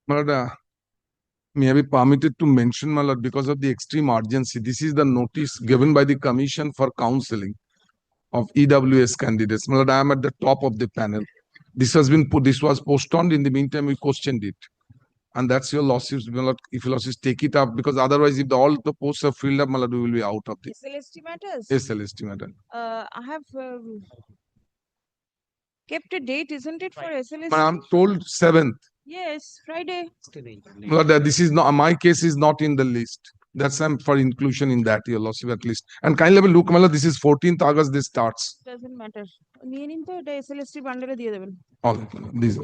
But may I be permitted to mention, my lord, because of the extreme urgency, this is the notice given by the Commission for Counseling of EWS candidates. My lord, I am at the top of the panel. This has been put, this was postponed. In the meantime, we questioned it. And that's your lawsuits, my lord. If your lawsuits, take it up, because otherwise, if all the posts are filled up, my lord, we will be out of this. SLST matters? SLST matter. I have kept a date, isn't it, for SLST? But I'm told 7th. Yes, Friday. But this is not, my case is not in the list. That's for inclusion in that, your lawsuit at least. And kindly have a look, my lord, this is 14th August, this starts. Doesn't matter. SLST bundle diye deben. All these.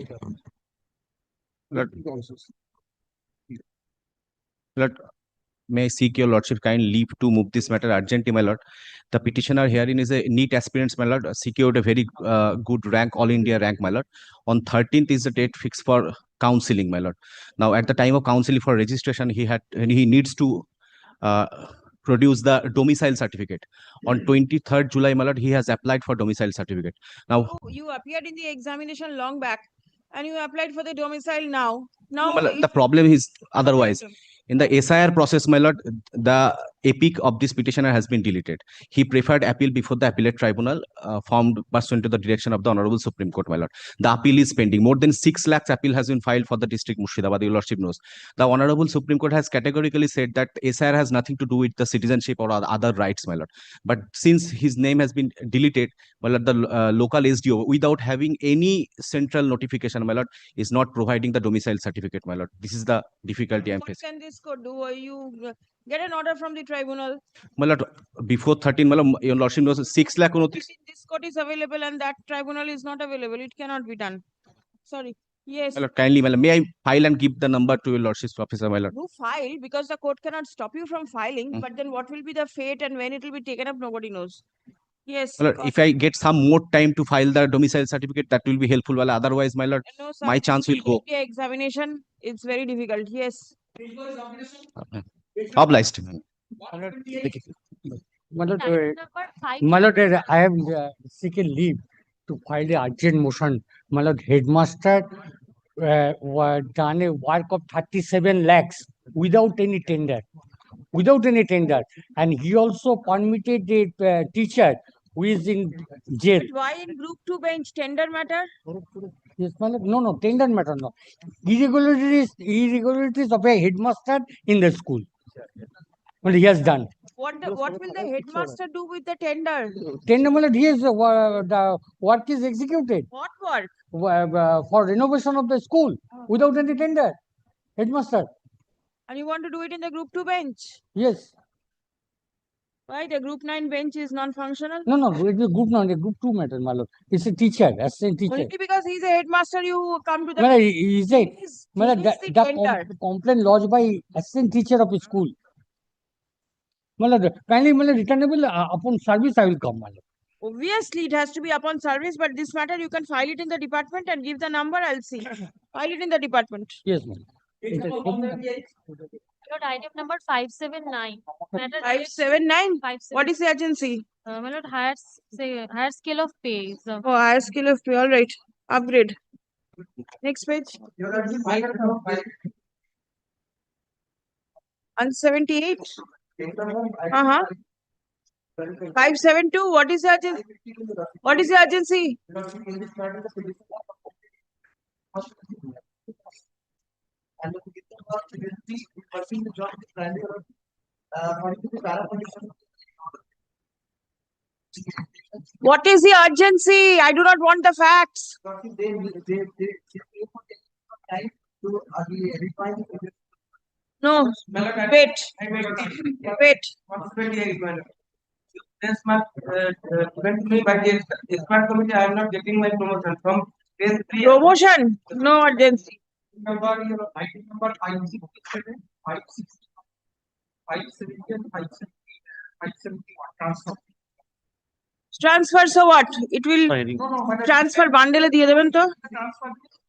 May I seek your lordship kind leave to move this matter urgently, my lord. The petitioner herein is a neat aspirant, my lord, secured a very good rank, all India rank, my lord. On 13th is the date fixed for counseling, my lord. Now, at the time of counseling for registration, he needs to produce the domicile certificate. On 23rd July, my lord, he has applied for domicile certificate. Now, you appeared in the examination long back, and you applied for the domicile now. Now, my lord, the problem is otherwise. In the SIR process, my lord, the epic of this petitioner has been deleted. He preferred appeal before the appellate tribunal formed pursuant to the direction of the Honorable Supreme Court, my lord. The appeal is pending. More than 6 lakhs appeal has been filed for the district Murshidabad, your lordship knows. The Honorable Supreme Court has categorically said that SIR has nothing to do with the citizenship or other rights, my lord. But since his name has been deleted, my lord, the local SDO, without having any central notification, my lord, is not providing the domicile certificate, my lord. This is the difficulty I'm facing. What can this court do? You get an order from the tribunal. My lord, before 13, my lord, your lordship knows 6 lakh. This court is available and that tribunal is not available. It cannot be done. Sorry. Yes. My lord, kindly, my lord, may I file and give the number to your lordship's officer, my lord? Do file, because the court cannot stop you from filing. But then what will be the fate and when it will be taken up, nobody knows. Yes. My lord, if I get some more time to file the domicile certificate, that will be helpful. Well, otherwise, my lord, No, sir, my chance will go. the examination, it's very difficult. Yes. Obliged. My lord, I have seeking leave to file the urgent motion. My lord, headmaster done a work of 37 lakhs without any tender. And he also permitted a teacher who is in jail. Why in group 2 bench? Tender matter? Yes, my lord. No, tender matter, no. Irregularities of a headmaster in the school. Well, he has done. What will the headmaster do with the tender? Tender, my lord, the work is executed. What work? For renovation of the school without any tender. Headmaster. And you want to do it in the group 2 bench? Yes. Why? The group 9 bench is non-functional? No, it is group 2 matter, my lord. It's a teacher, assistant teacher. Only because he's a headmaster, you come to the... Well, the complaint lodged by assistant teacher of a school. Kindly, returnable upon service, I will come, my lord. Obviously, it has to be upon service, but this matter, you can file it in the department and give the number, I'll see. File it in the department. Yes, ma'am. Lord, item number 579. 579? What is the agency? My lord, higher scale of pay. Oh, higher scale of pay. All right. Upgrade. Next page. 178. 572. What is the agency? What is the agency? What is the urgency? I do not want the facts. No, wait. This month, went to me by the expert committee. I am not getting my promotion from phase 3. Promotion? No urgency. Number item number 567, 571 transfer. Transfer, so what? It will transfer bundle diye deben to.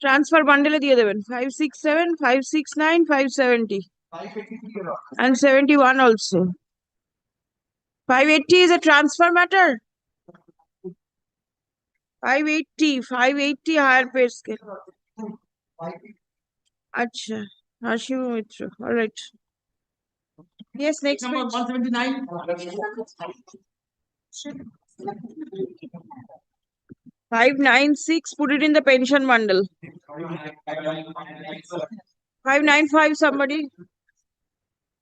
Transfer bundle diye deben. 567, 569, 570. And 71 also. 580 is a transfer matter. 580 higher pay scale. Acha. Hashimu Mitra. All right. Yes, next Number page. 179. 596, put it in the pension bundle. 595, somebody.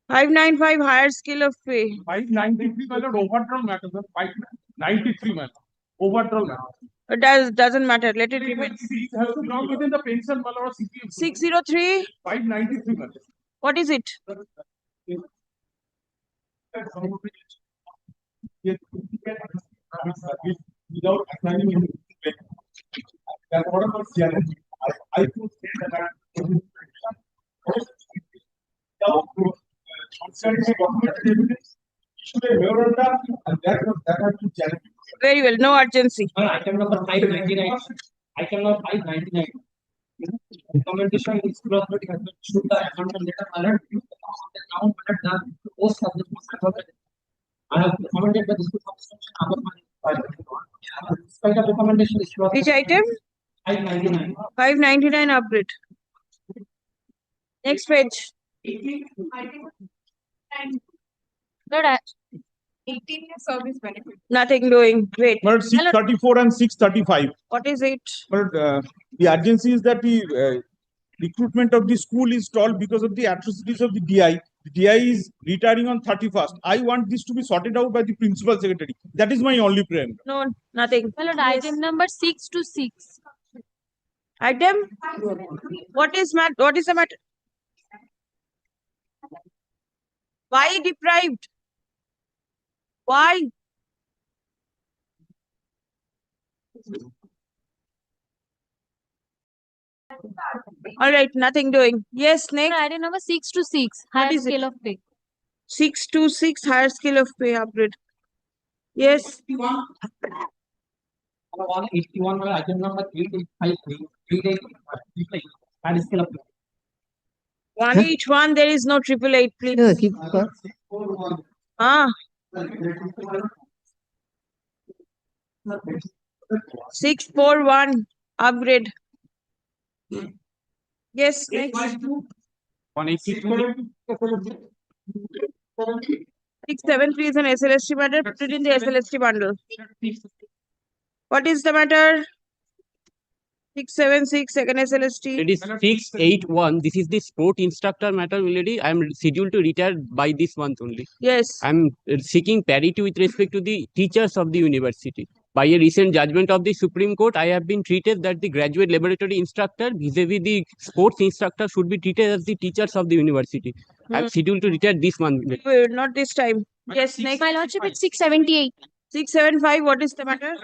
595, higher scale of pay. 593 matter overdrawn matter, sir. 593 matter overdrawn matter. It doesn't matter. Let it remain. It has to belong within the pension matter or CPF. 603, 593 matter. what is it? Without assigning any that's what I'm saying. I could say that concerning documented evidence, issue a memorandum, and that has to challenge. Very well. No urgency. Item number 599. Item number 599. Recommendation is closed, but has been issued the amendment letter alert on the ground that the post of the I have recommended the dispute of despite the recommendation is closed. Which item? 599. 599 upgrade. Next page. Lord, 18 service benefit. Nothing doing. Wait. But 634 and 635. What is it? But the urgency is that the recruitment of the school is stalled because of the atrocities of the DI. The DI is retiring on 31st. I want this to be sorted out by the principal secretary. That is my only prayer. No, nothing. my lord, item number 626. Item? What is the matter? Why deprived? Why? All right, nothing doing. Yes, Lord, next. item number 626. Higher is it? scale of pay. 626, higher scale of pay upgrade. Yes. 181 item number 3853. And scale of 181, there is no 888, please. Ah. 641, upgrade. Yes, next. 182. 673 is an SLST matter. Put it in the SLST bundle. What is the matter? 676, second SLST. It is 681. This is the sport instructor matter, lady. I am scheduled to retire by this month only. Yes. I am seeking parity with respect to the teachers of the university. By a recent judgment of the Supreme Court, I have been treated that the graduate laboratory instructor vis-a-vis the sports instructor should be treated as the teachers of the university. I am scheduled to retire this month. Not this time. Yes, next. My lordship, it's 678. 675, what is the matter?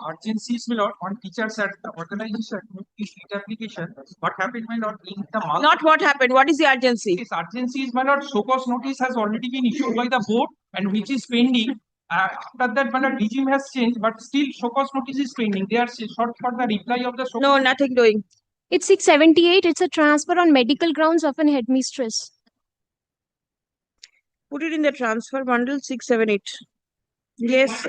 urgencies will on teachers at the organization seat application. What happened my lord in the month? Not what happened. What is the urgency? This urgency is my lord, show cause notice has already been issued by the board and which is pending. After that, my lord, regime has changed, but still show cause notice is pending. They are short for the reply of the show. No, nothing doing. It's 678. It's a transfer on medical grounds of an headmistress. Put it in the transfer bundle, 678. Yes.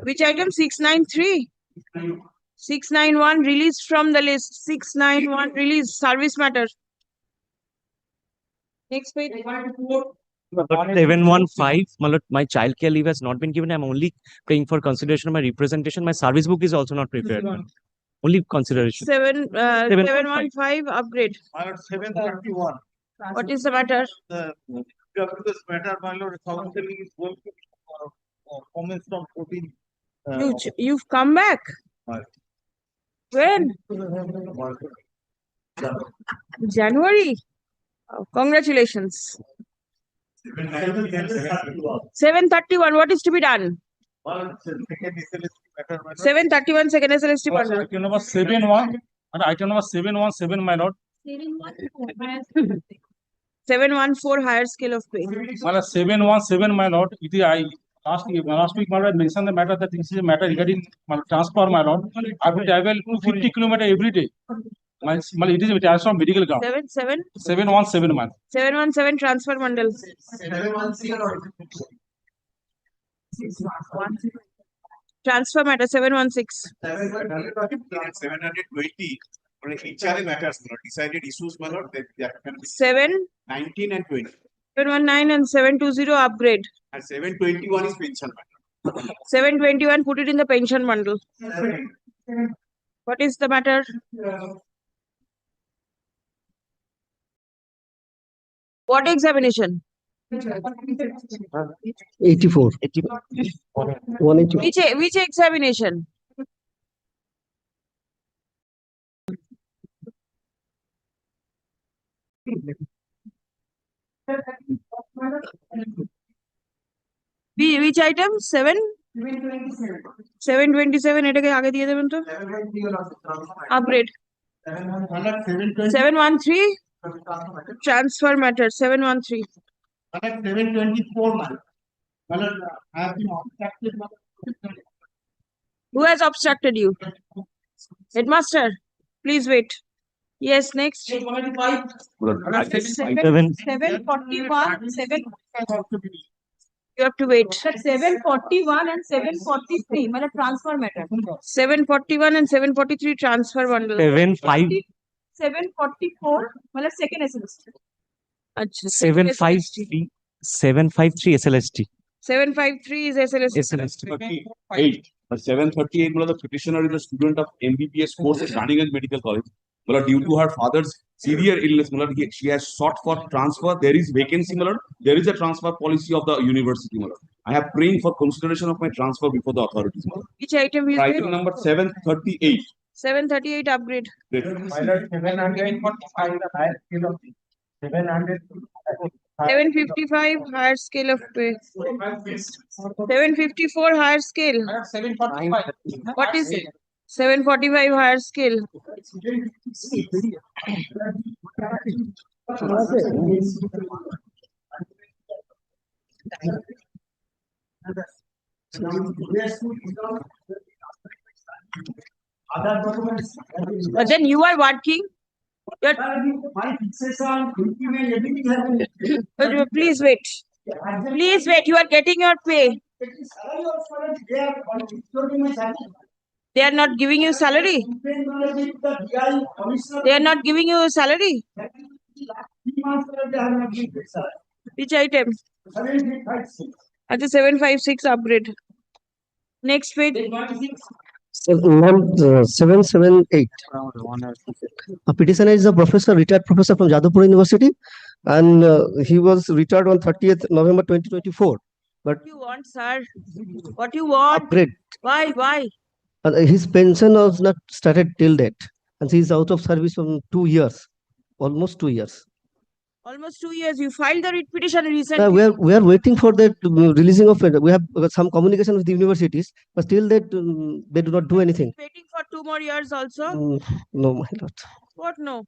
Which item? 693? 691, released from the list. 691, release, service matter. Next page. 715, my child care leave has not been given. I'm only paying for consideration of my representation. My service book is also not prepared. Only consideration. 715, upgrade. 731. What is the matter? This matter, my lord, counseling is going to commence from 14. You've come back? When? January? Oh, congratulations. 731, what is to be done? 731, second SLST bundle. Item number 71 and item number 717, my lord. 714, higher scale of pay. 717, my lord. Last week, my lord mentioned the matter that this is a matter regarding transfer, my lord. I will travel 50 kilometers every day. It is a transfer of medical ground. 717, man. 717, transfer bundle. 717. Transfer matter 716. 720 each other matters, decided issues, 7, 19 and 20. 719 and 720 upgrade. And 721 is pension matter. 721, put it in the pension bundle. What is the matter? What examination? 84. 180. Which examination? Which item? 7? 727 এটাকে আগে দিয়ে দেবেন তো upgrade 713 transfer matter 713 724 who has obstructed you? Headmaster, please wait. Yes, next. 741 7 you have to wait. 741 and 743 transfer matter. 741 and 743 transfer bundle. 744 second SLST. Achha, 753 753 SLST. 753 is SLST. 8. But 738, the petitioner is a student of MBBS course at Raniganj Medical College. Due to her father's severe illness, she has sought for transfer. There is vacancy. There is a transfer policy of the university. I have praying for consideration of my transfer before the authorities. Which item is Item number 738. 738 upgrade. 755 higher scale of pay. 754 higher scale. What is it? 745 higher scale. But then you are working. Please wait. Please wait. You are getting your pay. They are not giving you salary. They are not giving you salary. Which item? At the 756 upgrade. Next page. 778. A petitioner is a professor, retired professor from Jadavpur University, and he was retired on 30th November 2024. But What you want, sir? What you want? upgrade. Why? Why? His pension was not started till date, and he is out of service from 2 years, almost 2 years. Almost 2 years. You filed the writ petition recently. We are waiting for the releasing of it. We have some communication with the universities, but still that they do not do anything. Waiting for 2 more years also. No, my lord. What no?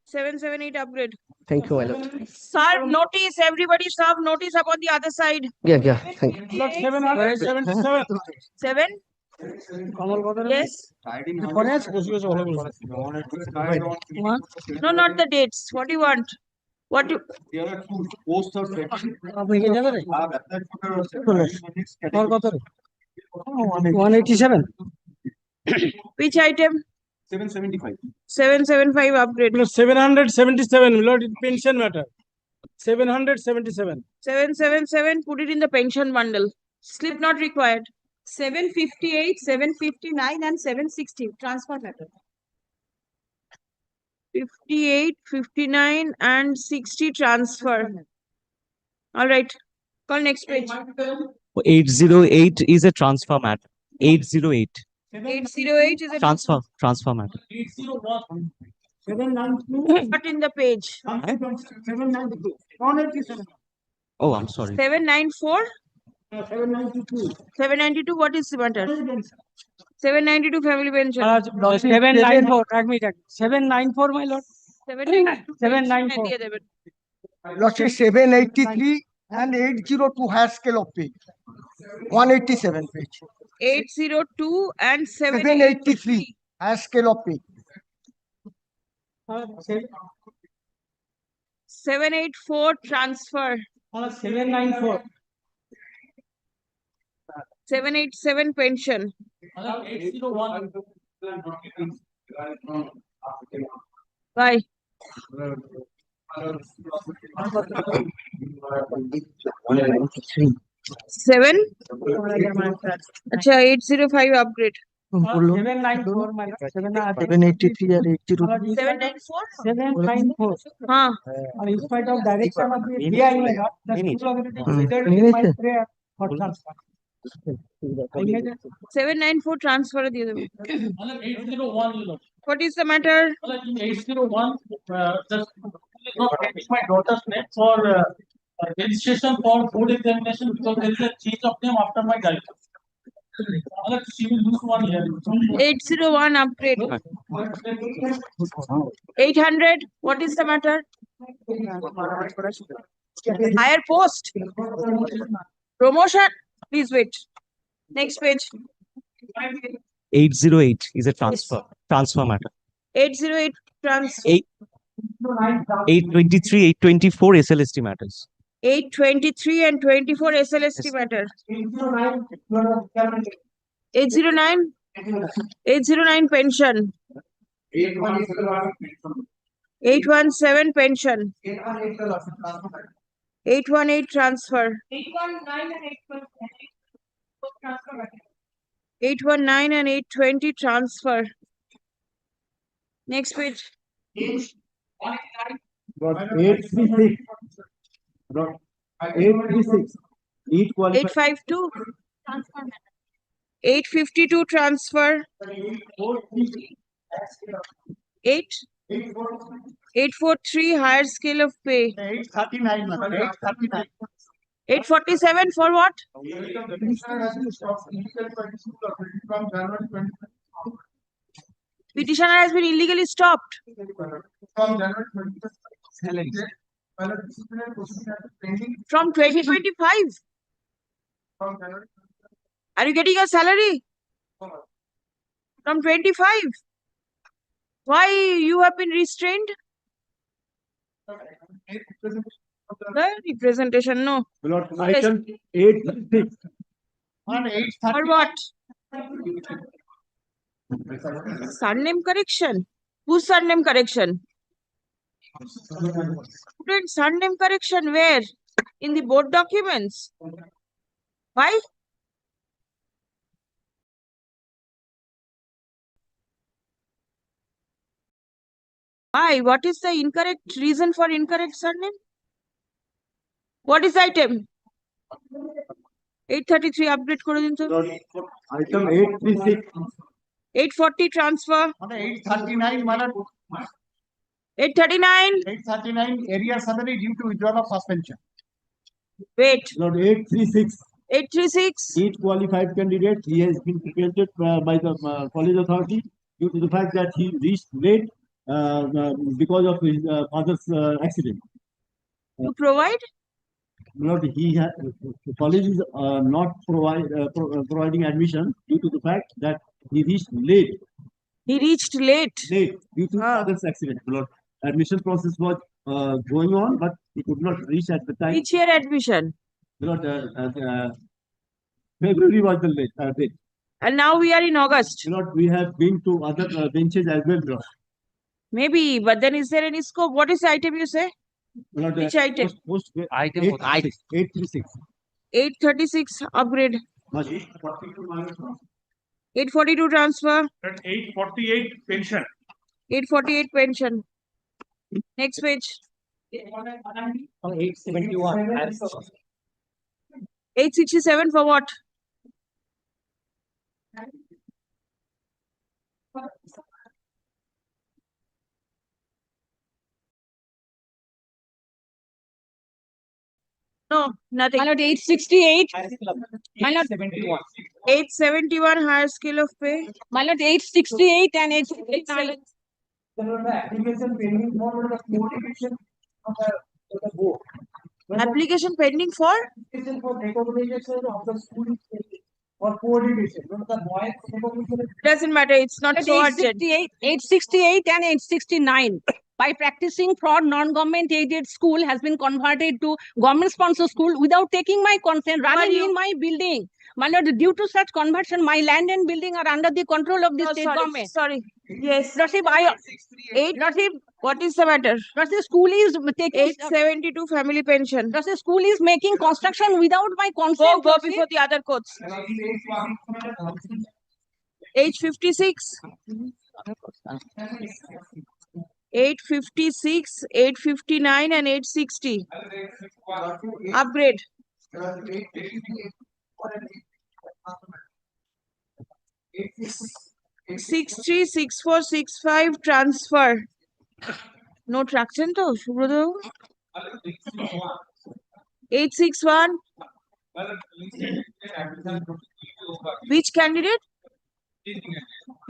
778 upgrade. Thank you, my lord. Serve notice. Everybody serve notice upon the other side. Yeah, thank you. 7? Yes. No, not the dates. What do you want? What do There are two posts of 187. which item? 775. 775 upgrade. 777, my lord, in pension matter. 777. 777, put it in the pension bundle. Slip not required. 758, 759 and 760 transfer matter. 58, 59 and 60 transfer. All right. Call next page. 808 is a transfer matter. 808 808 is a transfer matter. 801. Not in the page. 792. Oh, I'm sorry. 794. 792. 792, what is the matter? 792 family pension. 794. 794, my lord. 792. 794. দিয়ে দেবেন। Lordship 783 and 802 higher scale of pay. 187 page. 802 and 783 higher scale of pay. 784 transfer. 794. 787 pension. 801. Why? 7? Acha, 805 upgrade. 794, my lord. 783 or 80. 794? 794. Huh. In spite of direction of the DI, my lord, the school authority considered my prayer for transfer. 794 transfer দিয়ে দেবে। 801, Lord. What is the matter? In 801, just not getting my daughter's name for registration for board examination because there is a change of name after my divorce. She will lose 1 year. 801 upgrade. 800, what is the matter? Higher post. Promotion. Please wait. Next page. 808 is a transfer matter. 808 transfer. 823, 824 SLST matters. 823 and 24 SLST matter. 809. 809 pension. 817 pension. 818 transfer. 819 and 820 transfer. Next page. 836. 836. 852. 852 transfer. 843 higher scale of pay. 839. 847 for what? Petitioner has been illegally stopped. From 2025. Are you getting a salary? From 25. Why you have been restrained? The representation, no. Item 836. For what? Surname correction. Whose surname correction? Student surname correction where? In the board documents. Why? Why? What is the incorrect reason for incorrect surname? What is item? 833 upgrade করে দিন তো। Item 836. 840 transfer. 839. 839. 839 area salary due to withdrawal of suspension. Wait. Lord, 836. 836. Each qualified candidate, he has been prevented by the college authority due to the fact that he reached late because of his father's accident. You provide? Lord, the college is not providing admission due to the fact that he reached late. He reached late. Late due to father's accident. Lord, admission process was going on, but he could not reach at the time. Which year admission? Lord, February was the date. And now we are in August. Lord, we have been to other benches as well, Lord. Maybe, but then is there any scope? What is the item you say? Lord, Which item? Item 836. 836 upgrade. 842 transfer. 848 pension. 848 pension. Next page. 871. 867 for what? No, nothing. 868. 871 higher scale of pay. 868 and 869. Application pending for? Doesn't matter. It's not so urgent. 868 and 869. By practicing fraud, non-government aided school has been converted to government sponsored school without taking my consent, running in my building. My lord, due to such conversion, my land and building are under the control of the No, state sorry, government. sorry. Yes. Lordship, Lordship, What is the matter? Lordship, school is taking. 872 family pension. Lordship, school is making construction without my consent. Go Lordship. before the other courts. 856. 856, 859 and 860. Upgrade. 636465 transfer. No traction to Shubhradeo. 861. Which candidate?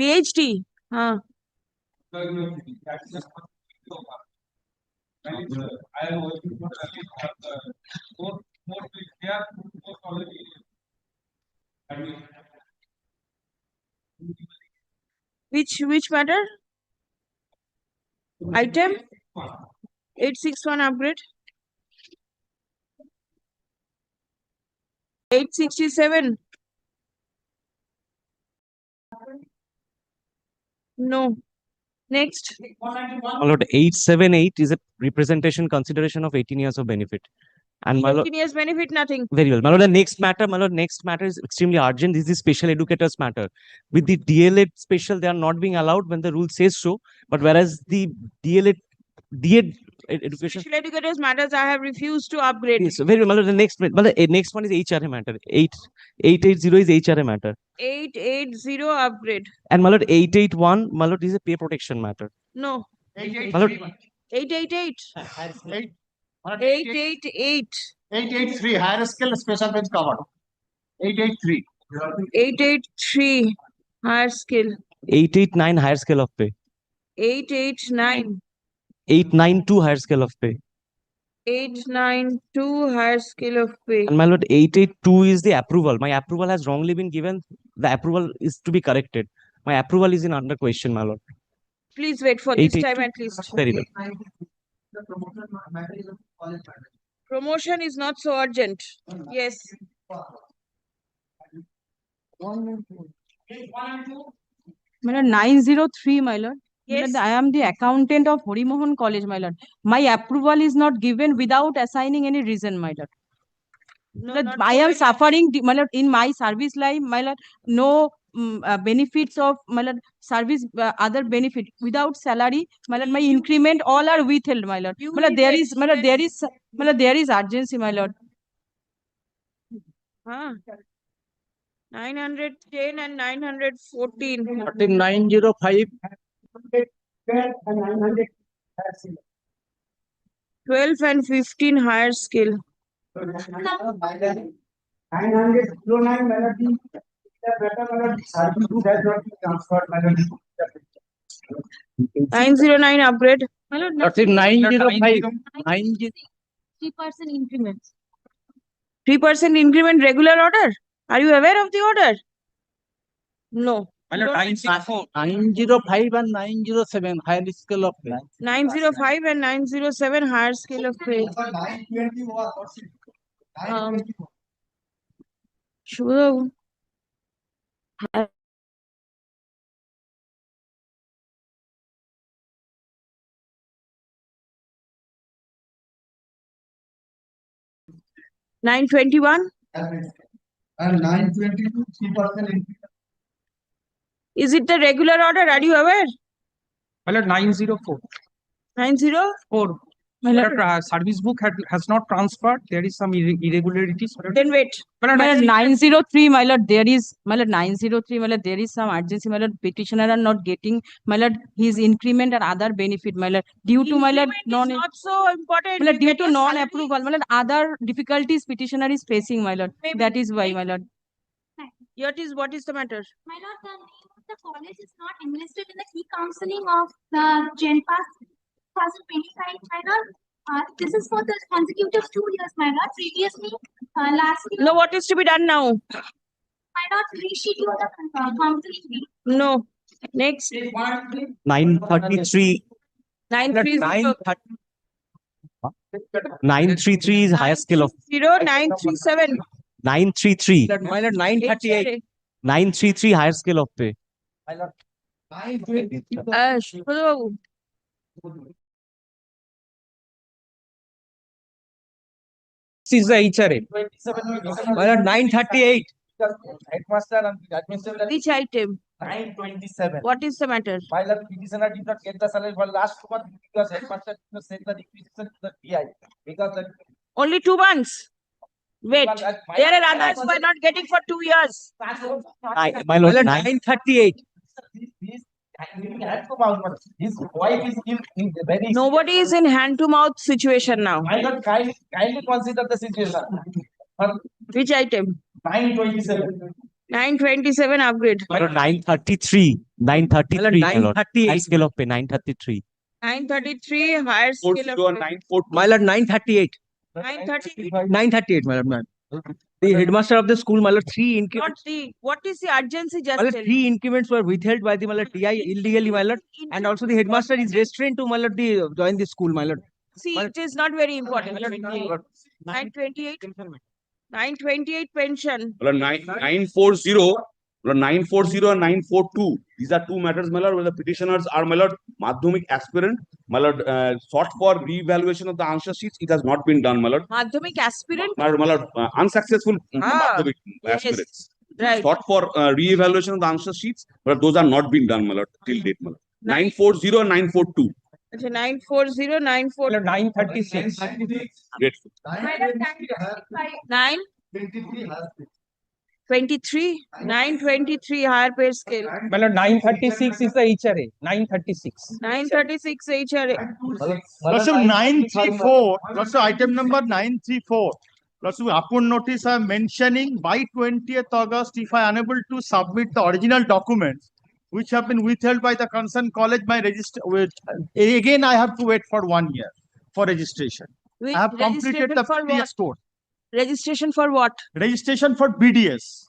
PhD. Huh. Which matter? Item 861 upgrade. 867. No. Next. My lord, 878 is a representation consideration of 18 years of benefit. And my lord, 15 years benefit, nothing. very well. My lord, the next matter, my lord, next matter is extremely urgent. This is the special educators matter. With the DLED special, they are not being allowed when the rule says so. But whereas the DLED education. Special educators matters, I have refused to upgrade. Yes, very well. My lord, the next one is HRA matter. 880 is HRA matter. 880 upgrade. And my lord, 881, my lord, is a pay protection matter. No. My lord, 888. 888. 883 higher skill special bench covered. 883. 883 higher skill. 889 higher scale of pay. 889. 892 higher scale of pay. 892 higher scale of pay. And my lord, 882 is the approval. My approval has wrongly been given. The approval is to be corrected. My approval is in under question, my lord. Please wait for this 882. time at least. Very well. Promotion is not so urgent. Yes. My lord, 903, my lord. Yes. I am the accountant of Harimohan College, my lord. My approval is not given without assigning any reason, my lord. No, Lord, not I am provided. suffering, my lord, in my service life, my lord, no benefits of, my lord, service, other benefit without salary, my lord, my increment, all are withheld, my lord. You My lord, will there get is, my lord, there is, my lord, there is urgency, my lord. Huh? 910 and 914. 905. 12 and 15 higher skill. 909 melody. Transferred melody. 909 upgrade. 905. 3% increments. 3% increment regular order. Are you aware of the order? No. You don't- 905 and 907 higher scale of pay. 905 and 907 higher scale of pay. 920 Sure. $921. and 922 3% Is it the regular order? Are you aware? My lord, 904. 904. My lord, service book has not transferred. There is some irregularities. Then wait. My lord, My lord, actually- 903, my lord, there is, my lord, 903, my lord, there is some urgency, my lord, petitioner are not getting, my lord, his increment and other benefit, my lord, due to, my lord, Increment is not so important. my lord, You due get to your salary. non-approval, my lord, other difficulties petitioner is facing, my lord, Maybe. that is why, my lord. What is the matter? My lord, the name of the college is not enlisted in the key counseling of the GenPass 2025, my lord. This is for the consecutive 2 years, my lord. Previously, last year, No, what is to be done now? my lord, reschedule the counseling. No. Next. 933. 930. 933 is higher scale of 937. 933. My lord, 938. 933 higher scale of pay. My lord, সুব্রতবাবু, this is the HRA. My lord, 938. Headmaster and administrator. which item? 927. What is the matter? My lord, petitioner did not get the salary for last 2 months because headmaster did not send the requisition to the PI. Because the Only 2 months? Wait, there are others who are not getting for 2 years. My lord, 938. His wife is in very. Nobody is in hand-to-mouth situation now. My lord, kindly consider the situation. Which item? 927. 927 upgrade. my lord, 933. 933. My lord, 938. high scale of pay. 933. 933 higher Four scale zero of and 942. My lord, 938. 930. 938, my lord. The headmaster of the school, my lord, 3 increments. What is the urgency? Just My lord, tell me. 3 increments were withheld by the my lord TI illegally, my lord, and also the headmaster is restrained to my lord the join the school, my lord. See, it is not very important. 928. 928 pension. Well, 940, well, 940 and 942. These are 2 matters, my lord, where the petitioners are, my lord, Madhyamik aspirant, my lord, sought for re-evaluation of the answer sheets. It has not been done, my lord. Madhyamik aspirant? My lord, unsuccessful Ah, Madhyamik yes. aspirants. Right. Sought for re-evaluation of the answer sheets, but those are not been done, my lord, till date, my lord. 940 and 942. Okay, 940, 940. 936. Grateful. 923. 923 higher pay scale. My lord, 936 is the HRA. 936. 936 HRA. Lordship 934, Lordship item number 934. Lordship, upon notice I am mentioning by 20th August, if I am unable to submit the original documents which have been withheld by the concerned college, my register, again I have to wait for 1 year for registration. Which I have completed the registration for previous course. Registration for what? Registration for BDS.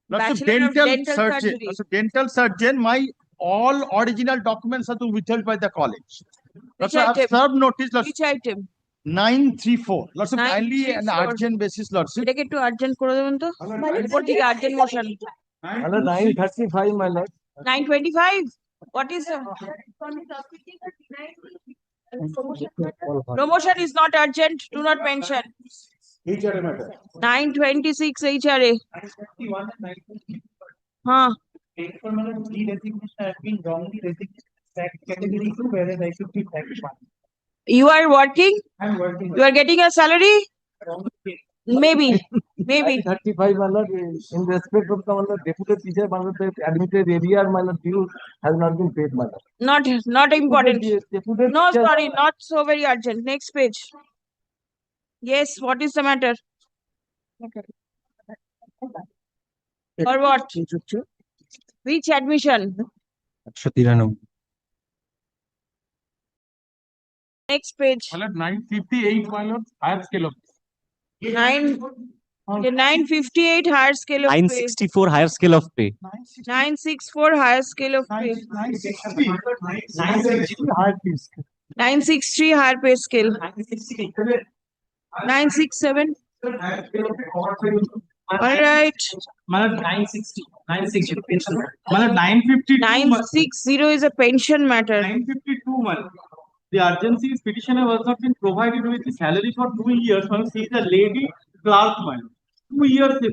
Lordship, Bachelor of Dental surgeon. Surgery. Lordship, dental surgeon, my all original documents are to withheld by the college. Which Lordship, I have item? served notice. Lordship, Which item? 934. Lordship, kindly an 934. urgent basis, Lordship. এটাকে একটু urgent করে দেবেন তো উপর থেকে urgent motion 935, my lord. 925 what is promotion is not urgent, do not mention. 926 HRA. Huh. You are working? I'm working. You are getting a salary? Maybe. 35, my lord, in respect of the deputy teacher, my lord, the admitted area, my lord, due has not been paid, my lord. Not important. Deputy No, teacher- sorry, not so very urgent. Next page. Yes, what is the matter? For what? Which admission? Next page. 958, my lord, higher scale of 958 higher scale of pay. 964 higher scale of pay. 964 higher scale of pay. 963 higher pay scale. 967. All right. Malad 960. 960 pension. Malad 952. 960 is a pension matter. 952, Malad. The urgency is petitioner was not been provided with the salary for 2 years. Malad, she is a lady clerk, Malad. 2 years the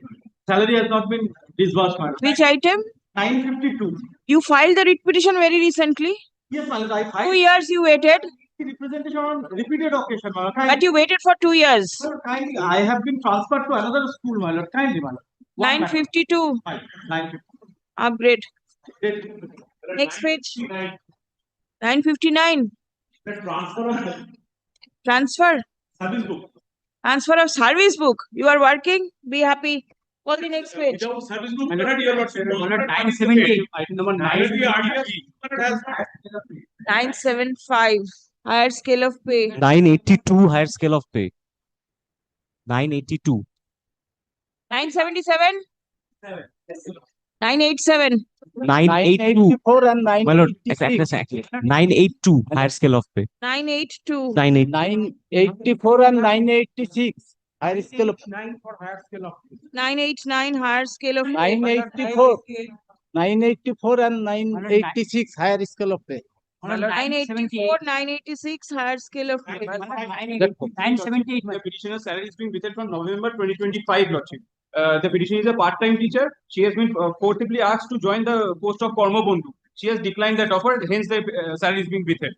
salary has not been disbursed, Malad. Which item? 952. You filed the writ petition very recently. Yes, Malad. I 2 years you waited, representation on repeated occasion, Malad. but you waited for 2 years. Malad, kindly, I have been transferred to another school, Malad. Kindly, Malad. 952 950. upgrade. Next page. 959 transfer. Service book. Transfer of service book. You are working. Be happy. Go to the next page. Service book. 970. Item number 975 higher scale of pay. 982 higher scale of pay. 982. 977 987 982. and My lord, exactly. 982 higher scale of pay. 982 982. 984 and 986. higher scale of 989 higher scale of pay. 984, 984 and 986 higher scale of pay. 984, 986 higher scale of pay. 978. The petitioner's salary is being withheld from November 2025, Lordship. The petitioner is a part-time teacher. She has been forcibly asked to join the post of Karma Bandhu. She has declined that offer, hence the salary is being withheld.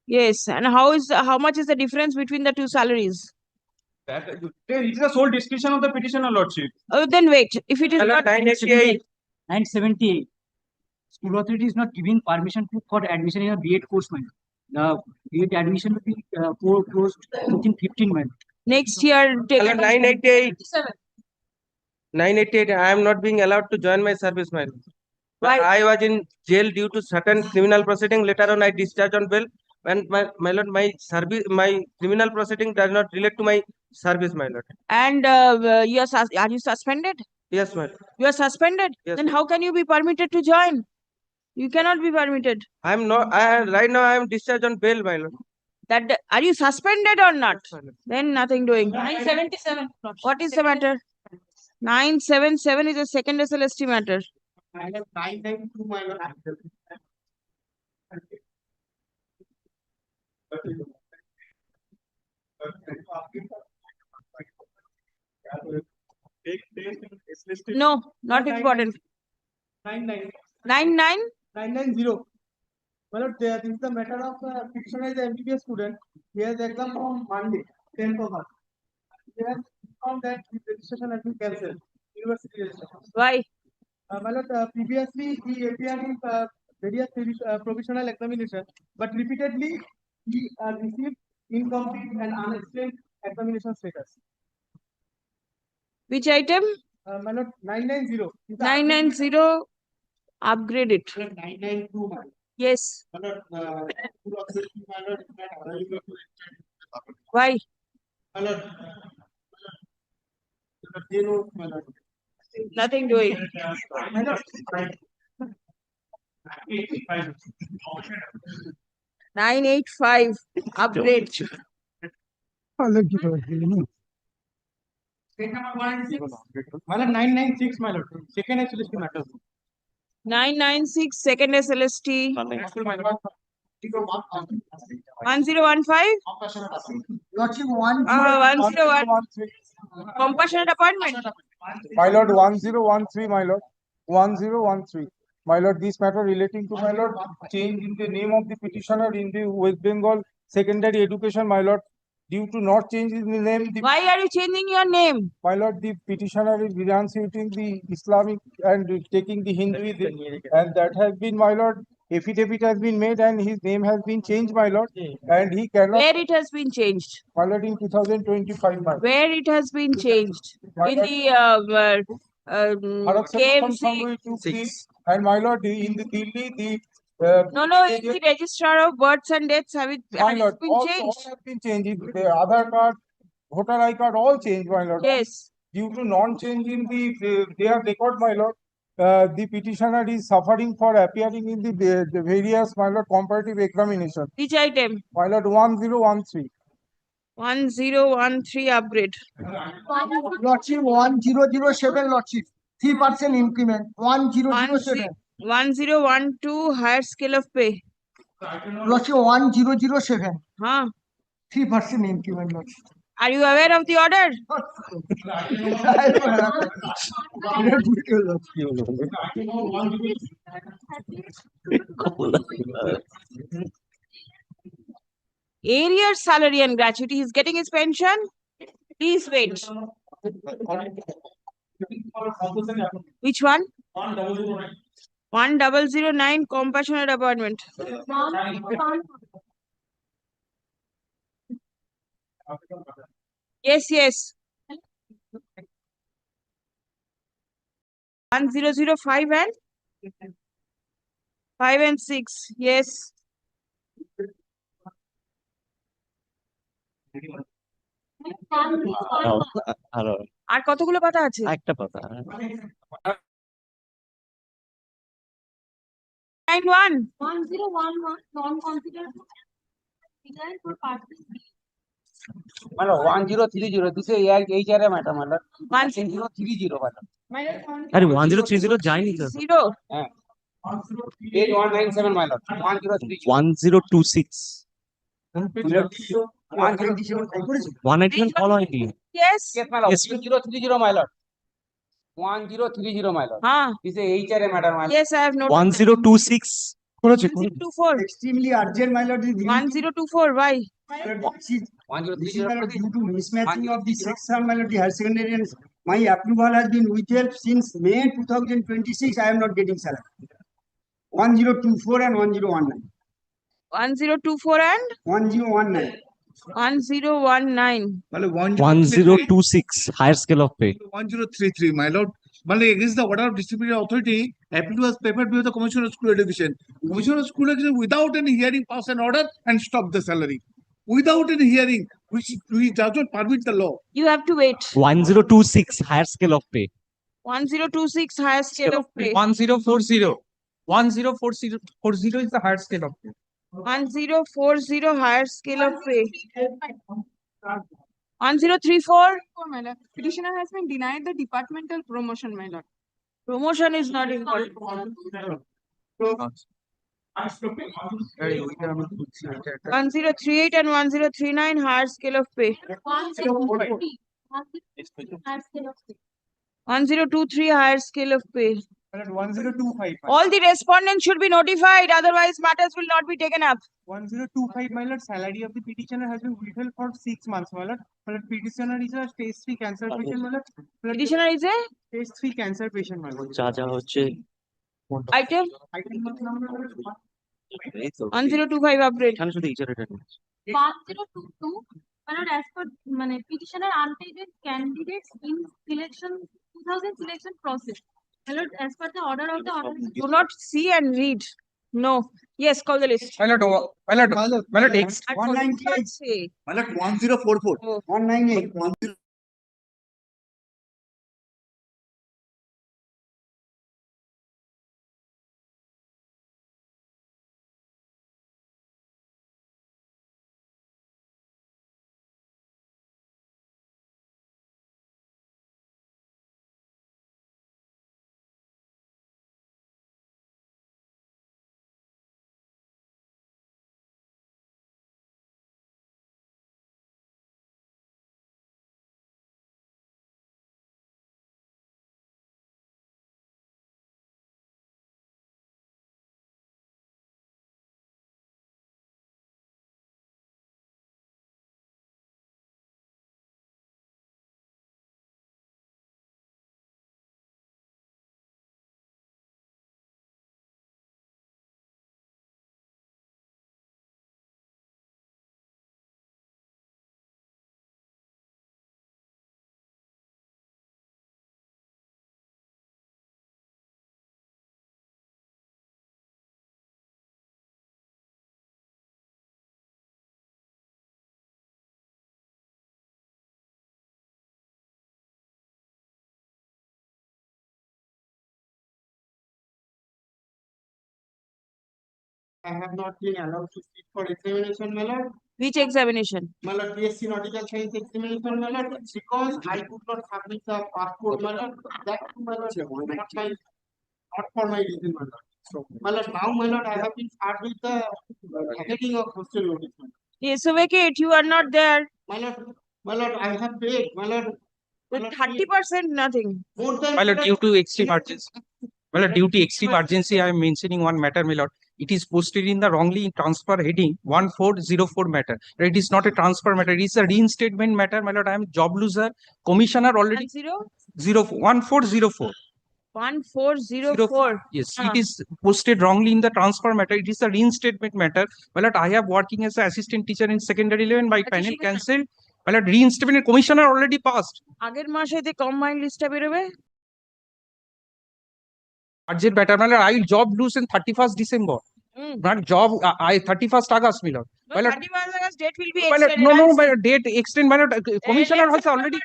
Yes, and how much is the difference between the two salaries? That it is the sole discretion of the petitioner, Lordship. Oh, then wait. If it is not 988. 978. School authority is not giving permission for admission in a B.Ed course, man. The B.Ed admission will be closed within 15 months. Next year, 988. 988. I am not being allowed to join my service, my lord. Why? I was in jail due to certain criminal proceeding. Later on, I discharged on bail. And my lord, my criminal proceeding does not relate to my service, my lord. And are you suspended? Yes, my lord. You are suspended? Yes, Then how can you be permitted to join? You cannot be permitted. I'm not. Right now I am discharged on bail, my lord. That are you suspended or not? Yes, my lord. Then nothing doing. 977. What is the matter? 977 is a second SLST matter. 992, my lord. No, not important. 99? 990. Well, this is the matter of petitioner is an MBBS student. He has exam on Monday, 10th of March. He has found that his registration has been cancelled. University registration. Why? Previously he appeared in various provisional examination, but repeatedly he received incomplete and unexplained examination status. Which item? 990. 990. Upgrade it. 992. Yes. Why? Nothing doing. 985. Upgrade. My lord, 996, my lord. Second SLST matter. 996, second SLST. 1015. Lordship, 101. Compassionate appointment. My lord, 1013, my lord. 1013. My lord, this matter relating to, my lord, change in the name of the petitioner in the West Bengal secondary education, my lord. Due to not change in the name, Why are you changing your name? my lord, the petitioner is renunciating the Islamic and taking the Hinduism, and that has been, my lord, affidavit has been made and his name has been changed, my lord, and he cannot. Where it has been changed? My lord, in 2025, my lord. Where it has been changed? My In lord, the KMC. KMC. And my lord, in the Delhi, the No, in the registrar of births and deaths, my has it lord, been all changed? have been changed. The Aadhaar card, voter ID card, all changed, my lord. Yes. Due to non-change in their record, my lord, the petitioner is suffering for appearing in the various, my lord, comparative examination. Which item? My lord, 1013. 1013 upgrade. Lordship, 1007, Lordship. 3% increment. 1007. 1012 higher scale of pay. Lordship, 1007. Huh? 3% increment, Lordship. Are you aware of the order? Area salary and gratuity. He's getting his pension. Please wait. Which one? 1009 compassionate appointment. Yes. 1005 and 5 and 6. Yes. আর কতগুলো পাতা আছে? একটা পাতা। 91. 1011 non-considered for parties. My lord, 1030. This is HRA matter, my lord. 1030, my lord. अरे 1030 जाएंगे sir Zero. हाँ. 8197, my lord. 1030. 1026 191 call হয়নি Yes. Yes, my lord. Yes. 1030, my lord. 1030, my lord. Huh. This is HRA matter, my lord. Yes, I have noted. 1026 করেছে 1024. Extremely urgent, my lord. 1024. Why? This is 1030. due to mismatching of the section, my lord, the higher secondary, and my approval has been withheld since May 2026. I am not getting salary. 1024 and 1019. 1024 and 1019. 1019. 1026 higher scale of pay 1033, my lord. Against the order of disciplinary authority, appeal was prepared before the Commissioner of School Education. Commissioner of School Education, without any hearing, pass an order and stop the salary. Without any hearing, which does not permit the law. You have to wait. 1026 higher scale of pay 1026 higher scale of pay. 1040. 1040 is the higher scale of pay. 1040 higher scale of pay. 1034. My lord, petitioner has been denied the departmental promotion, my lord. Promotion is not important. 1038 and 1039 higher scale of pay. 1040. Higher scale of pay. 1023 higher scale of pay. 1025. All the respondents should be notified, otherwise matters will not be taken up. 1025, my lord, salary of the petitioner has been withheld for 6 months, my lord. My lord, petitioner is a stage 3 cancer patient, my lord. Petitioner is a Stage 3 cancer patient, my lord. যা যা হচ্ছে item Item number 1025 upgrade. এখানে শুধু HRA টা নেই 1022. My lord, as per petitioner untitled candidates in selection 2000 selection process. My lord, as per the order of the order. Do not see and read. No. Yes, call the list. My lord, X. 198. Say. 1044. 198. I have not been allowed to sit for examination, my lord. Which examination? My lord, BSc Nautical Science examination, my lord, because I could not submit the passport, my lord. That, my lord, not for my reason, my lord. So, my lord, now, my lord, I have been charged with the heading of hostel notice, my lord. Yes, so vacate. You are not there. My lord, I have paid, my lord. With 30% nothing. More than My lord, due to extreme urgency. My lord, due to extreme urgency, I am mentioning one matter, my lord. It is posted in the wrongly transfer heading 1404 matter. It is not a transfer matter. It is a reinstatement matter, my lord. I am job loser. Commissioner already 1404. 1404. Yes, it is posted wrongly in the transfer matter. It is a reinstatement matter. My lord, I have working as an assistant teacher in secondary level. My panel cancelled. My lord, reinstatement commissioner already passed. আগের মাসেতে combined list টা বেরোবে Urgent matter, my lord. I will job lose in 31st December. Not job, I 31st August, my lord. No, My lord, 31st August date will be my lord, extended. no, my lord, date extend, my lord. Commissioner has already,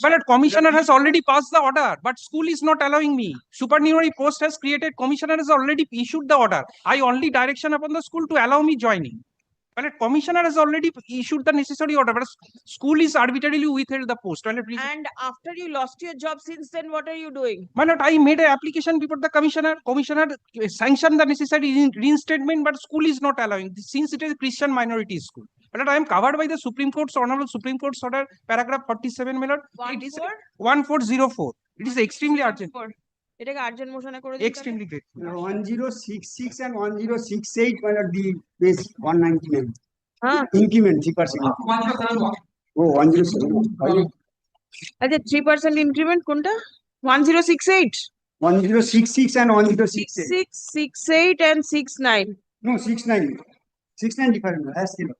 my lord, commissioner has already passed the order, but school is not allowing me. Supernumerary post has created, commissioner has already issued the order. I only direction upon the school to allow me joining. My lord, commissioner has already issued the necessary order, but school is arbitrarily withheld the post. My lord, please. And after you lost your job, since then, what are you doing? My lord, I made an application before the commissioner. Commissioner sanctioned the necessary reinstatement, but school is not allowing since it is a Christian minority school. My lord, I am covered by the Supreme Court's Honorable Supreme Court's order, paragraph 47. My lord, it is 1404. It is extremely urgent. এটাকে urgent মোশনে করে দিন। Extremely great. 1066 and 1068 my lord, the base 199. Increment 3%. Oh, 107. আচ্ছা 3% increment কোনটা? 1068 1066 and 1068. 6668 and 69. No, 69. 69 different. Higher scale.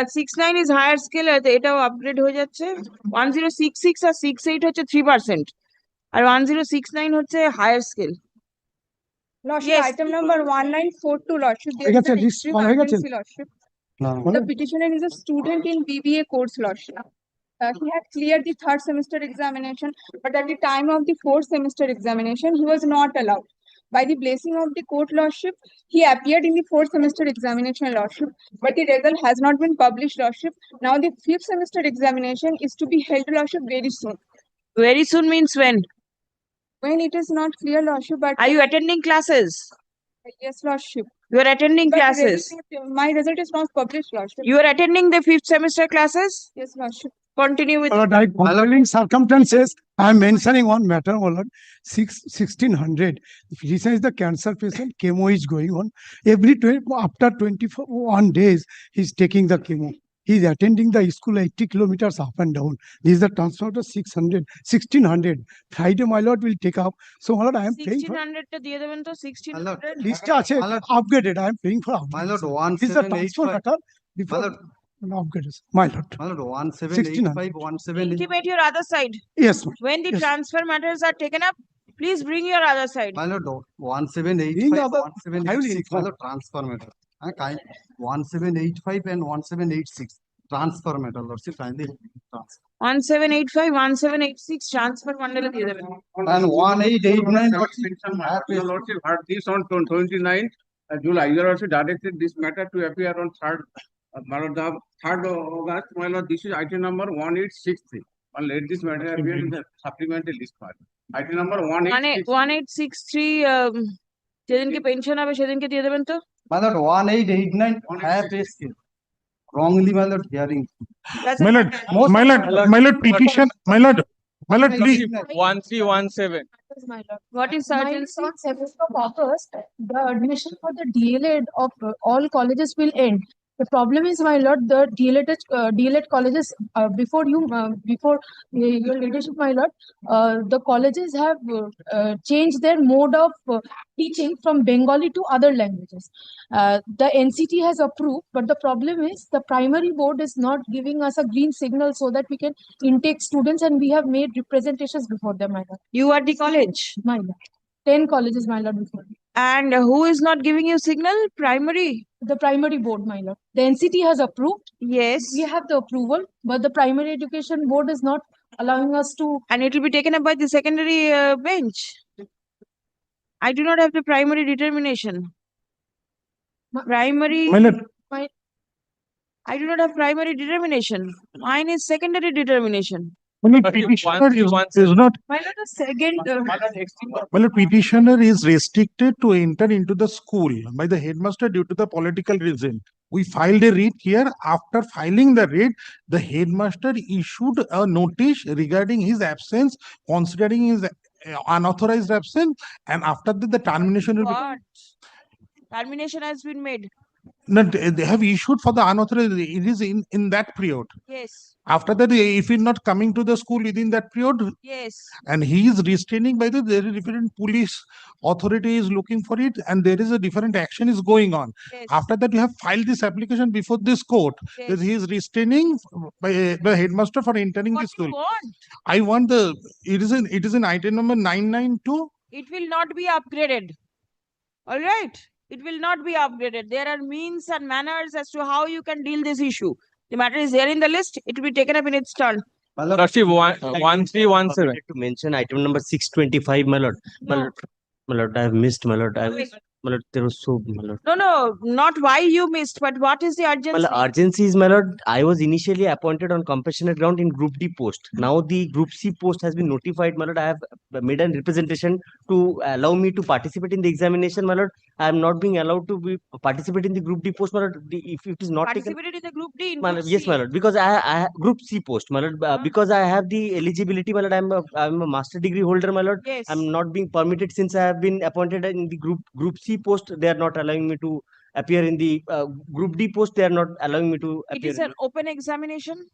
69 is higher scale, এটাও upgrade হয়ে যাচ্ছে। 1066 আর 68 হচ্ছে 3%, আর 1069 হচ্ছে higher scale. Lordship, item number 1942, Lordship. There is an extreme urgency, Lordship. The petitioner is a student in BBA course, Lordship. He had cleared the third semester examination, but at the time of the fourth semester examination, he was not allowed. By the blessing of the court, Lordship, he appeared in the fourth semester examination, Lordship, but the result has not been published, Lordship. Now the fifth semester examination is to be held, Lordship, very soon. Very soon means when? When it is not clear, Lordship, but Are you attending classes? yes, Lordship. You are attending But classes. my result is not published, Lordship. You are attending the fifth semester classes? Yes, Lordship. Continue with. Following circumstances, I am mentioning one matter, my lord. 1600. If he says the cancer patient, chemo is going on. Every 12, after 21 days, he's taking the chemo. He's attending the school 80 kilometers up and down. This is the transfer to 600, 1600. Friday, my lord will take up. So, my lord, I am paying for 1600 টা দিয়ে দেবেন তো 1600 list upgraded. I am paying for upgraded. My lord, This is a transfer 1785. matter before upgraded. My lord. My lord, 1785, 17. Intimate your other side. Yes, ma'am. When the Yes. transfer matters are taken up, please bring your other side. My lord, Being 1785, other- I will 1786. My inform. lord, transfer matter. 1785 and 1786. Transfer matter, lordship, kindly transfer. 1785 1786 transfer bundle দিয়ে দেবেন। And 1889. Your lordship heard this on 29th July. You are also directed this matter to appear on my lord, the 3rd August. My lord, this is item number 1863. And let this matter appear in the supplementary list part. Item number 1863 যেদিনকে pension হবে সেদিনকে দিয়ে দেবেন তো। My lord, 1889. Higher pay scale. Wrongly, my lord, hearing. My lord, petition, my lord, please. 1317. What is urgency? On 7th of August, the admission for the DLED of all colleges will end. The problem is, my lord, the DLED colleges, before your leadership, my lord, the colleges have changed their mode of teaching from Bengali to other languages. The NCT has approved, but the problem is the primary board is not giving us a green signal so that we can intake students, and we have made representations before them, my lord. You are the college? My lord. 10 colleges, my lord, before. And who is not giving you signal? Primary? The primary board, my lord. The NCT has approved. Yes. We have the approval, but the primary education board is not allowing us to. And it will be taken up by the secondary bench. I do not have the primary determination. Primary. I do not have primary determination. Mine is secondary determination. Petitioner is not. My lord, the second. Well, a petitioner is restricted to enter into the school by the headmaster due to the political reason. We filed a writ here. After filing the writ, the headmaster issued a notice regarding his absence, considering his unauthorized absence, and after that, the termination will be. What? Termination has been made. No, they have issued for the unauthorized. It is in that period. Yes. After that, if he's not coming to the school within that period, Yes. and he is restraining by there is different police authority is looking for it, and there is a different action is going on. Yes. After that, you have filed this application before this court that Yes. he is restraining by the headmaster for entering the What school. you want? I want it is in item number 992. It will not be upgraded. All right. It will not be upgraded. There are means and manners as to how you can deal this issue. The matter is there in the list. It will be taken up in its turn. Lordship, 1317. To mention item number 625, my lord. My lord, I have missed, my lord. My lord, there was so, my lord. No, not why you missed, but what is the urgency? Well, urgency is, my lord, I was initially appointed on compassionate ground in Group D post. Now the Group C post has been notified, my lord. I have made a representation to allow me to participate in the examination, my lord. I am not being allowed to participate in the Group D post, my lord. If it is not taken, Participated in the Group D in my Group lord, yes, C. my lord, because I Group C post, my lord, because I have the eligibility, my lord. I'm a master degree holder, my lord. Yes. I'm not being permitted since I have been appointed in the Group C post. They are not allowing me to appear in the Group D post. They are not allowing me to It appear. is an open examination.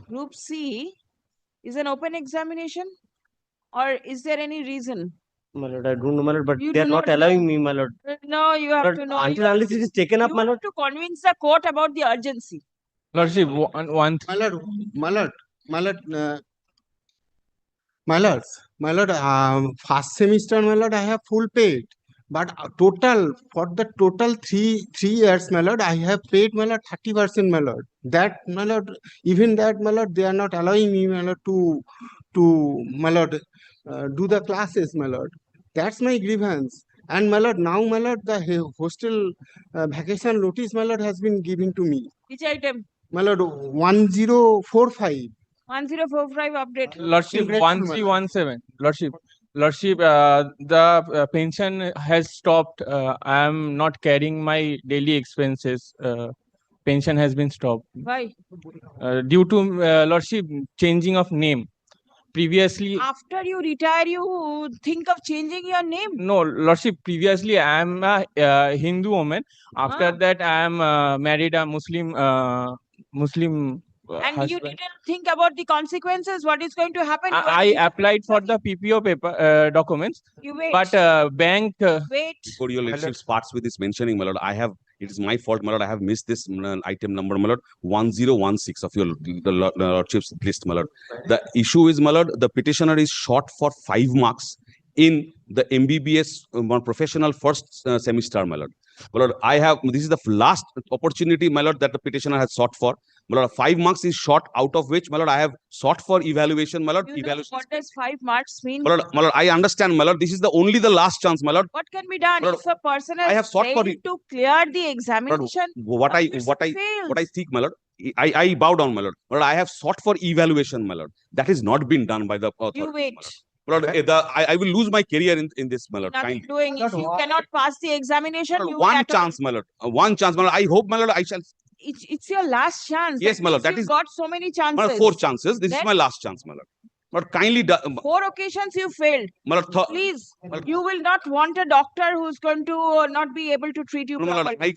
Group C is an open examination, or is there any reason? My lord, I don't know, my lord, but You they are do not not allowing know. me, my lord. No, you have Lord, to know. until unless it is taken up, You my have lord. to convince the court about the urgency. Lordship, one. My lord, first semester, my lord, I have full paid. But total, for the total three years, my lord, I have paid, my lord, 30%, my lord. That, my lord, even that, my lord, they are not allowing me, my lord, my lord, do the classes, my lord. That's my grievance. And, my lord, now, my lord, the hostel vacation notice, my lord, has been given to me. Which item? My lord, 1045. 1045 update. Lordship, Grateful, 1317. Lordship, the pension has stopped. I am not carrying my daily expenses. Pension has been stopped. Why? Due to Lordship changing of name. Previously, After you retire, you think of changing your name? no, Lordship, previously I am a Hindu woman. After that, I am married a Muslim And husband. you didn't think about the consequences, what is going to happen? I applied for the PPO paper documents, You wait. but bank. Wait. Before your leadership starts with this mentioning, my lord, it is my fault, my lord. I have missed this item number, my lord, 1016 of your lordship's list, my lord. The issue is, my lord, the petitioner is short for 5 marks in the MBBS professional first semester, my lord. My lord, this is the last opportunity, my lord, that the petitioner has sought for. My lord, 5 marks is short, out of which, my lord, I have sought for evaluation, my lord. You know what does 5 marks mean? My lord, I understand, my lord. This is the only the last chance, my lord. What can be done My lord, if a person I has have sought for failed it. to clear the examination? What I think, my lord, I bow down, my lord. My lord, I have sought for evaluation, my lord. That has not been done by the authority. You wait. My lord, I will lose my career in this, my lord. Nothing doing. If you cannot pass the examination, My lord, you one chance, my lord. One chance, my lord. I hope, my lord, I shall. It's your last chance. Yes, my lord. That That is. got so many chances. My lord, 4 chances. This is Then my last chance, my lord. But kindly, 4 occasions you failed. my lord, Please, you will not want a doctor who's going to not be able to treat you no, my lord, properly.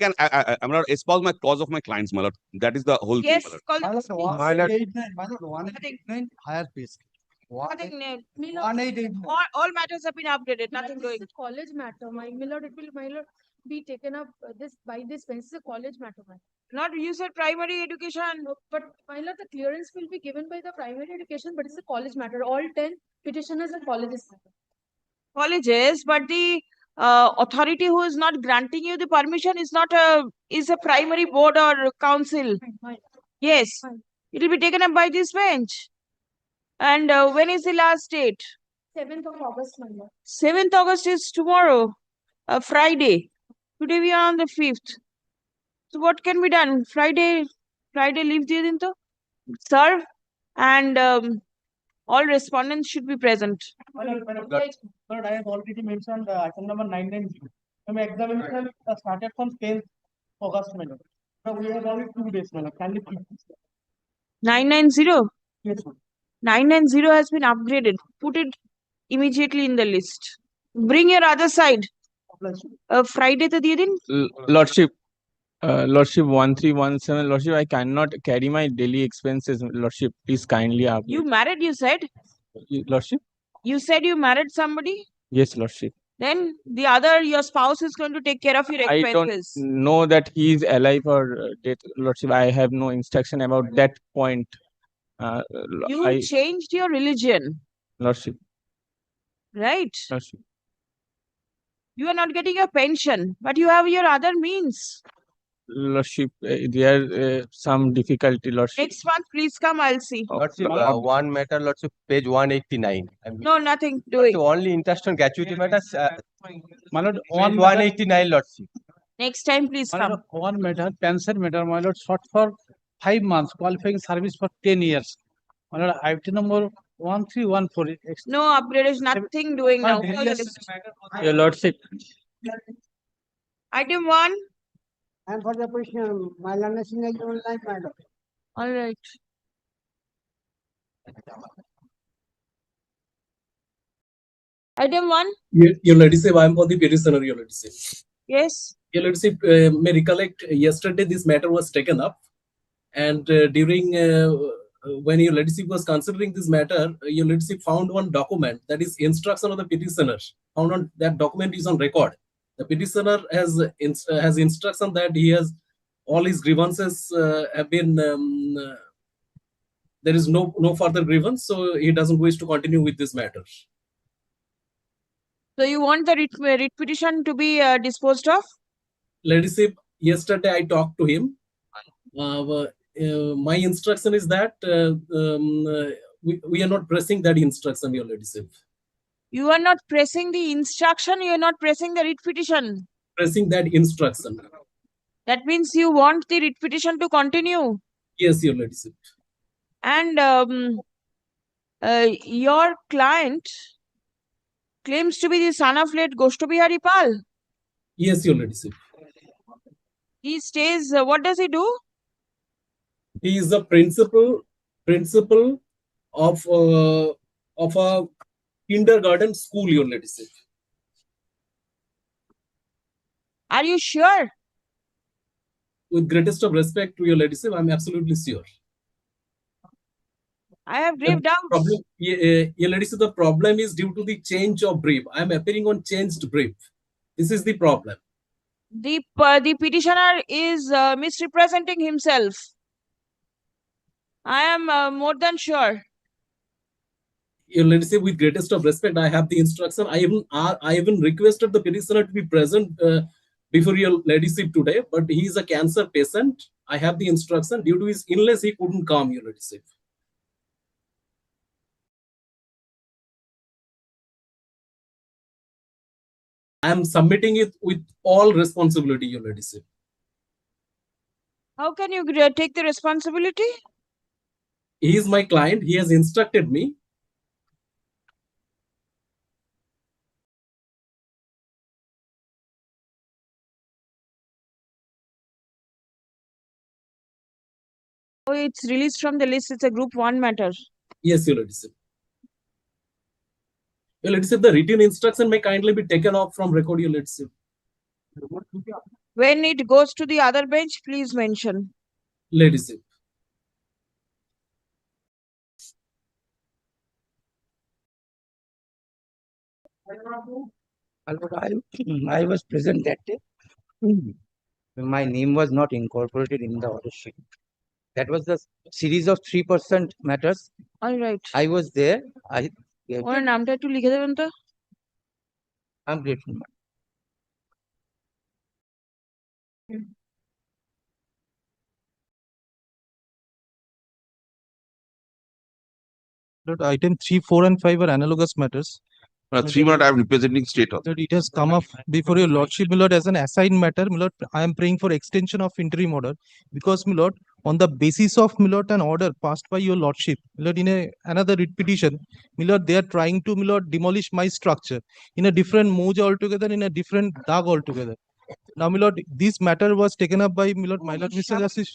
I'm not espouse my cause of my clients, my lord. That is the whole Yes, thing, my lord. call My lord, 189 higher pay scale. all matters have been updated. Nothing This is going. a college matter, my lord. It will, my lord, be taken up this by this bench. This is a college matter, my lord. Not you said primary education. No, but my lord, the clearance will be given by the primary education, but it's a college matter. All 10 petitioners are colleges. Colleges, but the authority who is not granting you the permission is not a primary board or council. Yes, it will be taken up by this bench. And when is the last date? 7th of August, my lord. 7th August is tomorrow, Friday. Today we are on the 5th. So what can be done? Friday leave diye din to. Serve, and all respondents should be present. Lord, I have already mentioned item number 990. My examination started from 10th August, my lord. So we have only 2 days, my lord. Can you please? 990? Yes, ma'am. 990 has been upgraded. Put it immediately in the list. Bring your other side. Friday to diye din. Lordship, Lordship 1317. Lordship, I cannot carry my daily expenses. Lordship, please kindly update. You married, you said? Lordship? You said you married somebody? Yes, Lordship. Then your spouse is going to take care of your I don't expenses. know that he is alive or dead, Lordship. I have no instruction about that point. You changed your religion, Lordship. right? Lordship. You are not getting your pension, but you have your other means. Lordship, there some difficulty, Lordship. Next month, please come, I'll see. Lordship, one matter, Lordship, page 189. No, nothing doing. Only interest on gratuity matters. My lord, Page 189, Lordship. Next time, please My lord, come. one matter, pension matter, my lord, short for 5 months, qualifying service for 10 years. My lord, item number 1314. No upgradation, nothing doing now. Your Lordship. Item 1. And for the question, my learner Sinha is online, madam. All right. Item 1. Your Lordship, I am for the petitioner, Your Lordship. Yes. Your Lordship, may recollect yesterday this matter was taken up, and during when Your Lordship was considering this matter, Your Lordship found one document, that is instruction of the petitioner. Found on that document is on record. The petitioner has instruction that he has all his grievances have been there is no further grievance, so he doesn't wish to continue with this matter. So you want the writ petition to be disposed of? Lordship, yesterday I talked to him. My instruction is that we are not pressing that instruction, Your Lordship. You are not pressing the instruction, you are not pressing the writ petition. Pressing that instruction. That means you want the writ petition to continue. Yes, Your Lordship. And your client claims to be the son of late Goshtobihari Pal. Yes, Your Lordship. He stays, what does he do? He is the principal of a kindergarten school, Your Lordship. Are you sure? With greatest of respect to Your Lordship, I am absolutely sure. I have grave doubts. Your Lordship, the problem is due to the change of brief. I am appearing on changed brief. This is the problem. The petitioner is misrepresenting himself. I am more than sure. Your Lordship, with greatest of respect, I have the instruction. I even requested the petitioner to be present before Your Lordship today, but he is a cancer patient. I have the instruction. Due to his illness, he couldn't come, Your Lordship. I am submitting it with all responsibility, Your Lordship. How can you take the responsibility? He is my client. He has instructed me. Oh, it's released from the list. It's a group 1 matter. Yes, Your Lordship. Your Lordship, the written instruction may kindly be taken off from record, Your Lordship. When it goes to the other bench, please mention. Lordship. I was present that day. My name was not incorporated in the order sheet. That was the series of 3% matters. All right. I was there. ওনার নামটা একটু লিখে দেবেন তো? I'm grateful. Item 3, 4, and 5 are analogous matters. 3 minutes, I am representing state. It has come up before your lordship, my lord, as an assigned matter. My lord, I am praying for extension of interim order because, my lord, on the basis of, my lord, an order passed by your lordship, my lord, in another writ petition, my lord, they are trying to, my lord, demolish my structure in a different moja altogether, in a different dag altogether. Now, my lord, this matter was taken up by, my lord, Mr. Justice.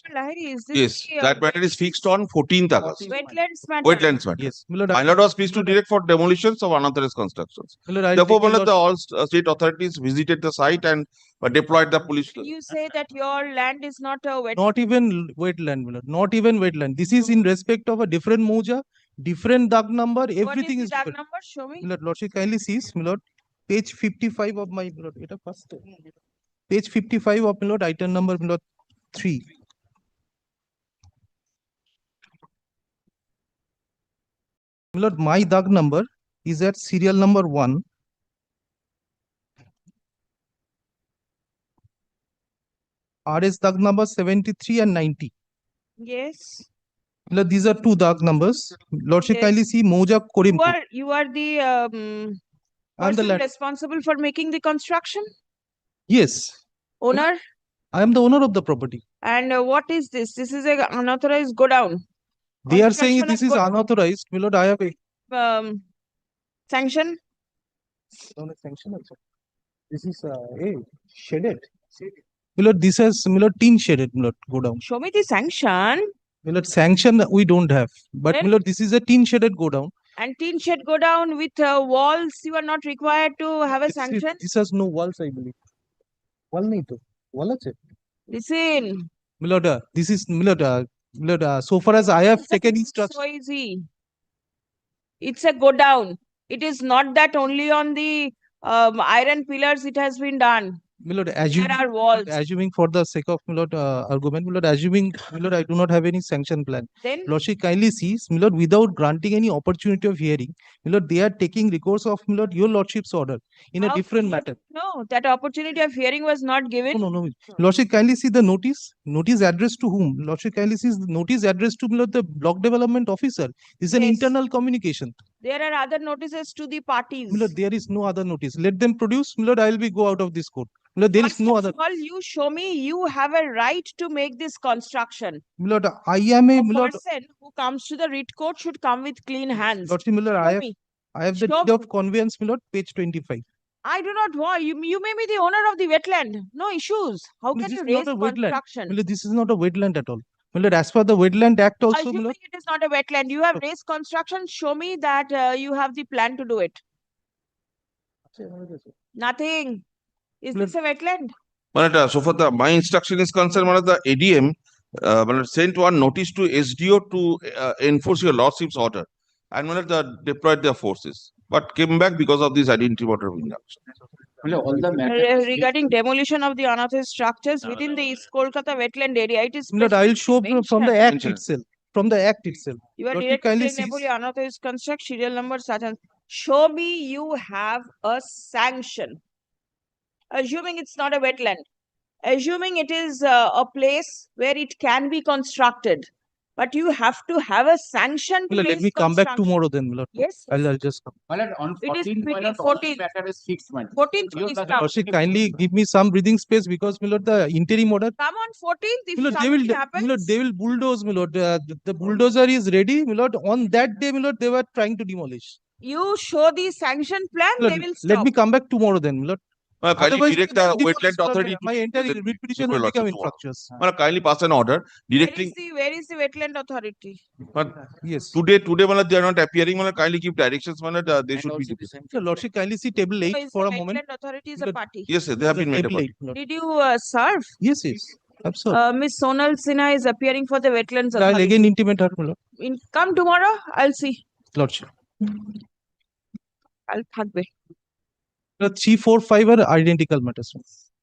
Yes, that matter is fixed on 14th August. Wetlands matter. Wetlands matter. Yes, my lord. My lord was pleased to direct for demolitions of unauthorized constructions. My lord, Therefore, my lord, the all state authorities visited the site and deployed the police. You say that your land is not a wetland. Not even wetland, my lord. Not even wetland. This is in respect of a different moja, different dag number. Everything is dag different. number? Show me. My lord, lordship kindly sees, my lord, page 55 of my, my lord, first. Page 55 of, my lord, item number, my lord, 3. My lord, my dag number is at serial number 1. RS Dag number 73 and 90. Yes. Lord, these are two Dag numbers. Lordship, Yes. kindly see Moja Korim. You are the I'm the person responsible for making the construction? Yes. Owner? I am the owner of the property. And what is this? This is a unauthorized go down. They are saying this is unauthorized. My lord, I have a sanction. Sanction also. This is shaded. My lord, this has tin shaded. My lord, go down. Show me the sanction. My lord, sanction we don't have, but Then? my lord, this is a tin shaded go down. And tin shed go down with walls. You are not required to have a sanction. This has no walls, I believe. Wall nahi to. Wall ache. Listen. My lord, this is my lord, so far as I have taken instruction. So easy. It's a go down. It is not that only on the iron pillars it has been done. My lord, There are walls. assuming for the sake of my lord argument, my lord, assuming my lord, I do not have any sanction plan. Then? Lordship kindly sees, my lord, without granting any opportunity of hearing, my lord, they are taking recourse of my lord, your lordship's order in a different matter. No, that opportunity of hearing was not given. No. Lordship kindly see the notice. Notice addressed to whom? Lordship kindly sees the notice addressed to my lord, the block development officer. This is an internal communication. There are other notices to the parties. My lord, there is no other notice. Let them produce. My lord, I will be go out of this court. My lord, there is no other. First of all, you show me you have a right to make this construction. My lord, I am a person who comes to the writ court should come with clean hands. Lordship, my lord, Show me. I have the Show deed of conveyance, my lord, page 25. I do not want you may be the owner of the wetland. No issues. How can you raise construction? My lord, this is not a wetland at all. My lord, as per the Wetland Act also, my Assuming lord, it is not a wetland, you have raised construction. Show me that you have the plan to do it. Nothing. Is this a wetland? So far my instruction is concerned, the ADM sent one notice to SDO to enforce your lordship's order, and deployed their forces, but came back because of this identity order of injunction. Regarding demolition of the unauthorized structures within the East Kolkata wetland area, it is my lord, I will show from the Act itself. From the Act itself. You are Lordship, directly kindly claiming sees. unauthorized construct serial number such and show me you have a sanction. Assuming it's not a wetland, assuming it is a place where it can be constructed, but you have to have a sanction to My lord, let me come back tomorrow then, my lord. Yes. I'll just come. My lord, on It is 14th, 14th. matter is fixed, my lord. 14th is come. Lordship, kindly give me some breathing space because, my lord, the interim order. Come on 14th if My lord, something happens. my lord, they will bulldoze, my lord. The bulldozer is ready, my lord. On that day, my lord, they were trying to demolish. You show the sanction plan, My lord, they will stop. let me come back tomorrow then, my lord. Kindly direct the wetland authority my entire writ petition will become infructuous. Kindly pass an order directing. Where is the wetland authority? Yes. Today, they are not appearing. Kindly give directions. They should be. So, Lordship, kindly see table 8 So for a the moment. wetland authority is a party. Yes, they have been made a Table party. 8, Did you serve? Yes. Absolutely. Miss Sonal Sinha is appearing for the wetlands I'll authority. again intimate her, my lord. Come tomorrow, I'll see. Lordship. I'll থাকবে. 3, 4, 5 are identical matters.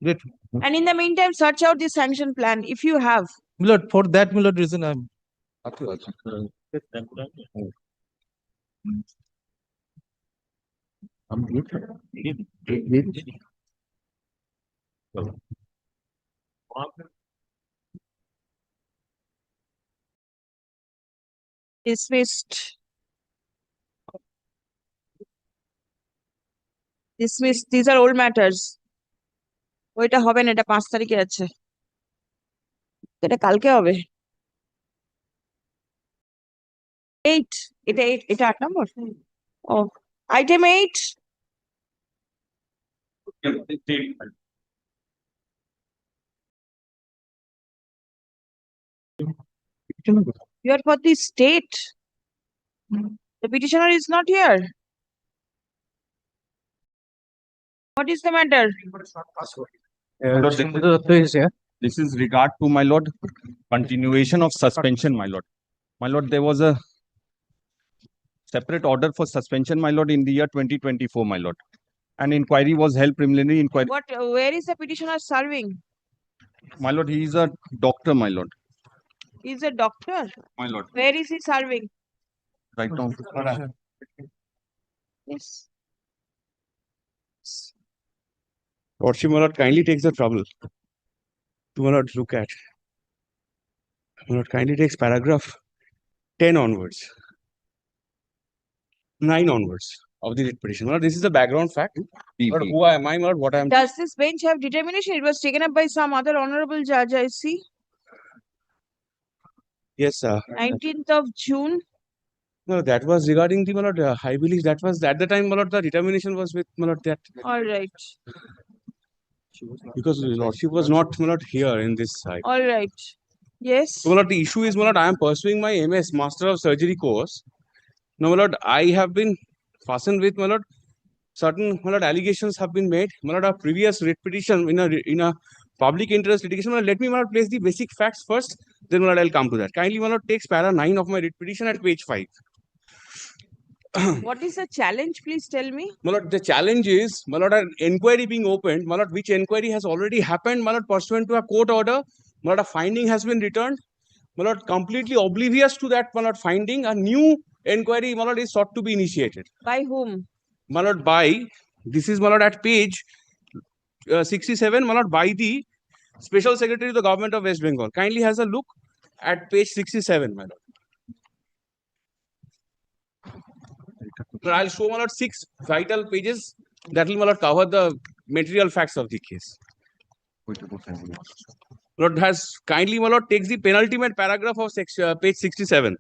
Great. And in the meantime, search out the sanction plan if you have. My lord, for that, my lord, reason I'm. Dismissed. Dismissed. These are old matters. ওইটা হবে না, এটা 5 তারিখে আছে। এটা কালকে হবে। 8 এটা 8 নম্বর। ও item 8. You are for the state. The petitioner is not here. What is the matter? This is regard to, my lord, continuation of suspension, my lord. My lord, there was a separate order for suspension, my lord, in the year 2024, my lord. An inquiry was held, preliminary inquiry. Where is the petitioner serving? My lord, he is a doctor, my lord. He's a doctor. My lord. Where is he serving? Right now. Yes. Lordship, my lord, kindly takes the trouble. to my lord look at. My lord kindly takes paragraph 10 onwards, 9 onwards of the writ petition. My lord, this is the background fact. My lord, who am I, my lord? What I am. Does this bench have determination? It was taken up by some other honorable judge, I see. Yes, sir. 19th of June. No, that was regarding the, my lord, I believe that was at the time, my lord, the determination was with, my lord, that. All right. Because the lordship was not, my lord, here in this side. All right. Yes. So, my lord, the issue is, my lord, I am pursuing my MS, Master of Surgery course. Now, my lord, I have been fastened with, my lord, certain, my lord, allegations have been made. My lord, a previous writ petition in a public interest litigation. My lord, let me, my lord, place the basic facts first. Then, my lord, I'll come to that. Kindly, my lord, takes para 9 of my writ petition at page 5. What is the challenge? Please tell me. My lord, the challenge is, my lord, an inquiry being opened, my lord, which inquiry has already happened, my lord, pursuant to a court order, my lord, a finding has been returned, my lord, completely oblivious to that, my lord, finding, a new inquiry, my lord, is sought to be initiated. By whom? My lord, by, this is, my lord, at page 67, my lord, by the Special Secretary of the Government of West Bengal. Kindly has a look at page 67, my lord. I'll show, my lord, 6 vital pages that will, my lord, cover the material facts of the case. Lord has kindly, my lord, takes the penultimate paragraph of section, page 67.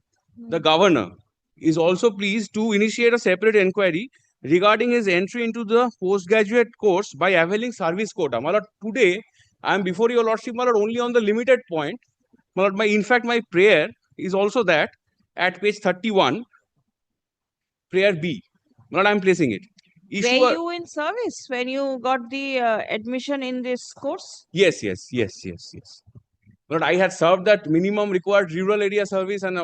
The governor is also pleased to initiate a separate inquiry regarding his entry into the postgraduate course by availing service quota. My lord, today I am before your lordship, my lord, only on the limited point. My lord, in fact, my prayer is also that at page 31, prayer B. My lord, I am placing it. Were you in service when you got the admission in this course? Yes. But I had served that minimum required rural area service, and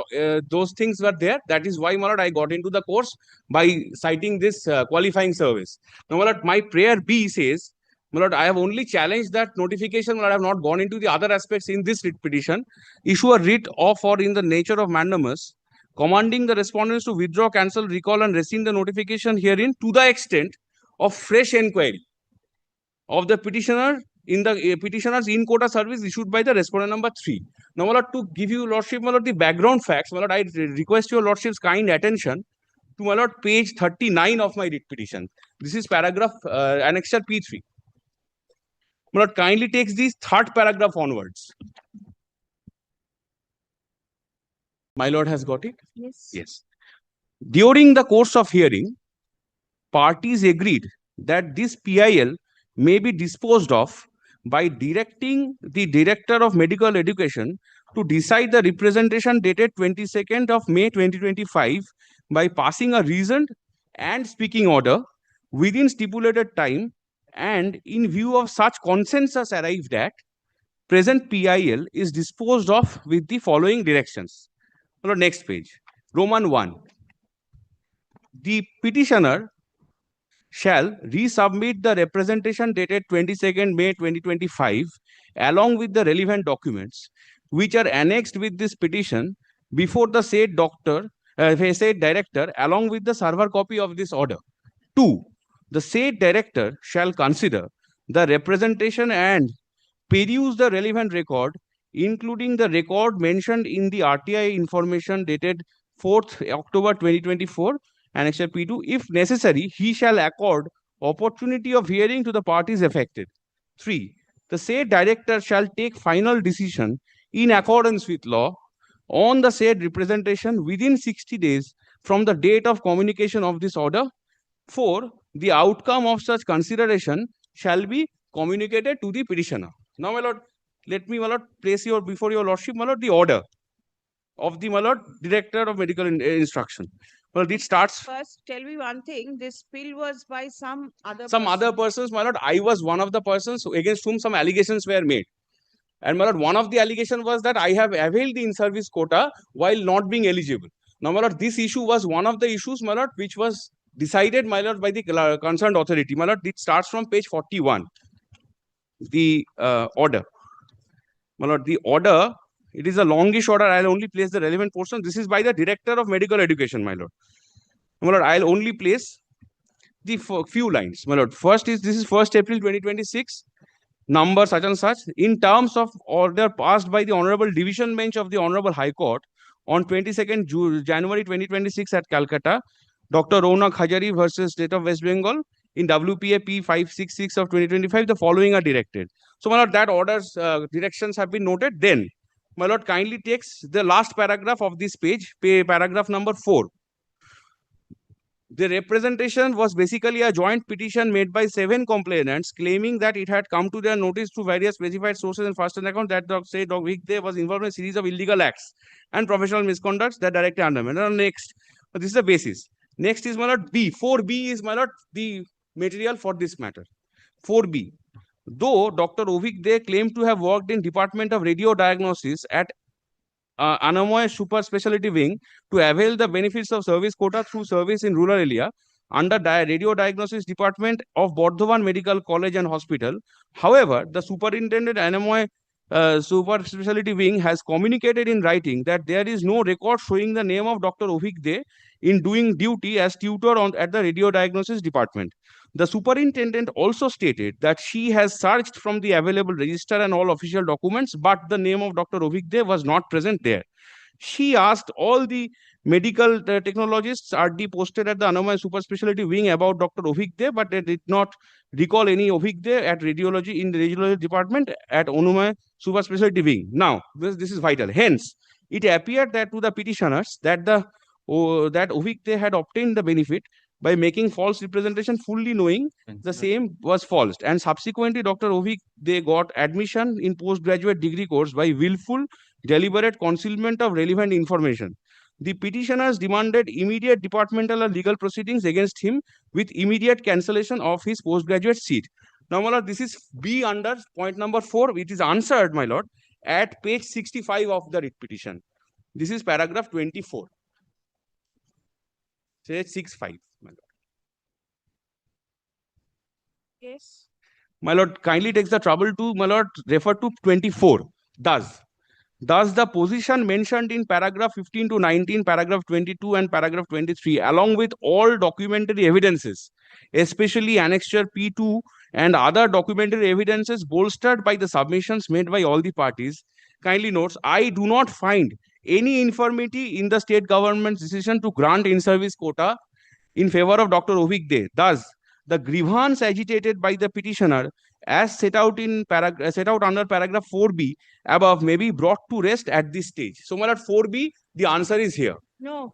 those things were there. That is why, my lord, I got into the course by citing this qualifying service. Now, my lord, my prayer B says, my lord, I have only challenged that notification. My lord, I have not gone into the other aspects in this writ petition. Issue a writ of or in the nature of mandamus, commanding the respondents to withdraw, cancel, recall, and rescind the notification herein to the extent of fresh inquiry of the petitioner in the petitioner's in quota service issued by the respondent number 3. Now, my lord, to give you lordship, my lord, the background facts, my lord, I request your lordship's kind attention to, my lord, page 39 of my writ petition. This is paragraph annexure P3. My lord, kindly takes the third paragraph onwards. My lord has got it? Yes. During the course of hearing, parties agreed that this PIL may be disposed of by directing the Director of Medical Education to decide the representation dated 22nd of May 2025 by passing a reasoned and speaking order within stipulated time, and in view of such consensus arrived at, present PIL is disposed of with the following directions. Next page. Roman 1. The petitioner shall resubmit the representation dated 22nd May 2025 along with the relevant documents which are annexed with this petition before the said director along with the server copy of this order. 2. The said director shall consider the representation and peruse the relevant record, including the record mentioned in the RTI information dated 4th October 2024, Annexure P2. If necessary, he shall accord opportunity of hearing to the parties affected. 3. The said director shall take final decision in accordance with law on the said representation within 60 days from the date of communication of this order. 4. The outcome of such consideration shall be communicated to the petitioner. Now, my lord, let me, my lord, place before your lordship, my lord, the order of the, my lord, Director of Medical Instruction. Well, it starts. First, tell me one thing. This bill was by some other other persons, my lord. I was one of the persons against whom some allegations were made. And my lord, one of the allegations was that I have availed the in-service quota while not being eligible. Now, my lord, this issue was one of the issues, my lord, which was decided, my lord, by the concerned authority. My lord, it starts from page 41. The order. My lord, the order, it is a longish order. I'll only place the relevant portion. This is by the Director of Medical Education, my lord. My lord, I'll only place the few lines. My lord, first is, this is 1st April 2026. number such and such in terms of order passed by the Honorable Division Bench of the Honorable High Court on 22nd January 2026 at Calcutta, Dr. Ronak Hajari versus State of West Bengal in WPA P566 of 2025, the following are directed. So, my lord, that orders directions have been noted. Then, my lord, kindly takes the last paragraph of this page, paragraph number 4. The representation was basically a joint petition made by 7 complainants claiming that it had come to their notice through various specified sources and first-hand account that said Avik was involved in a series of illegal acts and professional misconducts that directly undermined. Next, this is the basis. Next is, my lord, B. 4B is, my lord, the material for this matter. 4B. Though Dr. Avik claimed to have worked in Department of Radio Diagnosis at Anamoy Super Specialty Wing to avail the benefits of service quota through service in rural area under Radio Diagnosis Department of Bardhaman Medical College and Hospital. However, the Superintendent Anamoy Super Specialty Wing has communicated in writing that there is no record showing the name of Dr. Avik in doing duty as tutor at the Radio Diagnosis Department. The superintendent also stated that she has searched from the available register and all official documents, but the name of Dr. Avik was not present there. She asked all the medical technologists RD posted at the Anamoy Super Specialty Wing about Dr. Avik, but they did not recall any Avik at radiology in the radiology department at Anamoy Super Specialty Wing. Now, this is vital. Hence, it appeared that to the petitioners that that Avik had obtained the benefit by making false representation, fully knowing the same was false. And subsequently, Dr. Avik got admission in postgraduate degree course by willful, deliberate concealment of relevant information. The petitioners demanded immediate departmental and legal proceedings against him with immediate cancellation of his postgraduate seat. Now, my lord, this is B under point number 4. It is answered, my lord, at page 65 of the writ petition. This is paragraph 24. Say 65. My lord. Yes. My lord, kindly takes the trouble to, my lord, refer to 24. Thus, the position mentioned in paragraph 15 to 19, paragraph 22 and paragraph 23, along with all documentary evidences, especially annexure P2 and other documentary evidences bolstered by the submissions made by all the parties, kindly notes, I do not find any infirmity in the state government's decision to grant in-service quota in favor of Dr. Avik. Thus, the grievance agitated by the petitioner as set out under paragraph 4B above may be brought to rest at this stage. So, my lord, 4B, the answer is here. No.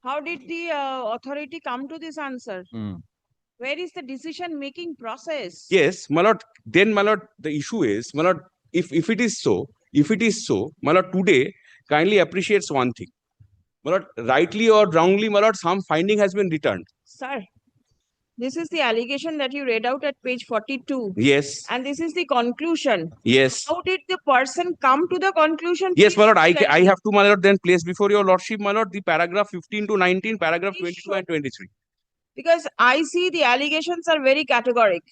How did the authority come to this answer? Where is the decision-making process? Yes, my lord. Then, my lord, the issue is, my lord, if it is so, my lord, today, kindly appreciates one thing. My lord, rightly or wrongly, my lord, some finding has been returned. Sir, this is the allegation that you read out at page 42. Yes. And this is the conclusion. Yes. How did the person come to the conclusion? Yes, my lord, I have to, my lord, then place before your lordship, my lord, the paragraph 15 to 19, paragraph 22 and 23. Because I see the allegations are very categoric.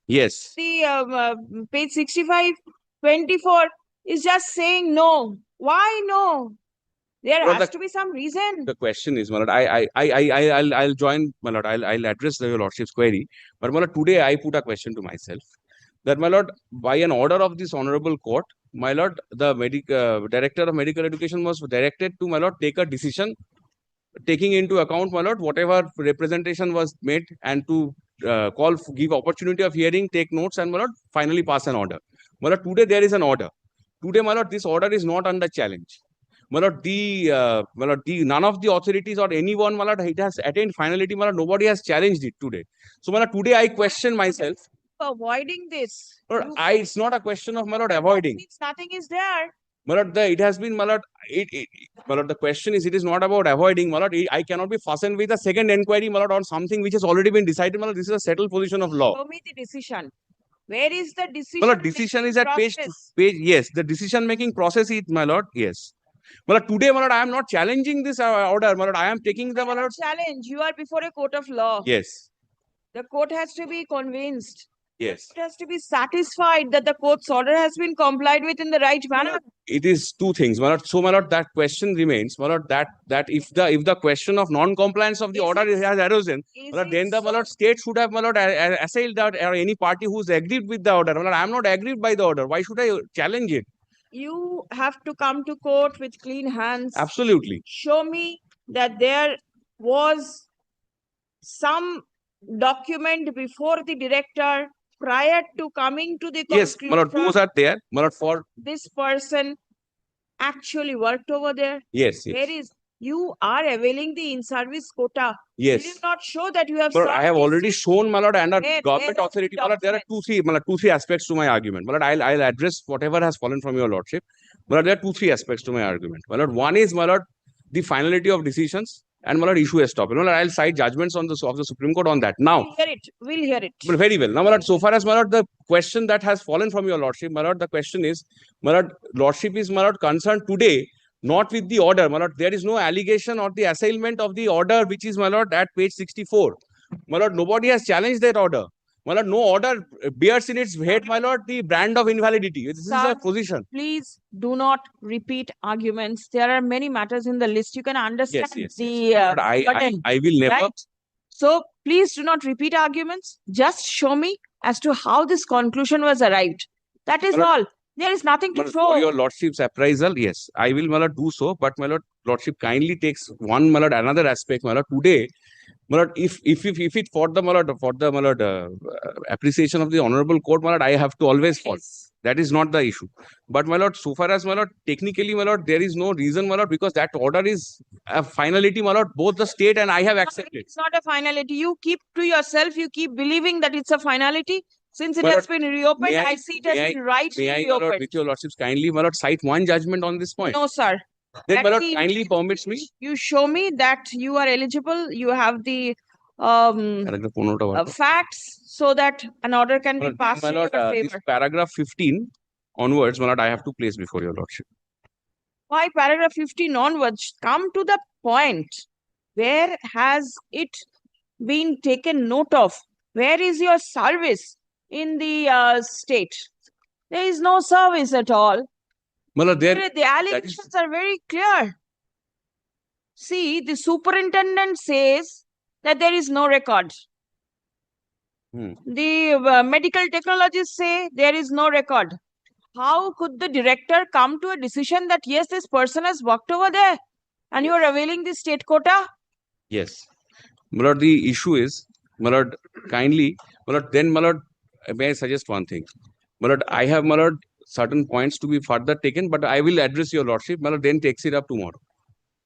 Yes. The page 65, 24 is just saying no. Why no? There has to be some reason. The question is, my lord, I'll join, my lord, I'll address your lordship's query. But, my lord, today I put a question to myself that, my lord, by an order of this honorable court, my lord, the director of medical education was directed to, my lord, take a decision taking into account, my lord, whatever representation was made and to give opportunity of hearing, take notes and, my lord, finally pass an order. My lord, today there is an order. Today, my lord, this order is not under challenge. My lord, none of the authorities or anyone, my lord, it has attained finality, my lord, nobody has challenged it today. So, my lord, today I question myself. Avoiding this. Lord, it's not a question of, my lord, avoiding. Nothing is there. My lord, it has been, my lord, my lord, the question is, it is not about avoiding, my lord. I cannot be fastened with a second inquiry, my lord, on something which has already been decided, my lord. This is a settled position of law. Show me the decision. Where is the decision? My lord, decision is at page, yes, the decision-making process is, my lord, yes. My lord, today, my lord, I am not challenging this order, my lord. I am taking the, my lord. Challenge. You are before a court of law. Yes. The court has to be convinced. Yes. It has to be satisfied that the court's order has been complied with in the right manner. It is two things, my lord. So, my lord, that question remains, my lord, that if the question of non-compliance of the order has arisen, my lord, then the my lord, state should have, my lord, assailed that or any party who's agreed with the order. My lord, I am not agreed by the order. Why should I challenge it? You have to come to court with clean hands. Absolutely. Show me that there was some document before the director prior to coming to the Yes, my lord, conclusion those are there, my lord, for this person actually worked over there. yes, yes. Where is you are availing the in-service quota? Yes. Will you not show that you have But I have served already shown, my lord, and a Where- government where is the authority. My lord, there are two, three aspects to my argument. My lord, I'll address whatever has fallen from your lordship. My lord, there are two, three aspects to my argument. My lord, one is, my lord, the finality of decisions, and my lord, issue a stop. My lord, I'll cite judgments on of the Supreme Court on that. Now, We'll hear it. We'll hear it. but very well. Now, my lord, so far as my lord, the question that has fallen from your lordship, my lord, the question is, my lord, lordship is, my lord, concerned today not with the order, my lord. There is no allegation or the assailment of the order, which is, my lord, at page 64. My lord, nobody has challenged that order. My lord, no order bears in its head, my lord, the brand of invalidity. This is a position. Please do not repeat arguments. There are many matters in the list. You can understand the But I burden, will never. right? So please do not repeat arguments. Just show me as to how this conclusion was arrived. That is My lord, all. There is nothing to For show. your lordship's appraisal, yes, I will, my lord, do so. But my lord, lordship kindly takes one, my lord, another aspect, my lord. Today, my lord, if it for the, my lord, appreciation of the honorable court, my lord, I have to always fall. That is not the issue. But my lord, so far as, my lord, technically, my lord, there is no reason, my lord, because that order is a finality, my lord. Both the state and I have accepted. It's not a finality. You keep to yourself. You keep believing that it's a finality. Since it My has lord, been reopened, may I see it has been rightly may I, my lord, reopened. with your lordships, kindly, my lord, cite one judgment on this point. No, sir. Then, my At lord, the- kindly permits me. You show me that you are eligible. You have the facts so that an order can be passed My in lord, your this favor. paragraph 15 onwards, my lord, I have to place before your lordship. Why paragraph 15 onwards? Come to the point. Where has it been taken note of? Where is your service in the state? There is no service at all. My lord, The allegations are very clear. See, the superintendent says that there is no record. The medical technologists say there is no record. How could the director come to a decision that yes, this person has worked over there and you are availing the state quota? Yes. My lord, the issue is, my lord, kindly, my lord, then, my lord, may I suggest one thing? My lord, I have, my lord, certain points to be further taken, but I will address your lordship. My lord, then takes it up tomorrow,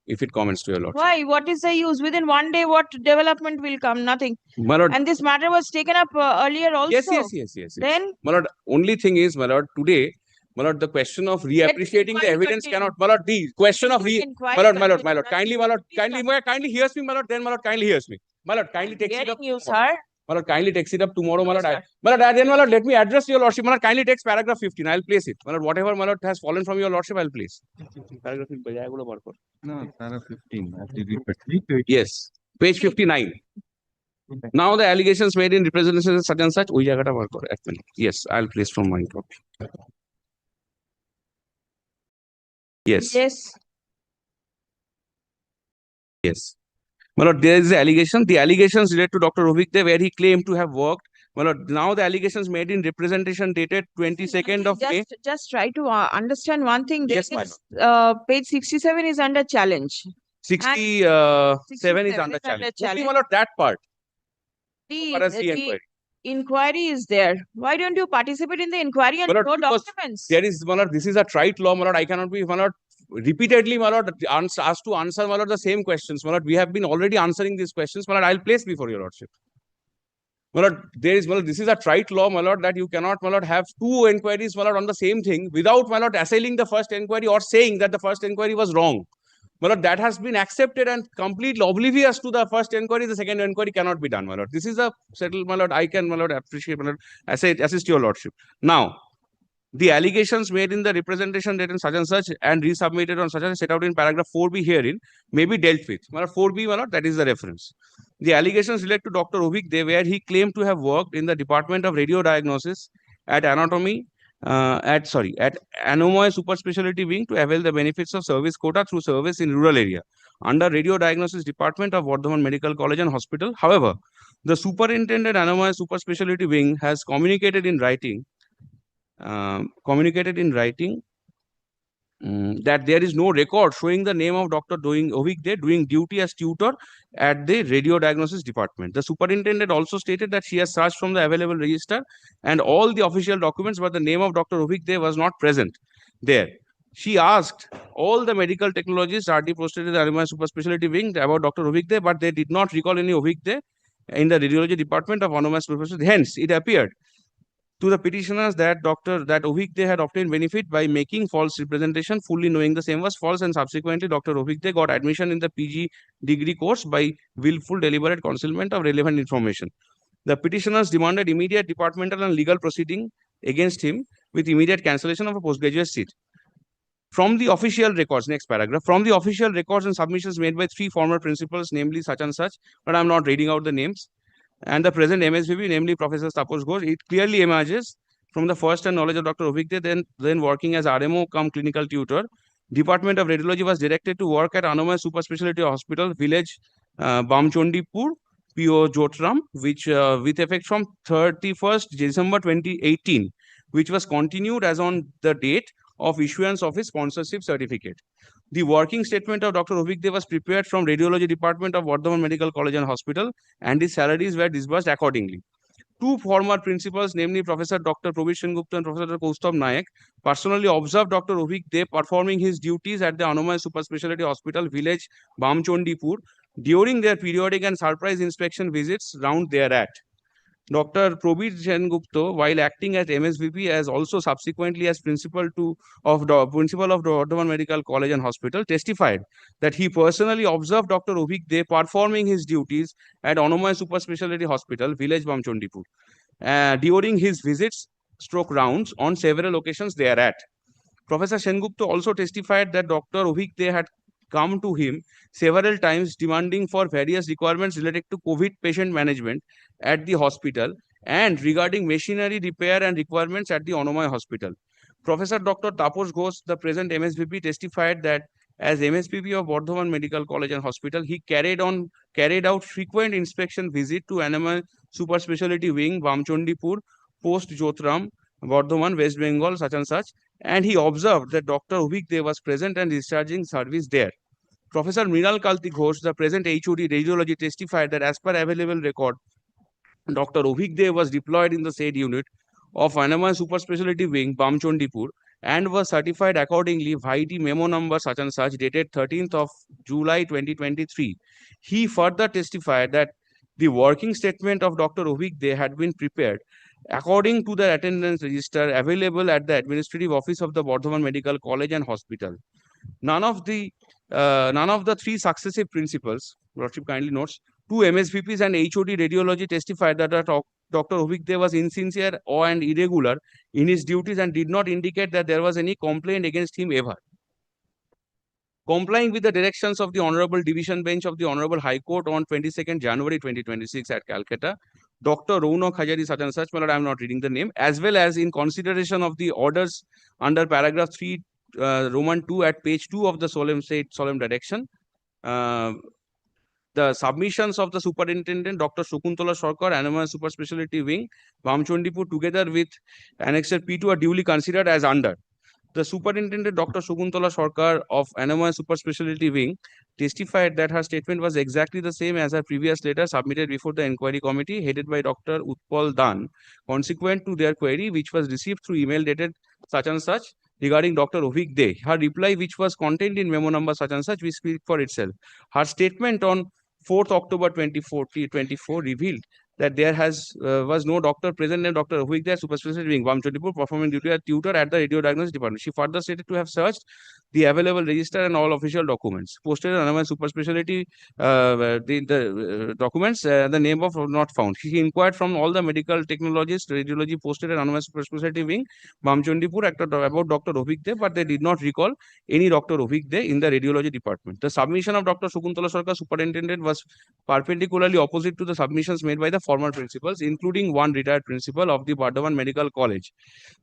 if it comments to your lordship. Why? What is the use? Within one day, what development will come? Nothing. My lord, And this matter was taken up earlier also. Yes. Then, My lord, only thing is, my lord, today, my lord, the question of reappreciating the evidence cannot, my lord, the question of my lord, kindly hears me, my lord, then, my lord, kindly hears me. My lord, kindly takes it up. You, sir. My lord, kindly takes it up tomorrow, my lord. Then, my lord, let me address your lordship. My lord, kindly takes paragraph 15. I'll place it. My lord, whatever, my lord, has fallen from your lordship, I'll place. Paragraph 15. No, paragraph 15. I have to read. Yes. Page 59. Now the allegations made in representation of such and such. Yes, I'll place from my copy. Yes. Yes. My lord, there is the allegation. The allegations relate to Dr. Avik, where he claimed to have worked. My lord, now the allegations made in representation dated 22nd of May. Just try to understand one thing. Yes, my Page 67 is under challenge. 67 is under challenge. Only, my lord, that part. The inquiry is there. Why don't you participate in the inquiry and My lord, show because documents? there is, my lord, this is a trite law, my lord. I cannot be, my lord, repeatedly, my lord, asked to answer, my lord, the same questions. My lord, we have been already answering these questions. My lord, I'll place before your lordship. My lord, my lord, this is a trite law, my lord, that you cannot, my lord, have two inquiries, my lord, on the same thing without, my lord, assailing the first inquiry or saying that the first inquiry was wrong. My lord, that has been accepted and completely oblivious to the first inquiry. The second inquiry cannot be done, my lord. This is a settled, my lord. I can, my lord, appreciate, my lord, assist your lordship. Now, the allegations made in the representation dated such and such and resubmitted on such and set out in paragraph 4b herein may be dealt with. My lord, 4b, my lord, that is the reference. The allegations relate to Dr. Avik De, where he claimed to have worked in the Department of Radio Diagnosis at Anomoi Super Specialty Wing to avail the benefits of service quota through service in rural area under Radio Diagnosis Department of Bardhaman Medical College and Hospital. However, the superintendent Anomoi Super Specialty Wing has communicated in writing that there is no record showing the name of Dr. Avik De doing duty as tutor at the radio diagnosis department. The superintendent also stated that she has searched from the available register and all the official documents, but the name of Dr. Avik De was not present there. She asked all the medical technologists RD posted in the Anomoi Super Specialty Wing about Dr. Avik De, but they did not recall any Avik De in the radiology department of Anomoi Super Specialty. Hence, it appeared to the petitioners that Avik De had obtained benefit by making false representation, fully knowing the same was false, and subsequently Dr. Avik De got admission in the PG degree course by willful deliberate concealment of relevant information. The petitioners demanded immediate departmental and legal proceeding against him with immediate cancellation of a postgraduate seat. From the official records, next paragraph, from the official records and submissions made by 3 former principals, namely such and such, but I'm not reading out the names, and the present MSVP, namely Professor Taposh Ghosh, it clearly emerges from the first-hand knowledge of Dr. Avik De, then working as RMO cum clinical tutor. Department of Radiology was directed to work at Anomoi Super Specialty Hospital, village Bamchondipur, PO Jotram, which with effect from 31st December 2018, which was continued as on the date of issuance of his sponsorship certificate. The working statement of Dr. Avik De was prepared from Radiology Department of Bardhaman Medical College and Hospital, and his salaries were disbursed accordingly. 2 former principals, namely Professor Dr. Probir Sengupta and Professor Kaustubh Nayak, personally observed Dr. Avik De performing his duties at the Anomoi Super Specialty Hospital, village Bamchondipur, during their periodic and surprise inspection visits round thereat. Dr. Probir Sengupta, while acting as MSVP, as also subsequently as principal of Bardhaman Medical College and Hospital, testified that he personally observed Dr. Avik De performing his duties at Anomoi Super Specialty Hospital, village Bamchondipur, during his visits / rounds on several occasions thereat. Professor Sengupta also testified that Dr. Avik De had come to him several times demanding for various requirements related to COVID patient management at the hospital and regarding machinery repair and requirements at the Anomoi Hospital. Professor Dr. Taposh Ghosh, the present MSVP, testified that as MSVP of Bardhaman Medical College and Hospital, he carried out frequent inspection visit to Anomoi Super Specialty Wing, Bamchondipur, Post Jotram, Bardhaman, West Bengal, such and such, and he observed that Dr. Avik De was present and discharging service there. Professor Mrinal Kalti Ghosh, the present HOD Radiology, testified that as per available record, Dr. Avik De was deployed in the said unit of Anomoi Super Specialty Wing, Bamchondipur, and was certified accordingly via the memo number such and such dated 13th of July 2023. He further testified that the working statement of Dr. Avik De had been prepared according to the attendance register available at the administrative office of the Bardhaman Medical College and Hospital. None of the 3 successive principals, Lordship kindly notes, 2 MSVPs and HOD Radiology testified that Dr. Avik De was insincere and irregular in his duties and did not indicate that there was any complaint against him ever. Complying with the directions of the Honorable Division Bench of the Honorable High Court on 22nd January 2026 at Calcutta, Dr. Raunak Hajari such and such, I am not reading the name, as well as in consideration of the orders under paragraph 3 Roman 2 at page 2 of the solemn direction, the submissions of the superintendent Dr. Shakuntala Sarkar, Anomoi Super Specialty Wing, Bamchondipur, together with annexure P2 are duly considered as under. The superintendent Dr. Shakuntala Sarkar of Anomoi Super Specialty Wing testified that her statement was exactly the same as her previous letter submitted before the inquiry committee headed by Dr. Utpal Dan, consequent to their query, which was received through email dated such and such regarding Dr. Avik De. Her reply, which was contained in memo number such and such, will speak for itself. Her statement on 4th October 2024 revealed that there was no doctor present named Dr. Avik De, Super Specialty Wing, Bamchondipur, performing duty as tutor at the radio diagnosis department. She further stated to have searched the available register and all official documents. Posted anonymous super specialty documents, the name of not found. He inquired from all the medical technologists, radiology posted anonymous super specialty wing, Bamchandipur, about Dr. Avik De, but they did not recall any Dr. Avik De in the radiology department. The submission of Dr. Shakuntala Sarkar, superintendent, was perpendicularly opposite to the submissions made by the former principals, including one retired principal of the Bardhaman Medical College,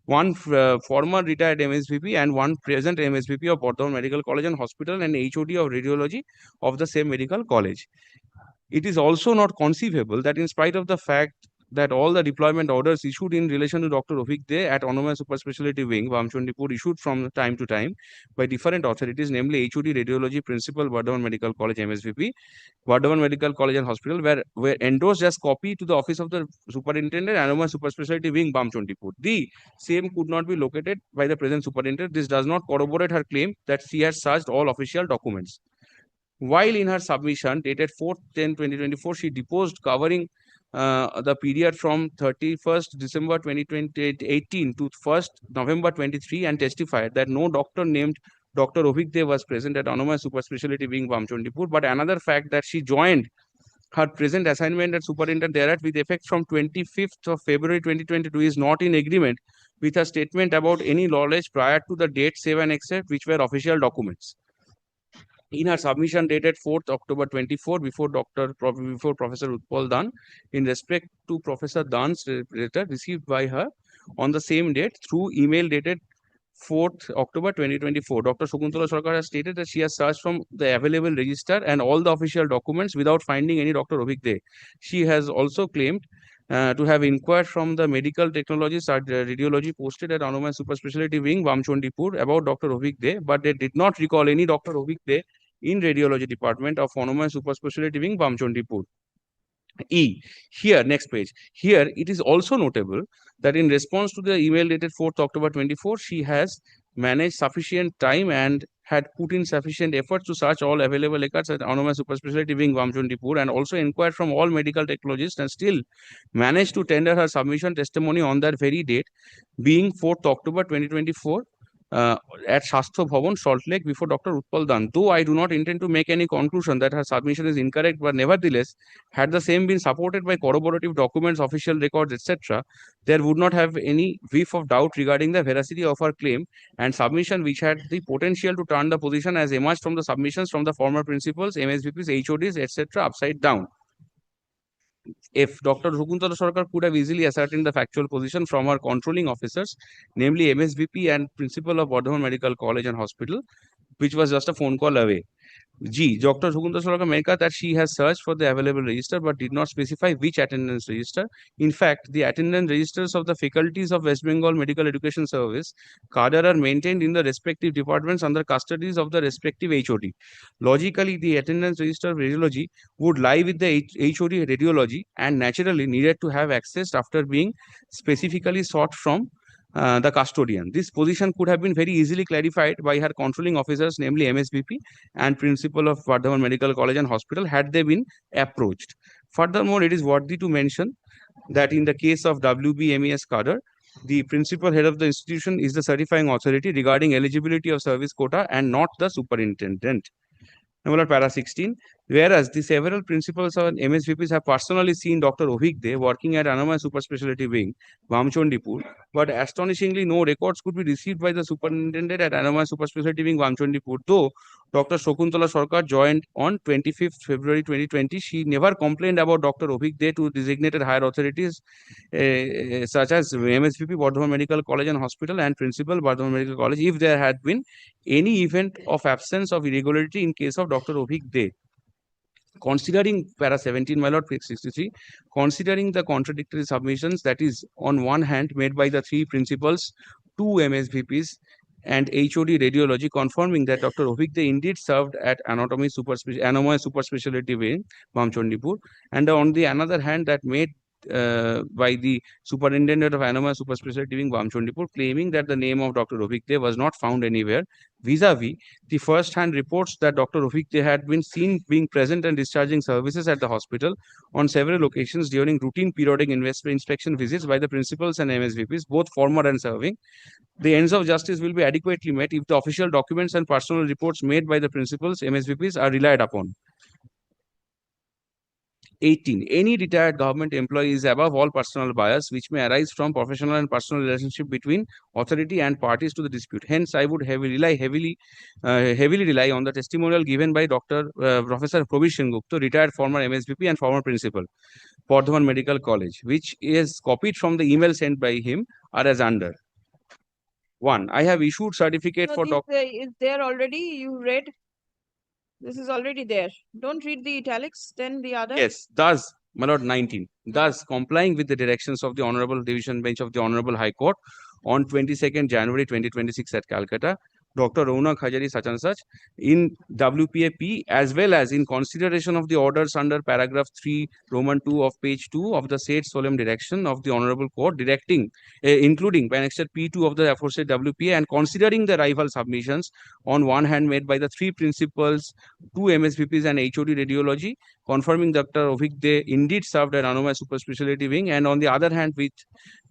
one former retired MSVP and one present MSVP of Bardhaman Medical College and Hospital, and HOD of radiology of the same medical college. It is also not conceivable that in spite of the fact that all the deployment orders issued in relation to Dr. Avik De at Anoma Super Specialty Wing, Bamchandipur, issued from time to time by different authorities, namely HOD Radiology Principal, Bardhaman Medical College MSVP, Bardhaman Medical College and Hospital, were endorsed as copy to the office of the Superintendent, Anoma Super Specialty Wing, Bamchandipur. The same could not be located by the present Superintendent. This does not corroborate her claim that she has searched all official documents. While in her submission dated 4/10/2024, she deposed covering the period from 31st December 2018 to 1st November 23 and testified that no doctor named Dr. Avik De was present at Anoma Super Specialty Wing, Bamchandipur. But another fact that she joined her present assignment as superintendent thereat with effect from 25th of February 2022 is not in agreement with her statement about any knowledge prior to the date 7 except which were official documents. In her submission dated 4th October 24 before Professor Utpal Dan, in respect to Professor Dan's letter received by her on the same date through email dated 4th October 2024, Dr. Shakuntala Sarkar has stated that she has searched from the available register and all the official documents without finding any Dr. Avik De. She has also claimed to have inquired from the medical technologists at radiology posted at Anoma Super Specialty Wing, Bamchandipur, about Dr. Avik De, but they did not recall any Dr. Avik De in radiology department of Anoma Super Specialty Wing, Bamchandipur. E. Here, next page. Here, it is also notable that in response to the email dated 4th October 24, she has managed sufficient time and had put in sufficient efforts to search all available records at Anoma Super Specialty Wing, Bamchandipur, and also inquired from all medical technologists and still managed to tender her submission testimony on that very date, being 4th October 2024, at Shastro Bhavan, Salt Lake, before Dr. Utpal Dan. Though I do not intend to make any conclusion that her submission is incorrect, but nevertheless, had the same been supported by corroborative documents, official records, etc., there would not have any whiff of doubt regarding the veracity of her claim and submission, which had the potential to turn the position as emerged from the submissions from the former principals, MSVPs, HODs, etc., upside down. If Dr. Shakuntala Sarkar could have easily ascertained the factual position from her controlling officers, namely MSVP and Principal of Bardhaman Medical College and Hospital, which was just a phone call away. G. Dr. Shakuntala Sarkar made that she has searched for the available register but did not specify which attendance register. In fact, the attendance registers of the faculties of West Bengal Medical Education Service, cadre, are maintained in the respective departments under custodies of the respective HOD. Logically, the attendance register of radiology would lie with the HOD radiology and naturally needed to have accessed after being specifically sought from the custodian. This position could have been very easily clarified by her controlling officers, namely MSVP and Principal of Bardhaman Medical College and Hospital, had they been approached. Furthermore, it is worthy to mention that in the case of WBMES cadre, the principal head of the institution is the certifying authority regarding eligibility of service quota and not the superintendent. Number para 16. Whereas the several principals and MSVPs have personally seen Dr. Avik De working at Anoma Super Specialty Wing, Bamchandipur, but astonishingly no records could be received by the superintendent at Anoma Super Specialty Wing, Bamchandipur. Though Dr. Shakuntala Sarkar joined on 25th February 2020, she never complained about Dr. Avik De to designated higher authorities such as MSVP, Bardhaman Medical College and Hospital, and Principal, Bardhaman Medical College, if there had been any event of absence of irregularity in case of Dr. Avik De. Considering para 17, my lord, page 63, considering the contradictory submissions, that is, on one hand, made by the three principals, two MSVPs, and HOD radiology, confirming that Dr. Avik De indeed served at Anoma Super Specialty Wing, Bamchandipur, and on the another hand, that made by the Superintendent of Anoma Super Specialty Wing, Vamchandipur, claiming that the name of Dr. Avik was not found anywhere, vis-a-vis the first-hand reports that Dr. Avik had been seen being present and discharging services at the hospital on several occasions during routine periodic inspection visits by the principals and MSVPs, both former and serving. The ends of justice will be adequately met if the official documents and personal reports made by the principals, MSVPs are relied upon. 18. Any retired government employee is above all personal bias which may arise from professional and personal relationship between authority and parties to the dispute. Hence, I would heavily rely on the testimonial given by Professor Probir Sengupta, retired former MSVP and former principal, Bardhaman Medical College, which is copied from the email sent by him, are as under. 1. I have issued certificate for This is there already. You read. This is already there. Don't read the italics, then the other. Yes, thus, my lord, 19. Thus, complying with the directions of the Honorable Division Bench of the Honorable High Court on 22nd January 2026 at Calcutta, Dr. Raunak Hajari such and such in WPAP, as well as in consideration of the orders under paragraph 3 Roman 2 of page 2 of the said solemn direction of the Honorable Court, directing, including annexure P2 of the aforesaid WPA, and considering the rival submissions on one hand made by the three principals, 2 MSVPs and HOD radiology, confirming Dr. Avik indeed served at Anoma Super Specialty Wing, and on the other hand with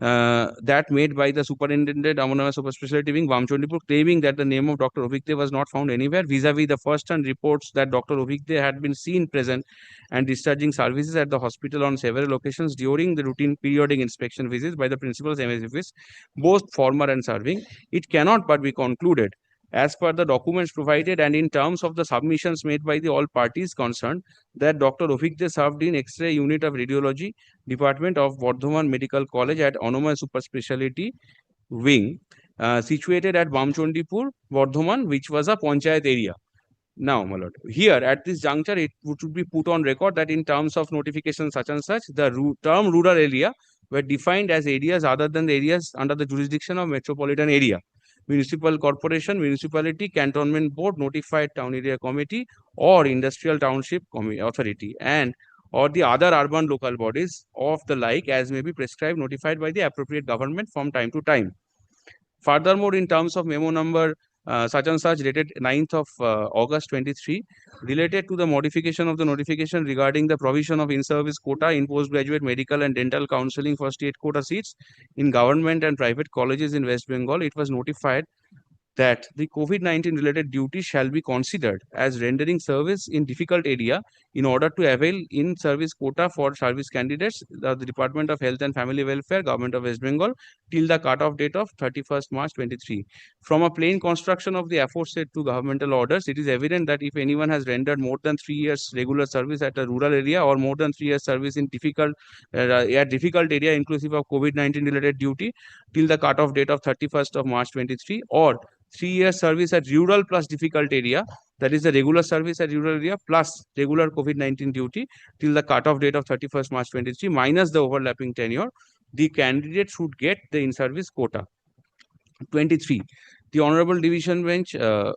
that made by the Superintendent Anoma Super Specialty Wing, Vamchandipur, claiming that the name of Dr. Avik was not found anywhere, vis-a-vis the first-hand reports that Dr. Avik had been seen present and discharging services at the hospital on several occasions during the routine periodic inspection visits by the principals MSVPs, both former and serving. It cannot but be concluded, as per the documents provided and in terms of the submissions made by the all parties concerned, that Dr. Avik served in X-ray Unit of Radiology Department of Bardhaman Medical College at Anoma Super Specialty Wing, situated at Vamchandipur, Bardhaman, which was a Panchayat area. Now, my lord, here at this juncture, it would be put on record that in terms of notification such and such, the term rural area were defined as areas other than the areas under the jurisdiction of metropolitan area. Municipal corporation, municipality, cantonment board, notified town area committee, or industrial township authority, and or the other urban local bodies of the like as may be prescribed, notified by the appropriate government from time to time. Furthermore, in terms of memo number such and such dated 9th of August 23, related to the modification of the notification regarding the provision of in-service quota in postgraduate medical and dental counseling for state quota seats in government and private colleges in West Bengal, it was notified that the COVID-19 related duties shall be considered as rendering service in difficult area in order to avail in-service quota for service candidates, the Department of Health and Family Welfare, Government of West Bengal, till the cut-off date of 31st March 23. From a plain construction of the aforesaid two governmental orders, it is evident that if anyone has rendered more than 3 years regular service at a rural area or more than 3 years service in difficult area inclusive of COVID-19 related duty till the cut-off date of 31st of March 23, or 3 years service at rural plus difficult area, that is the regular service at rural area plus regular COVID-19 duty till the cut-off date of 31st March 23 minus the overlapping tenure, the candidate should get the in-service quota. 23. The Honorable Division Bench, well,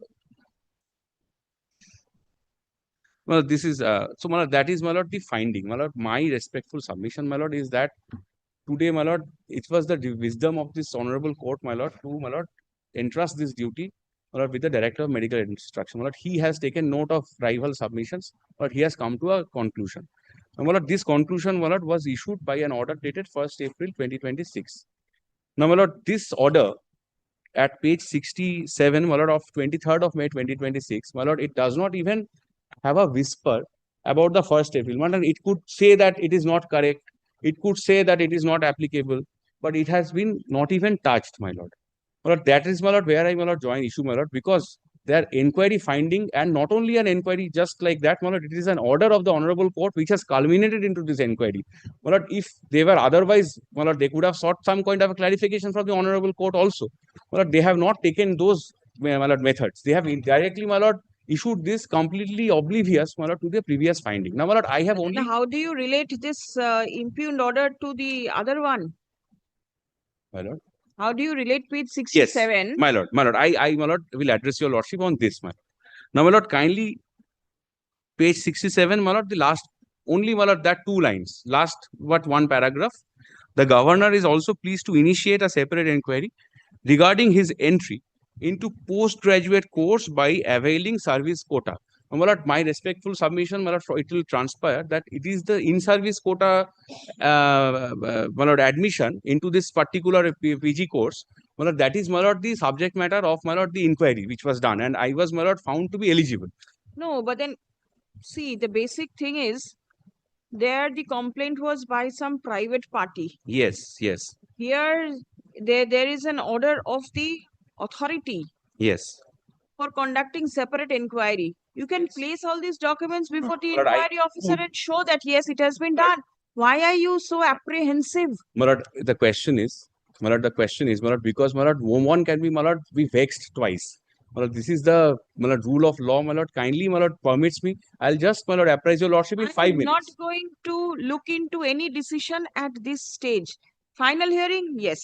this is, so my lord, that is, my lord, the finding. My lord, my respectful submission, my lord, is that today, my lord, it was the wisdom of this Honorable Court, my lord, to, my lord, entrust this duty with the Director of Medical Instruction. He has taken note of rival submissions, but he has come to a conclusion. And this conclusion was issued by an order dated 1st April 2026. Now, this order at page 67 of 23rd of May 2026, it does not even have a whisper about the 1st April. It could say that it is not correct. It could say that it is not applicable, but it has been not even touched, my lord. That is, my lord, where I join issue, my lord, because their inquiry finding, and not only an inquiry just like that, my lord, it is an order of the Honorable Court which has culminated into this inquiry. My lord, if they were otherwise, my lord, they could have sought some kind of a clarification from the Honorable Court also. My lord, they have not taken those, my lord, methods. They have indirectly, my lord, issued this completely oblivious, my lord, to the previous finding. Now, my lord, I have only... Now, how do you relate this impugned order to the other one? My lord? How do you relate page 67? Yes, my lord, I, my lord, will address your lordship on this, my lord. Now, my lord, kindly, page 67, my lord, the last only, my lord, that 2 lines, last but 1 paragraph. The governor is also pleased to initiate a separate inquiry regarding his entry into postgraduate course by availing service quota. My lord, my respectful submission, my lord, it will transpire that it is the in-service quota, my lord, admission into this particular PG course. My lord, that is, my lord, the subject matter of, my lord, the inquiry which was done, and I was, my lord, found to be eligible. No, but then, see, the basic thing is, there the complaint was by some private party. Yes, yes, Here, there is an order of the authority yes. for conducting separate inquiry. You can place all these documents before the But inquiry officer and show that yes, it has been done. Why are you so apprehensive? My lord, the question is, my lord, because, my lord, no one can be, my lord, be vexed twice. My lord, this is the, my lord, rule of law, my lord. Kindly, my lord, permits me. I'll just, my lord, apprise your lordship in 5 I'm not minutes. going to look into any decision at this stage. Final hearing, yes.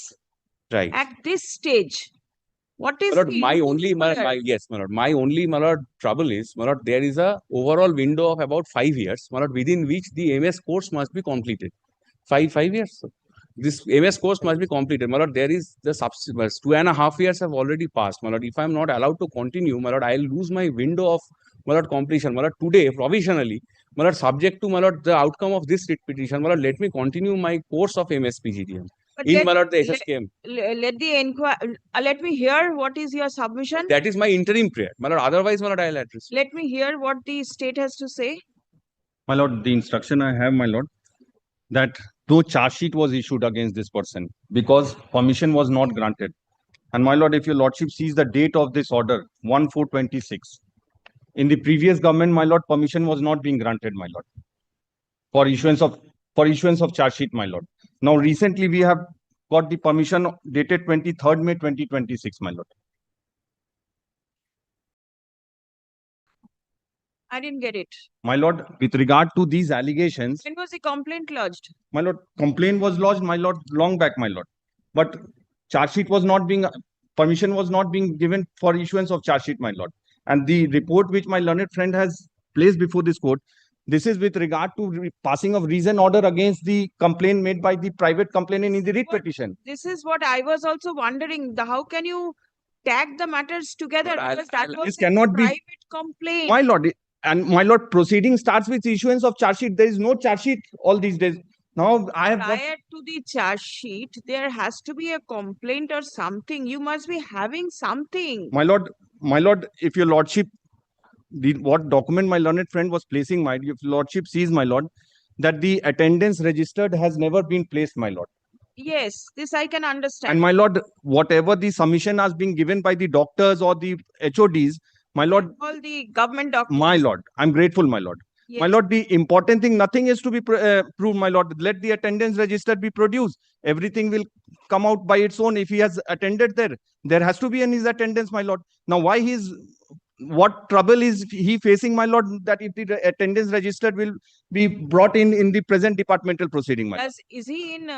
Right. At this stage, what is My lord, the my issue only, my, here? yes, my lord, my only, my lord, trouble is, my lord, there is a overall window of about 5 years, my lord, within which the MS course must be completed. 5 years. So this MS course must be completed. My lord, there is the 2.5 years have already passed. My lord, if I'm not allowed to continue, my lord, I'll lose my window of, my lord, completion. My lord, today, provisionally, my lord, subject to, my lord, the outcome of this writ petition, my lord, let me continue my course of MS PGDM. But In, my lord, the SSKM. let the inquiry, let me hear what is your submission. That is my interim prayer. My lord, otherwise, my lord, I'll address. Let me hear what the state has to say. My lord, the instruction I have, my lord, that no charge sheet was issued against this person because permission was not granted. And my lord, if your lordship sees the date of this order, 1/4/26, in the previous government, my lord, permission was not being granted, my lord, for issuance of charge sheet, my lord. Now, recently we have got the permission dated 23rd May 2026, my lord. I didn't get it. My lord, with regard to these allegations, When was the complaint lodged? my lord, complaint was lodged, my lord, long back, my lord. But charge sheet was not being, permission was not being given for issuance of charge sheet, my lord. And the report which my learned friend has placed before this court, this is with regard to passing of reason order against the complaint made by the private complainant in the writ petition. This is what I was also wondering. How can you tag the matters together? Because that was This a cannot be, private complaint. my lord, and my lord, proceeding starts with issuance of charge sheet. There is no charge sheet all these days. Now I have got, Prior to the charge sheet, there has to be a complaint or something. You must be having something. my lord, if your lordship, what document my learned friend was placing, my if lordship sees, my lord, that the attendance registered has never been placed, my lord. Yes, this I can understand. And my lord, whatever the submission has been given by the doctors or the HODs, my lord, All the government documents. my lord, I'm grateful, my lord. My Yes. lord, the important thing, nothing is to be proved, my lord. Let the attendance register be produced. Everything will come out by its own. If he has attended there, there has to be in his attendance, my lord. Now, why what trouble is he facing, my lord, that if the attendance registered will be brought in the present departmental proceeding, my lord. Is he in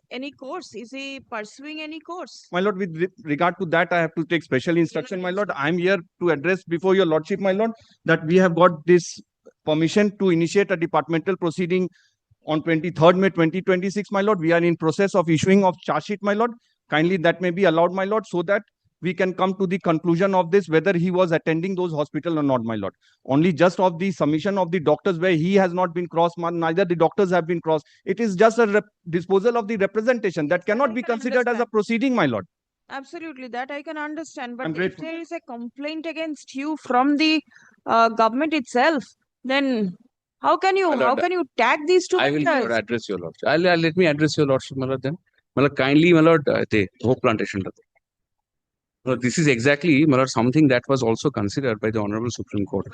any course? Is he pursuing any course? My lord, with regard to that, I have to take special instruction, my lord. I'm here to address before your lordship, my lord, that we have got this permission to initiate a departmental proceeding on 23rd May 2026, my lord. We are in process of issuing of charge sheet, my lord. Kindly that may be allowed, my lord, so that we can come to the conclusion of this, whether he was attending those hospital or not, my lord. Only just of the submission of the doctors where he has not been crossed, neither the doctors have been crossed. It is just a disposal of the representation that cannot be considered as a proceeding, my lord. Absolutely, that I can understand. But I'm if grateful. there is a complaint against you from the government itself, then how can you tag these two I will matters? address your lordship. I'll let me address your lordship, my lord, then. My lord, kindly, my lord, the Hope Plantation. My lord, this is exactly, my lord, something that was also considered by the Honorable Supreme Court.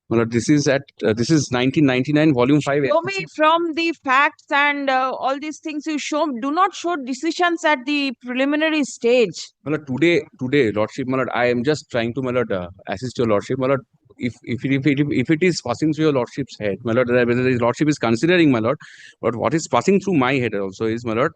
My lord, this is 1999, Volume 5. Show me from the facts and all these things you show. Do not show decisions at the preliminary stage. My lord, today, lordship, my lord, I am just trying to, my lord, assist your lordship, my lord. If it is passing through your lordship's head, my lord, whether his lordship is considering, my lord, but what is passing through my head also is, my lord,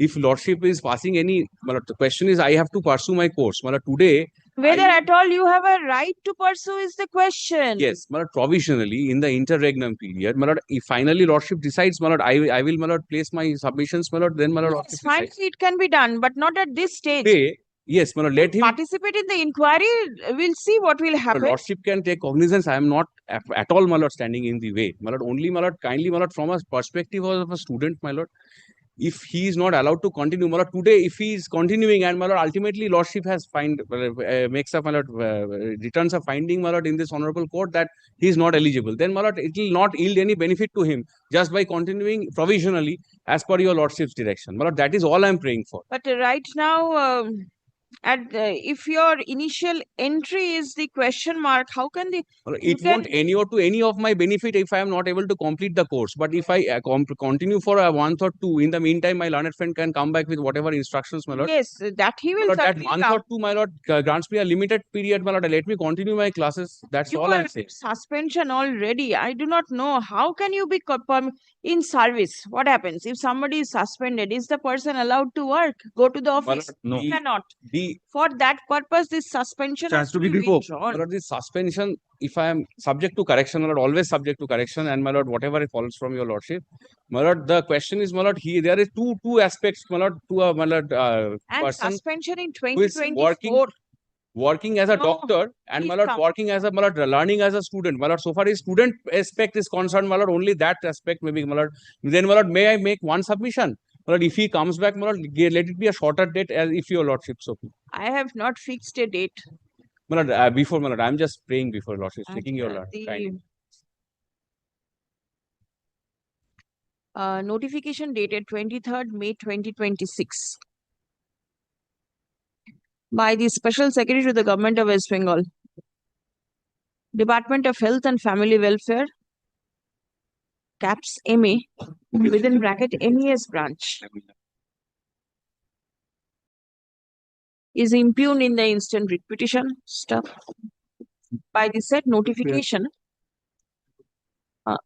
if Lordship is passing any, the question is I have to pursue my course. Today, Whether at all you have a right to pursue is the question. yes, provisionally in the interregnum period, if finally Lordship decides, I will place my submissions, then Lordship Yes, finally decides. it can be done, but not at this stage. Today, yes, let him. Participate in the inquiry. We'll see what will happen. Lordship can take cognizance. I am not at all, standing in the way. Only, kindly, from a perspective of a student, if he is not allowed to continue, today, if he is continuing and ultimately Lordship has makes up, returns a finding, in this honorable court that he is not eligible, then it will not yield any benefit to him just by continuing provisionally as per your Lordship's direction. That is all I am praying for. But right now, if your initial entry is the question mark, how can the it won't endure to any of my benefit if I am not able to complete the course. But if I continue for a month or two, in the meantime, my learned friend can come back with whatever instructions, my lord. Yes, that he will That certainly month come. or two, my lord, grants me a limited period, my lord. Let me continue my classes. That's You all are I'm saying. suspension already. I do not know how can you be in service. What happens if somebody is suspended? Is the person allowed to work? Go to the office? No. He cannot. The For that purpose, this suspension has to be revoked. withdrawn. My lord, this suspension, if I am subject to correction, my lord, always subject to correction, and my lord, whatever it follows from your lordship, my lord, the question is, my lord, there is two aspects, my lord, to a And person suspension in who is 2024. working as a No, doctor and my please lord, come. working as a learning as a student. My lord, so far as student aspect is concerned, my lord, only that aspect maybe, my lord. Then, my lord, may I make one submission? My lord, if he comes back, my lord, let it be a shorter date as if your lordship so. I have not fixed a date. My lord, before, my lord, I'm just praying before lordship, taking your lord. Notification dated 23rd May 2026 by the Special Secretary to the Government of West Bengal, Department of Health and Family Welfare, CAPS MA, within bracket MES branch, is impugned in the instant writ petition stuff by the said notification.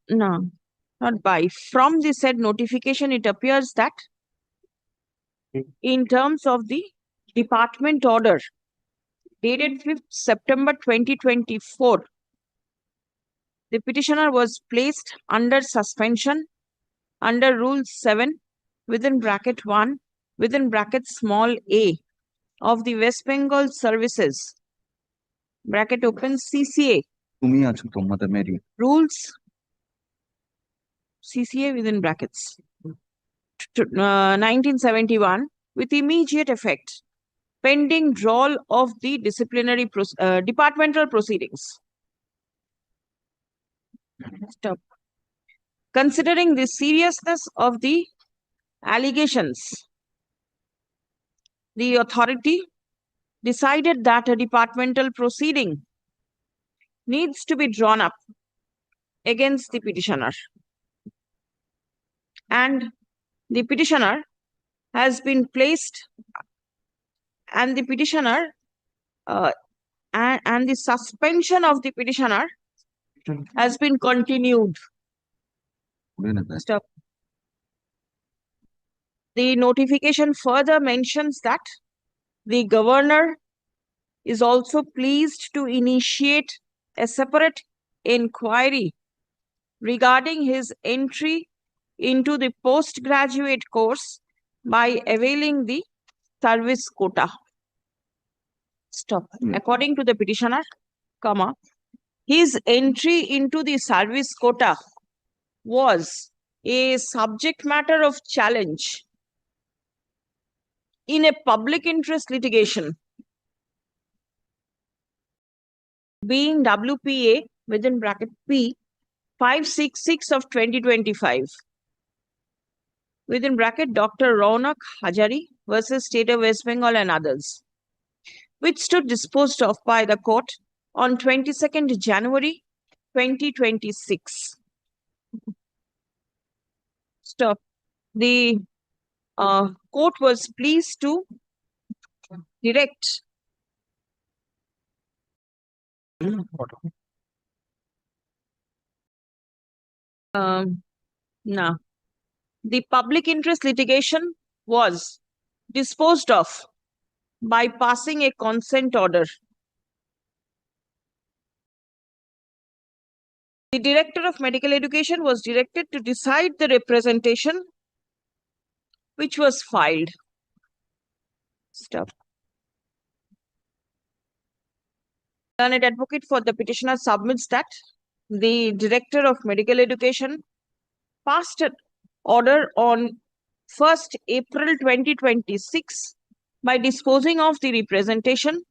No, not by. From the said notification, it appears that in terms of the department order dated 5th September 2024, the petitioner was placed under suspension under Rule 7 within bracket 1 within bracket small a of the West Bengal Services bracket open CCA rules CCA within brackets 1971 with immediate effect pending withdrawal of the disciplinary departmental proceedings. Stop. Considering the seriousness of the allegations, the authority decided that a departmental proceeding needs to be drawn up against the petitioner. And the petitioner has been placed, and the petitioner and the suspension of the petitioner has been continued. Stop. The notification further mentions that the governor is also pleased to initiate a separate inquiry regarding his entry into the postgraduate course by availing the service quota. Stop. According to the petitioner, his entry into the service quota was a subject matter of challenge in a public interest litigation being WPA within bracket P 566 of 2025 within bracket Dr. Raunak Hajari versus State of West Bengal and others, which stood disposed of by the court on 22nd January 2026. Stop. The court was pleased to direct the public interest litigation was disposed of by passing a consent order. The Director of Medical Education was directed to decide the representation which was filed. Stop. Learned advocate for the petitioner submits that the Director of Medical Education passed an order on 1st April 2026 by disposing of the representation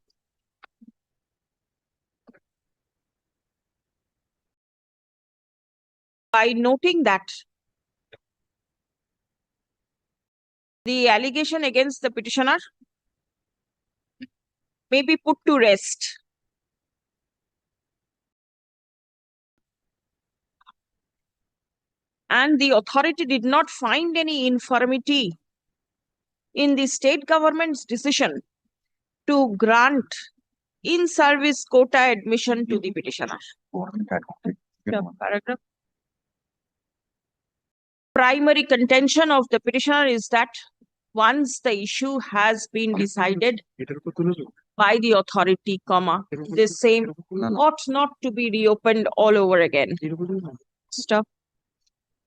by noting that the allegation against the petitioner may be put to rest. And the authority did not find any infirmity in the state government's decision to grant in-service quota admission to the petitioner. Paragraph. Primary contention of the petitioner is that once the issue has been decided by the authority, the same ought not to be reopened all over again. Stop.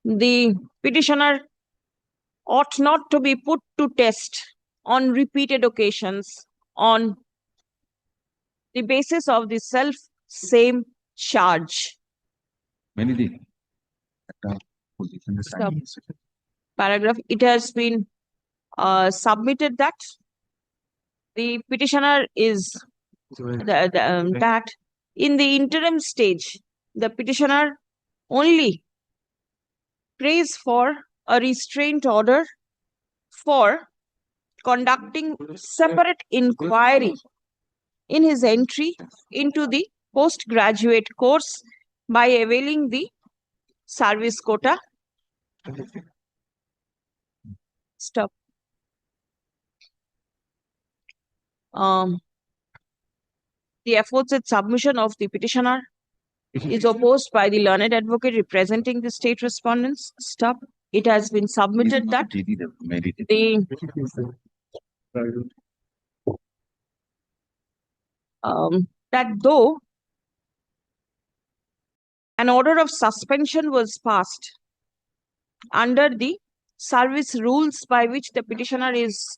The petitioner ought not to be put to test on repeated occasions on the basis of the same charge. Stop. Paragraph. It has been submitted that the petitioner is that in the interim stage, the petitioner only prays for a restraint order for conducting separate inquiry in his entry into the postgraduate course by availing the service quota. Stop. The aforesaid submission of the petitioner is opposed by the learned advocate representing the state respondents. Stop. It has been submitted that that though an order of suspension was passed under the service rules by which the petitioner is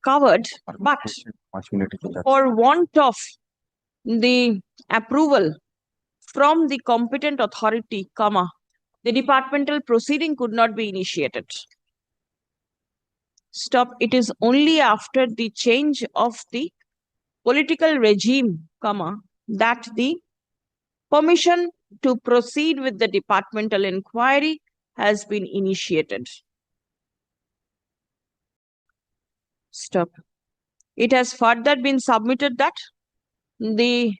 covered, but for want of the approval from the competent authority, the departmental proceeding could not be initiated. Stop. It is only after the change of the political regime, that the permission to proceed with the departmental inquiry has been initiated. Stop. It has further been submitted that the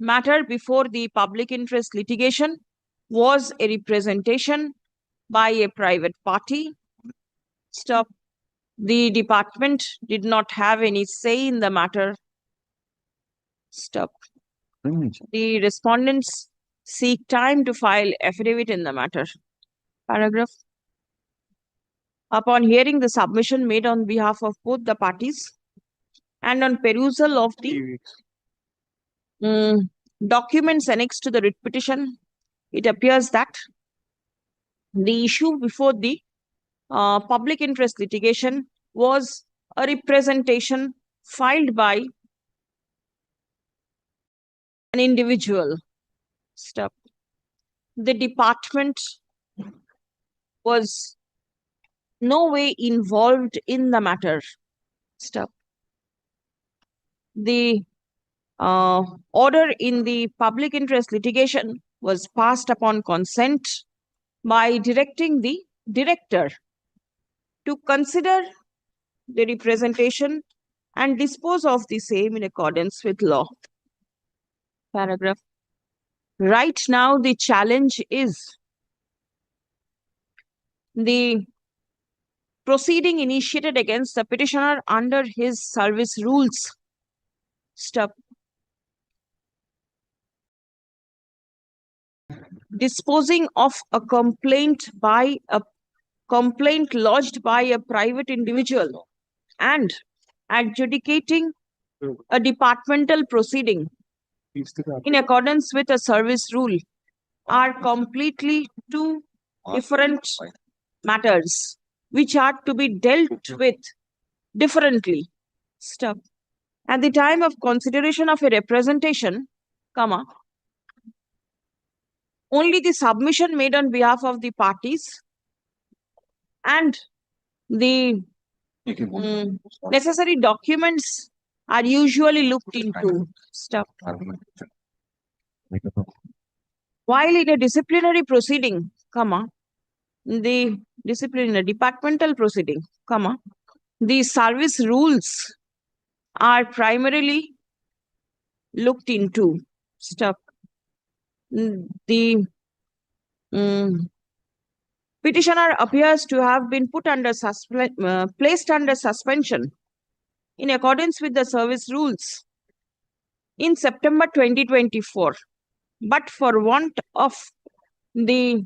matter before the public interest litigation was a representation by a private party. Stop. The department did not have any say in the matter. Stop. The respondents seek time to file affidavit in the matter. Paragraph. Upon hearing the submission made on behalf of both the parties and on perusal of the documents annexed to the writ petition, it appears that the issue before the public interest litigation was a representation filed by an individual. Stop. The department was no way involved in the matter. Stop. The order in the public interest litigation was passed upon consent by directing the director to consider the representation and dispose of the same in accordance with law. Paragraph. Right now, the challenge is the proceeding initiated against the petitioner under his service rules. Stop. Disposing of a complaint by a complaint lodged by a private individual and adjudicating a departmental proceeding in accordance with a service rule are completely two different matters which are to be dealt with differently. Stop. At the time of consideration of a representation, comma, only the submission made on behalf of the parties and the necessary documents are usually looked into. Stop. While in a disciplinary proceeding, comma, the disciplinary departmental proceeding, comma, the service rules are primarily looked into. Stop. The petitioner appears to have been put under placed under suspension in accordance with the service rules in September 2024, but for want of the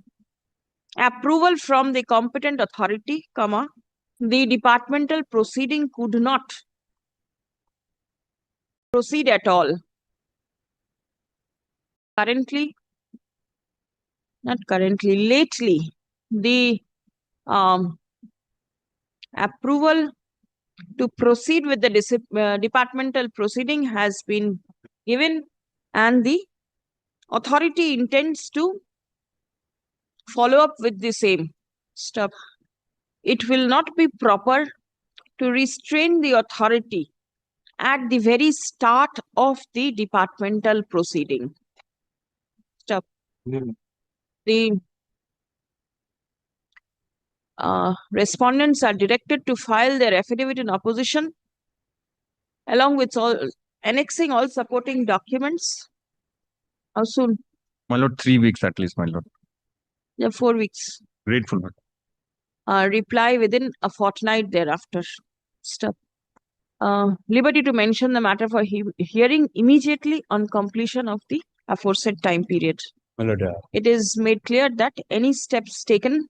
approval from the competent authority, comma, the departmental proceeding could not proceed at all. Lately, the approval to proceed with the departmental proceeding has been given, and the authority intends to follow up with the same. Stop. It will not be proper to restrain the authority at the very start of the departmental proceeding. Stop. The respondents are directed to file their affidavit in opposition along with annexing all supporting documents. How soon? My lord, 3 weeks at least, my lord. Yeah, 4 weeks. Grateful, my lord. Reply within a fortnight thereafter. Stop. Liberty to mention the matter for hearing immediately on completion of the aforesaid time period. My lord, It is made clear that any steps taken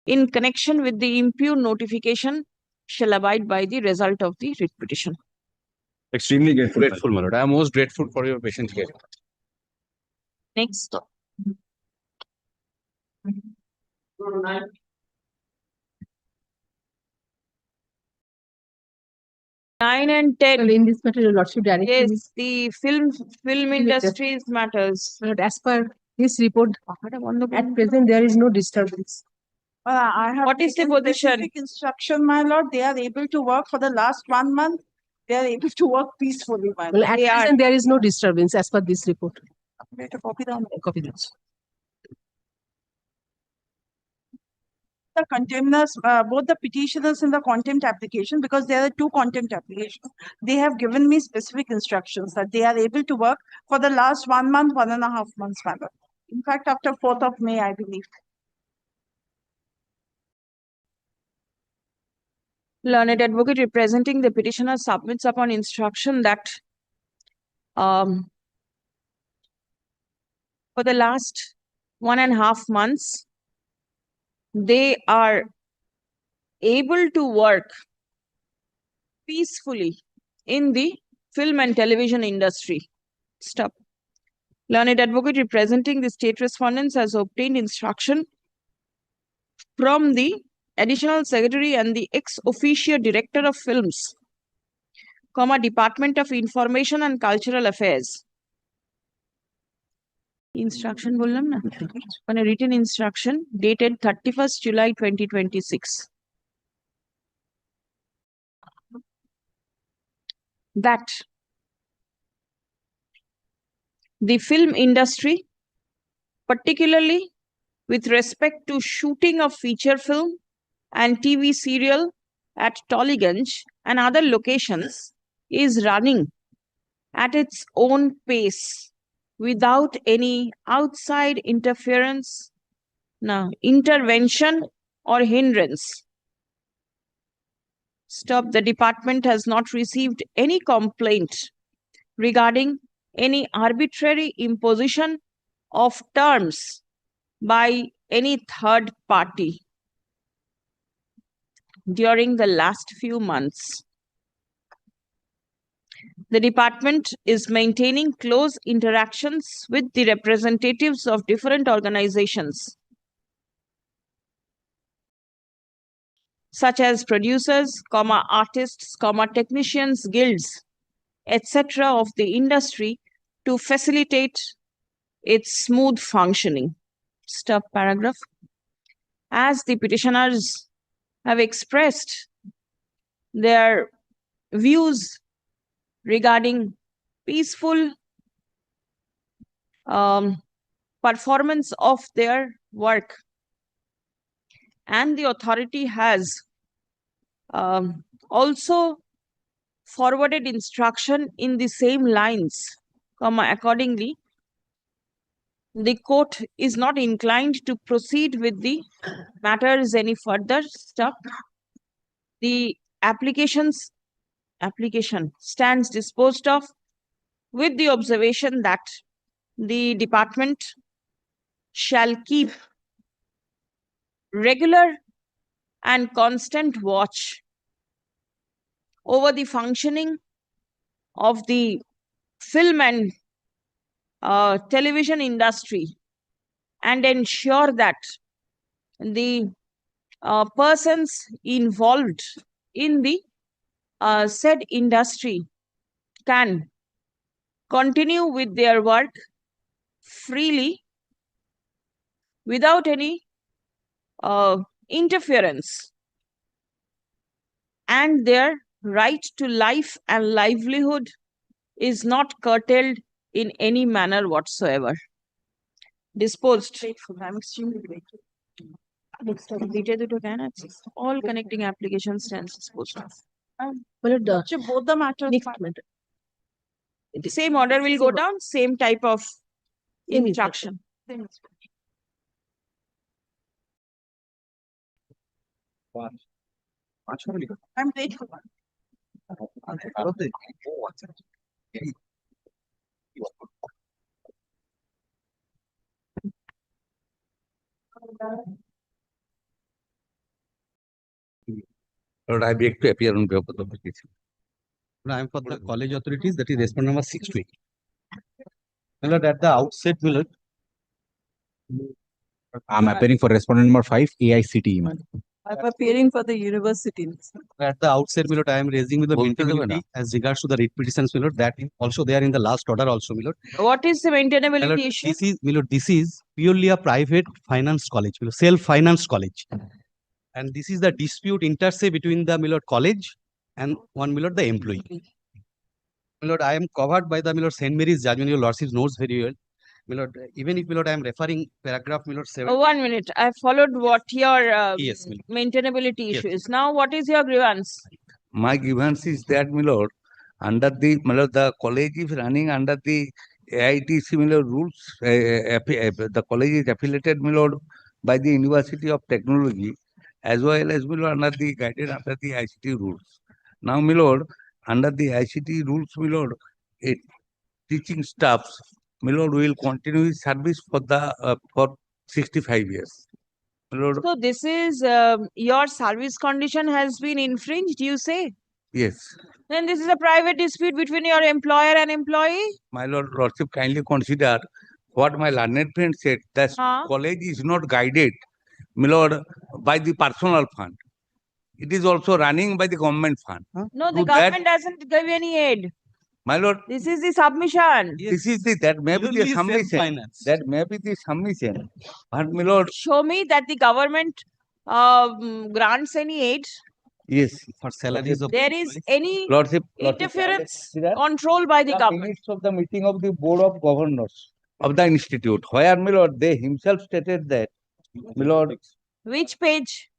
in connection with the impugn notification shall abide by the result of the writ petition. Extremely grateful. Grateful, my lord. I am most grateful for your patient hearing. Next. 9 and 10. In this matter, your lordship directly. Yes, the film industries matters. As per this report, at present there is no disturbance. I have what is the position? Instruction, my lord. They are able to work for the last 1 month. They are able to work peacefully, my lord. Well, at present there is no disturbance as per this report. Copy down. Copy this. The contemners, both the petitioners and the contempt application, because there are 2 contempt applications, they have given me specific instructions that they are able to work for the last 1 month, 1.5 months, my lord. In fact, after 4th of May, I believe. Learned advocate representing the petitioner submits upon instruction that for the last 1.5 months, they are able to work peacefully in the film and television industry. Stop. Learned advocate representing the state respondents has obtained instruction from the additional secretary and the ex officio director of films, Department of Information and Cultural Affairs. Instruction बोलना ना, on a written instruction dated 31st July 2026. That the film industry, particularly with respect to shooting of feature film and TV serial at Tollyganj and other locations, is running at its own pace without any outside interference, intervention or hindrance. Stop. The department has not received any complaint regarding any arbitrary imposition of terms by any third party during the last few months. The department is maintaining close interactions with the representatives of different organizations, such as producers, artists, technicians, guilds, etc. of the industry to facilitate its smooth functioning. Stop paragraph. As the petitioners have expressed their views regarding peaceful performance of their work, and the authority has also forwarded instruction in the same lines, accordingly, the court is not inclined to proceed with the matters any further. Stop. The application stands disposed of with the observation that the department shall keep regular and constant watch over the functioning of the film and television industry and ensure that the persons involved in the said industry can continue with their work freely without any interference, and their right to life and livelihood is not curtailed in any manner whatsoever. Disposed. I'm extremely grateful. All connecting applications stands disposed of. Both the matters. The same order will go down, same type of instruction. I'm grateful. Lord, I beg to appear on behalf of the petition. I am for the college authorities, that is respondent number 628. Lord, at the outset, Lord, I am appearing for respondent number 5, AICTE. I'm appearing for the university. At the outset, Lord, I am raising with the maintainability as regards to the writ petitions, Lord, that also they are in the last order also, Lord. What is the maintainability Lord, issue? This is purely a private finance college, self-finance college. And this is the dispute inter se between the college and the employee. Lord, I am covered by the St. Mary's judgment. Your Lordship knows very well. Even if I am referring paragraph 7. 1 minute. I followed what your Yes, maintainability Yes. issue is. Now, what is your grievance? My grievance is that, Lord, under the college is running under the AIT rules. The college is affiliated, Lord, by the University of Technology, as well as under the guided under the ICT rules. Now, Lord, under the ICT rules, teaching staffs, Lord, will continue his service for 65 years. Lord, So, this is your service condition has been infringed, you say? yes. Then this is a private dispute between your employer and employee? My Lordship, kindly consider what my learned friend said, that college is not guided, my Lord, by the personal fund. It is also running by the government fund. No, the To government that, doesn't give any aid. my Lord, This is the submission. this is that may be the submission. That may be the submission. But my Lord, Show me that the government grants any aid. yes, for salaries of There is any Lordship, interference controlled by the government. minutes of the meeting of the Board of Governors of the institute, where, my Lord, they himself stated that, my Lord, Which page?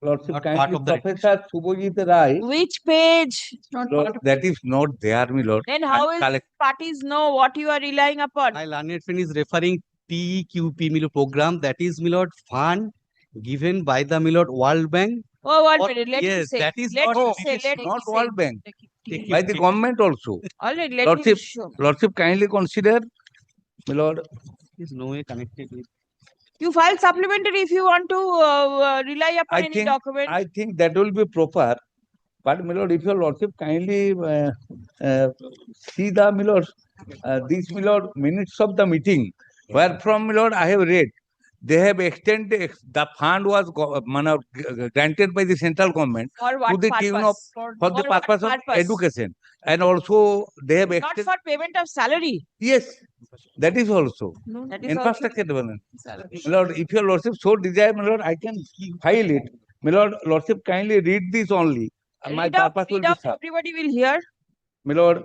Lordship, kindly Professor Subhajit Rai, Which page? Lord, that is not there, my Lord. Then how will parties know what you are relying upon? My learned friend is referring TEQP, my Lord, program, that is, my Lord, fund given by the, my Lord, World Bank. Oh, 1 Or- minute. Let me yes, say. that is Let not, me it say. is Let me not say. World Bank. By the government also. All right, let me Lordship, show. Lordship, kindly consider, my Lord, There's no way connected with. You file supplementary if you want to rely upon any document. I think that will be proper. But my lord, if your lordship kindly see the my lord, these my lord minutes of the meeting, where from my lord I have read, they have extended the fund was granted by the central government For to what the tune of purpose? for For the what purpose of purpose? education, and also they have Not extended. for payment of salary. Yes, that is also That is infrastructure also development. My lord, if your lordship so desire, my lord, I can file it. My lord, lordship kindly read this only. My read out, purpose will read be out, served. everybody will hear. My lord,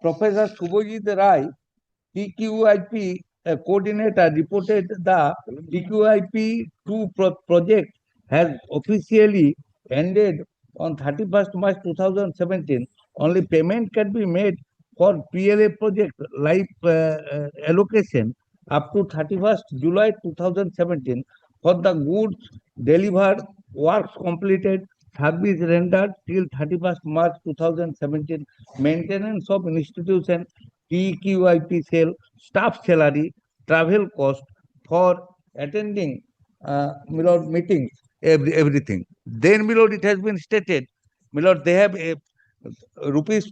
Professor Subhajit Rai, TQIP coordinator, reported the TQIP 2 project has officially ended on 31st March 2017. Only payment can be made for PLA project life allocation up to 31st July 2017 for the goods delivered, works completed, service rendered till 31st March 2017, maintenance of institution, TQIP cell, staff salary, travel cost for attending meetings, everything. Then it has been stated, they have rupees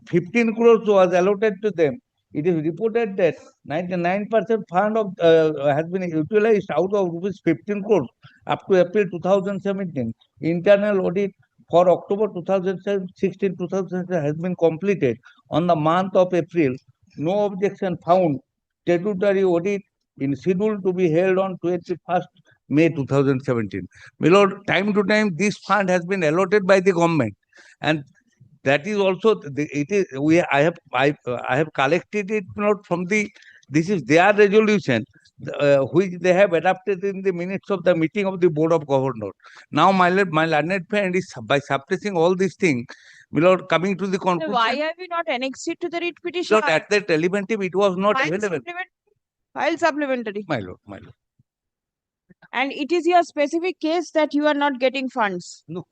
15 crores was allotted to them. It is reported that 99% fund of has been utilized out of rupees 15 crores up to April 2017. Internal audit for October 2016-2017 has been completed on the month of April. No objection found. Statutory audit is scheduled to be held on 21st May 2017. My lord, time to time this fund has been allotted by the government, and that is also it is I have collected it not from the, this is their resolution which they have adopted in the minutes of the meeting of the Board of Governors. Now my learned friend is by suppressing all these things, my lord, coming to the So conclusion. why have you not annexed it to the writ petition? Lord, at that relevant time it was not available. File supplementary. My lord, my lord. And it is your specific case that you are not getting funds. No,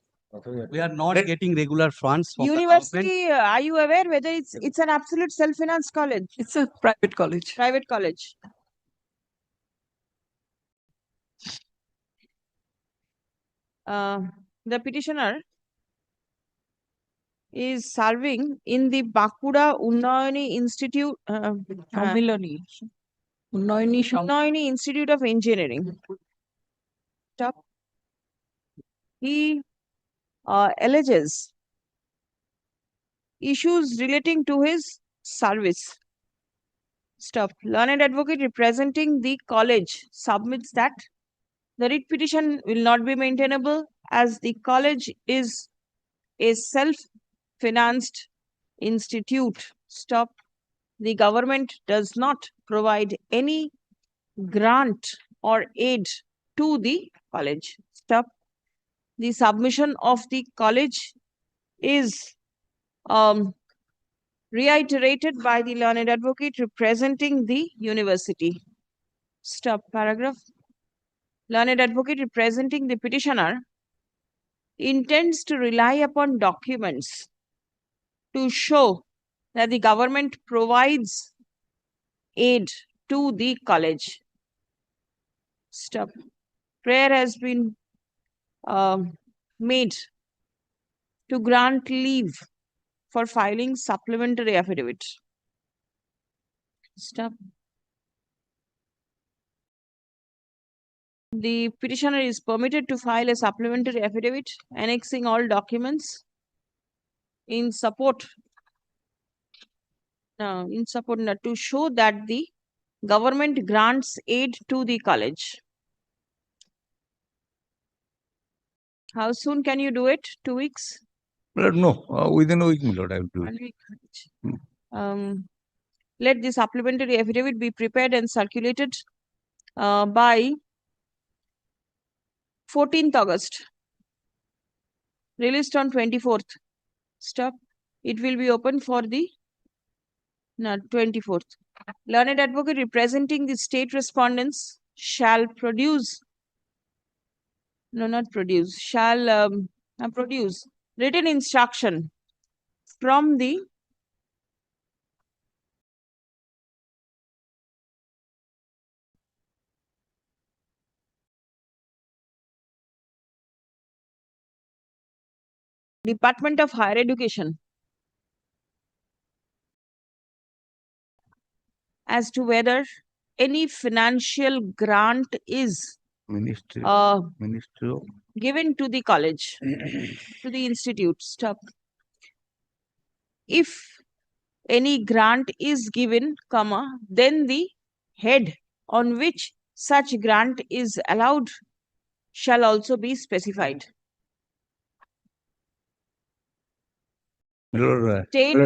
we are not getting regular funds from the University, are you aware whether it's an absolute self-financed college? It's a private college. Private college. The petitioner is serving in the Bankura Unnayani Institute, Sammilani. Unnayani Institute of Engineering. Stop. He alleges issues relating to his service. Stop. Learned advocate representing the college submits that the writ petition will not be maintainable as the college is a self-financed institute. Stop. The government does not provide any grant or aid to the college. Stop. The submission of the college is reiterated by the learned advocate representing the university. Stop. Paragraph. Learned advocate representing the petitioner intends to rely upon documents to show that the government provides aid to the college. Stop. Prayer has been made to grant leave for filing supplementary affidavit. Stop. The petitioner is permitted to file a supplementary affidavit annexing all documents in support to show that the government grants aid to the college. How soon can you do it? 2 weeks? No, within a week, my lord, I will do it. 1 week. Let the supplementary affidavit be prepared and circulated by 14th August. Released on 24th. Stop. It will be open for the 24th. Learned advocate representing the state respondents shall produce, produce written instruction from the Department of Higher Education as to whether any financial grant is Ministry, Ministry of given to the college, to the institute. Stop. If any grant is given, comma, then the head on which such grant is allowed shall also be specified. State.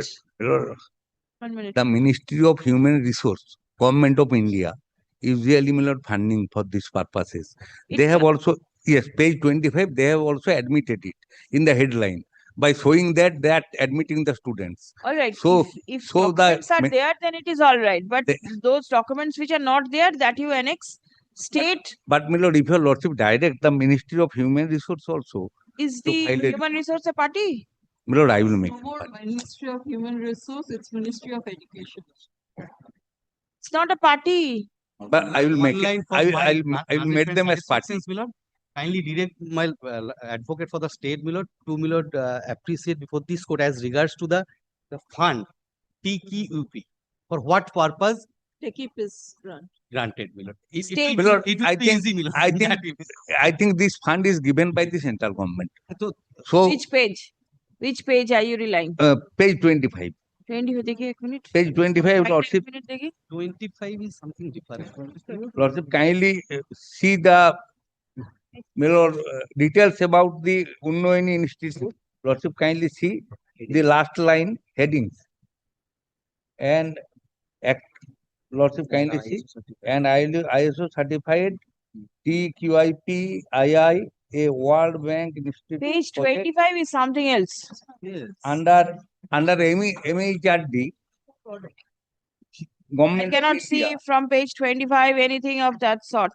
One minute. The Ministry of Human Resource, Government of India, usually funding for these purposes. They have also, yes, page 25, they have also admitted it in the headline by showing that they are admitting the students. All right. So, if so documents are there, then it is all right. But those documents which are not there, that you annex, state. But my lord, if your lordship direct the Ministry of Human Resource also. Is the human resource a party? My lord, I will make. No more Ministry of Human Resource, it's Ministry of Education. It's not a party. But I will make it. I will make them as parties. Kindly direct my advocate for the state, my lord, to my lord, appreciate before this court as regards to the fund TQUP. For what purpose? TQUP is Granted, my lord. My lord, I think this fund is given by the central government. So which page? Which page are you relying? Page 25. 25, dekhiye, ek minute. Page 25, lordship. 25 is something different. Lordship, kindly see the details about the Unnayani Institute. Lordship, kindly see the last line headings. And Lordship, kindly see. And ISO certified TQIP II, a World Bank Institute. Page 25 is something else. Yes. Under MEHRD. I cannot see from page 25 anything of that sort.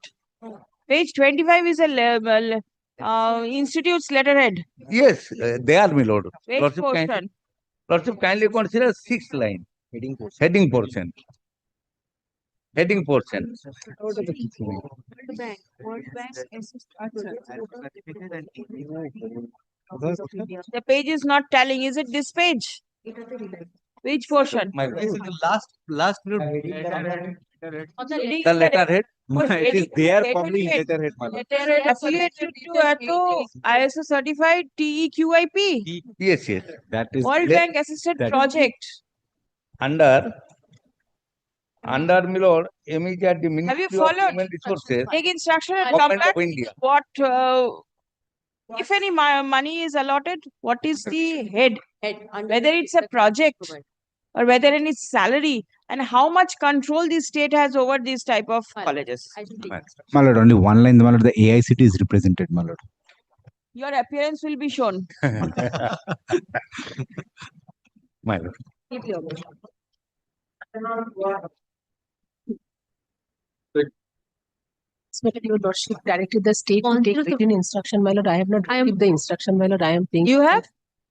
Page 25 is a level, institute's letterhead. Yes, they are, my lord. Which portion? Lordship, kindly consider sixth line. Heading portion. Heading portion. World Bank. The page is not telling. Is it this page? Which portion? Last The letterhead. It is there probably letterhead. Affiliated to ISO certified TEQIP. Yes, yes. That is World Bank assisted project. Under my lord, MEHRD Ministry Have you of followed? Human Resources. Take instruction and come Government back. of India. What, if any money is allotted, what is the head? Whether it's a project or whether any salary, and how much control the state has over these type of colleges. My lord, only one line, my lord, the AICT is represented, my lord. Your appearance will be shown. My lord. Your lordship directed the state to take written instruction, my lord. I have not received the instruction, my lord. I am paying. You have?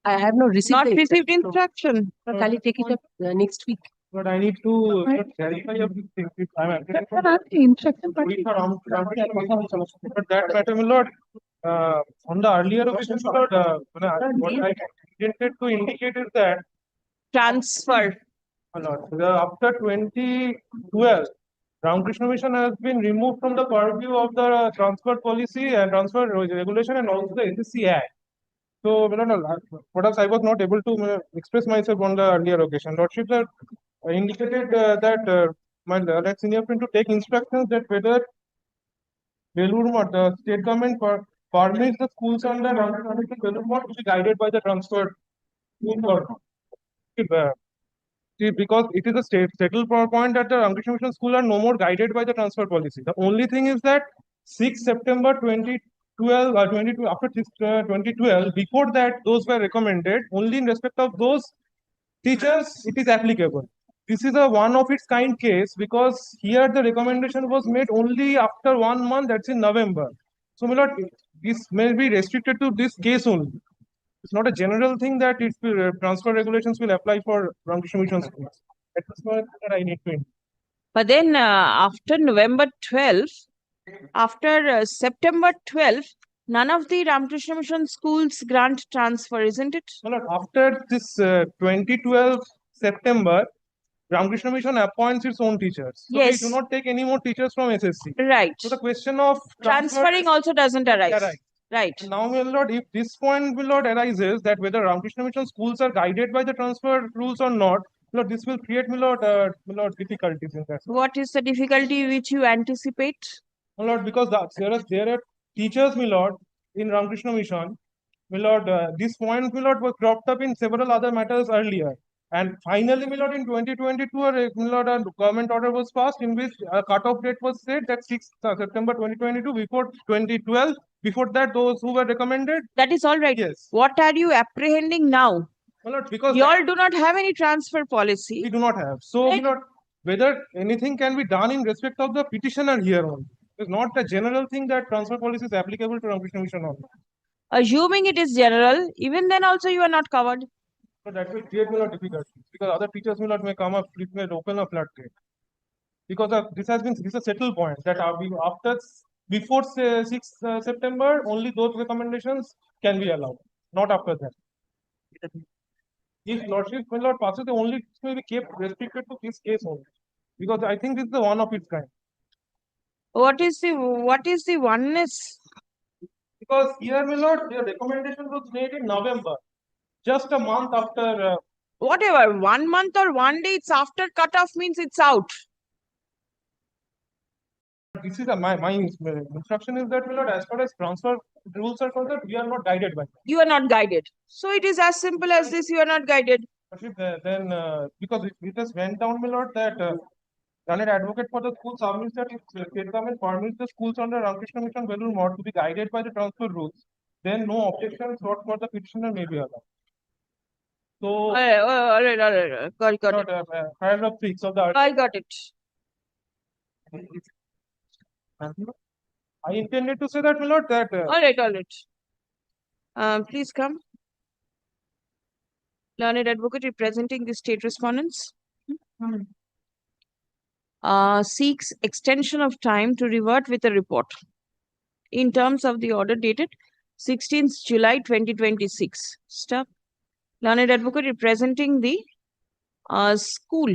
I have not received Not the received instruction. But I'll take it up next week. But I need to clarify a few things. If I'm applying for Instruction. but that matter, my lord, on the earlier occasion, my lord, what I intended to indicate is that transfer. My lord, after 2012, Ramakrishna Mission has been removed from the purview of the transfer policy and transfer regulation and also the SSC Act. So, what else I was not able to express myself on the earlier occasion. Lordship sir indicated that my senior friend to take instructions that whether Belur, the state government permits the schools under Belur to be guided by the transfer because it is a settled point that the Ramakrishna Mission School are no more guided by the transfer policy. The only thing is that 6 September 2012 or 22 after 2012, before that those were recommended only in respect of those teachers it is applicable. This is a one of its kind case because here the recommendation was made only after 1 month, that's in November. So my lord, this may be restricted to this case only. It's not a general thing that it will, transfer regulations will apply for Ramakrishna Mission schools. That's what I need to. But then after November 12th, after September 12th, None of the Ramakrishna Mission schools grant transfer, isn't it? My lord, after this 2012 September, Ramakrishna Mission appoints its own teachers. So Yes. we do not take any more teachers from SSC. Right. So the question of Transferring also doesn't arise. Yeah, right. Right. And now, my lord, if this point, my lord, arises that whether Ramakrishna Mission schools are guided by the transfer rules or not, my lord, this will create, my lord, difficulties in that. What is the difficulty which you anticipate? My lord, because there are teachers, my lord, in Ramakrishna Mission. My lord, this point, my lord, was cropped up in several other matters earlier. And finally, my lord, in 2022, my lord, a government order was passed in which a cutoff date was set that 6th September 2022 before 2012. Before that, those who were recommended. That is all right. Yes. What are you apprehending now? My lord, because you all do not have any transfer policy. we do not have. So, my lord, whether anything can be done in respect of the petitioner here only. It's not a general thing that transfer policy is applicable to Ramakrishna Mission only. Assuming it is general, even then also you are not covered. So that will create a lot of difficulties because other teachers will not may come up, it may open a floodgate. Because this is a settled point that before say, 6th September, only those recommendations can be allowed, not after that. If Lordship will not pass it, only it may be kept restricted to this case only. Because I think this is the one of its kind. What is the oneness? Because here, my lord, the recommendation was made in November, just a month after. Whatever, 1 month or 1 day, it's after cutoff means it's out. This is my instruction is that, my lord, as far as transfer rules are concerned, we are not guided by them. You are not guided. So it is as simple as this, you are not guided. Then, because it has went down, my lord, that an advocate for the school submits that if state government permits the schools under Ramakrishna Mission Belur Mod to be guided by the transfer rules, then no objection sought for the petitioner may be allowed. So, all right. Got it. Paragraph 6 of the I got it. I intended to say that, my lord, that. All right. Please come. Learned advocate representing the state respondents. Seeks extension of time to revert with a report in terms of the order dated 16th July 2026. Stop. Learned advocate representing the school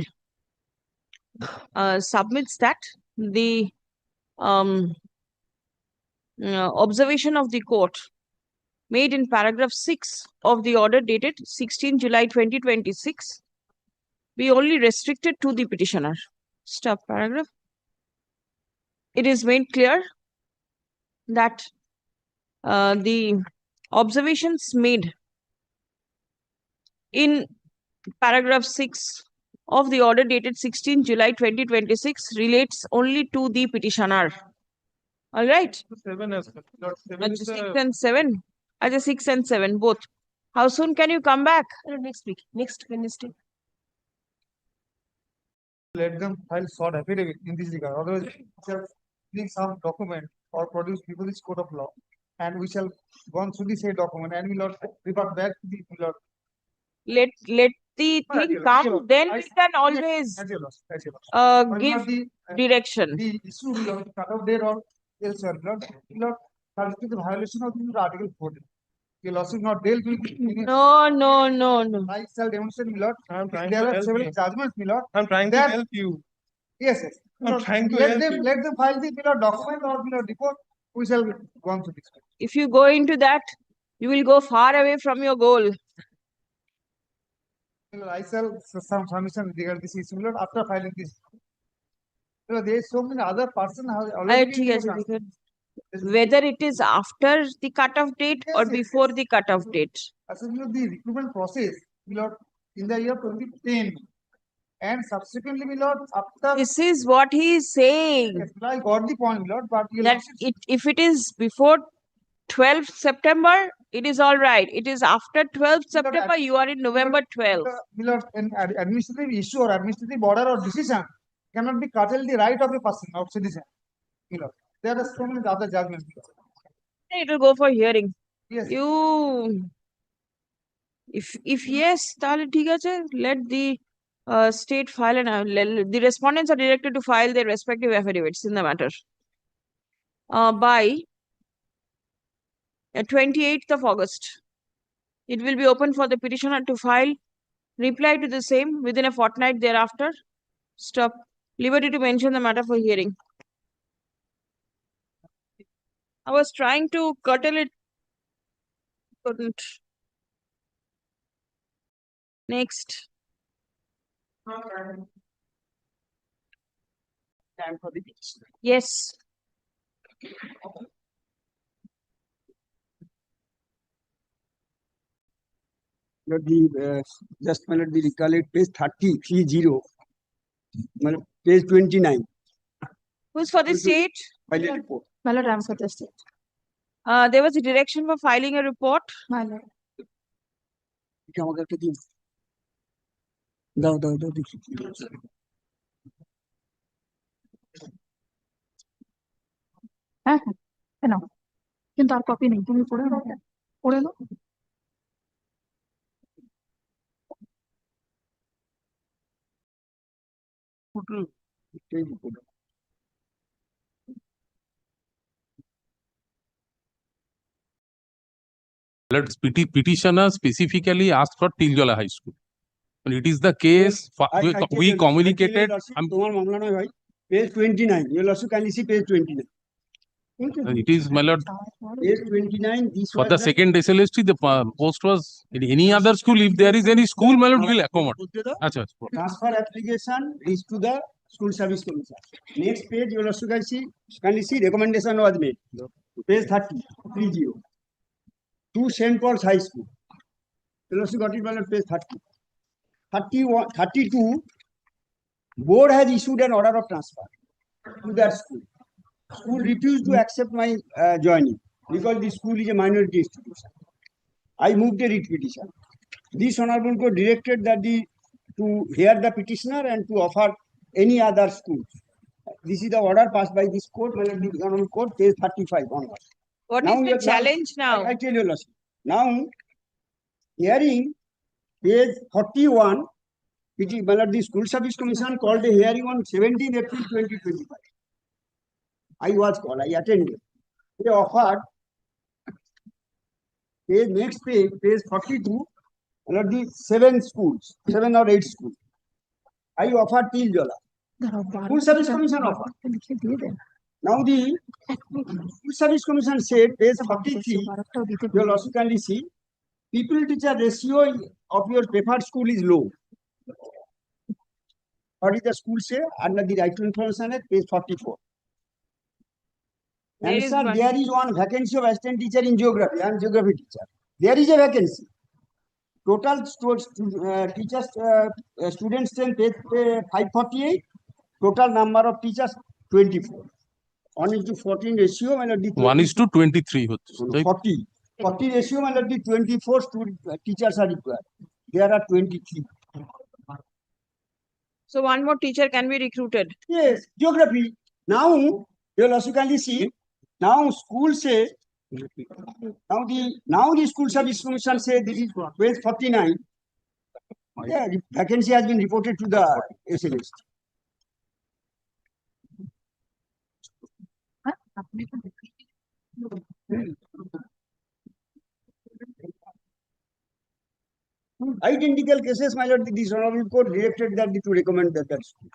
submits that the observation of the court made in paragraph 6 of the order dated 16 July 2026 be only restricted to the petitioner. Stop paragraph. It is made clear that the observations made in paragraph 6 of the order dated 16 July 2026 relates only to the petitioner. All right. 7 as well. 7 is 6 and 7. 6 and 7 both. How soon can you come back? Next week, next Wednesday. Let them file short affidavit in this regard. Otherwise, we shall bring some document or produce before this court of law, and we shall go through the same document and we will revert back to the Lord. Let the thing come, then we can always give direction. The issue will cut off there or elsewhere. Lord, the violation of the Article 14. The loss is not dealt with. No. I shall demonstrate, my lord. There are several judgments, my lord. I'm trying to help you. Yes. I'm trying to help you. Let them file the document or report. We shall go on to this. If you go into that, you will go far away from your goal. I shall some submission regarding this issue, Lord, after filing this. There is so many other persons already. Whether it is after the cutoff date or before the cutoff date. The recruitment process, Lord, in the year 2010 and subsequently, Lord, after. This is what he is saying. Yes, I got the point, Lord, but that if it is before 12th September, it is all right. It is after 12th September, you are in November 12th. Lord, an administrative issue or administrative order or decision cannot be curtail the right of a person or citizen. Lord. There are so many other judgments. It will go for hearing. Yes. If yes, let the state file and the respondents are directed to file their respective affidavits in the matter by 28th of August. It will be open for the petitioner to file reply to the same within a fortnight thereafter. Stop. Liberty to mention the matter for hearing. I was trying to curtail it. Couldn't. Next. Yes. Just the recollect page 30, page 29. Who's for the state? Pilot report. My lord, I'm for the state. There was a direction for filing a report. My lord. হ্যাঁ হ্যাঁ কেন কিন্তু আর copy নেই তুমি পড়ে নাও পড়ে নাও Petitioner specifically asked for Tiljola High School. And it is the case we communicated. Page 29. You'll also kindly see page 29. It is, my lord. Page 29. For the second SLST, the post was in any other school. If there is any school, my lord will accommodate. Transfer application is to the School Service Commission. Next page, you will also kindly see recommendation was made. Page 30. To St. Paul's High School. You also got it on page 30. 32. Board has issued an order of transfer to that school. School refused to accept my joining because the school is a minority institution. I moved a writ petition. This honorable court directed that to hear the petitioner and to offer any other schools. This is the order passed by this court, the honorable court, page 35 onwards. What is the challenge now? I tell you, Lordship. Now, hearing page 41, the School Service Commission called a hearing on 17 April 2025. I was called, I attended. They offered, next page, page 42, the 7 or 8 schools. I offered Tiljola. School Service Commission offered. Now the School Service Commission said, page 43, you will also kindly see, people-teacher ratio of your preferred school is low. What did the school say? Under the right to information at page 44. Answer, there is one vacancy of assistant teacher in geography. I am geography teacher. There is a vacancy. Total teachers, students strength, page 548. Total number of teachers, 24. 1:14 ratio. 1:23. 40 ratio, and the 24 teachers are required. There are 23. So one more teacher can be recruited. Yes, geography. Now, you will also kindly see, now school say, now the School Service Commission say this is page 49. Yeah, vacancy has been reported to the SLS. Identical cases, my lord, this honorable court directed that to recommend that school.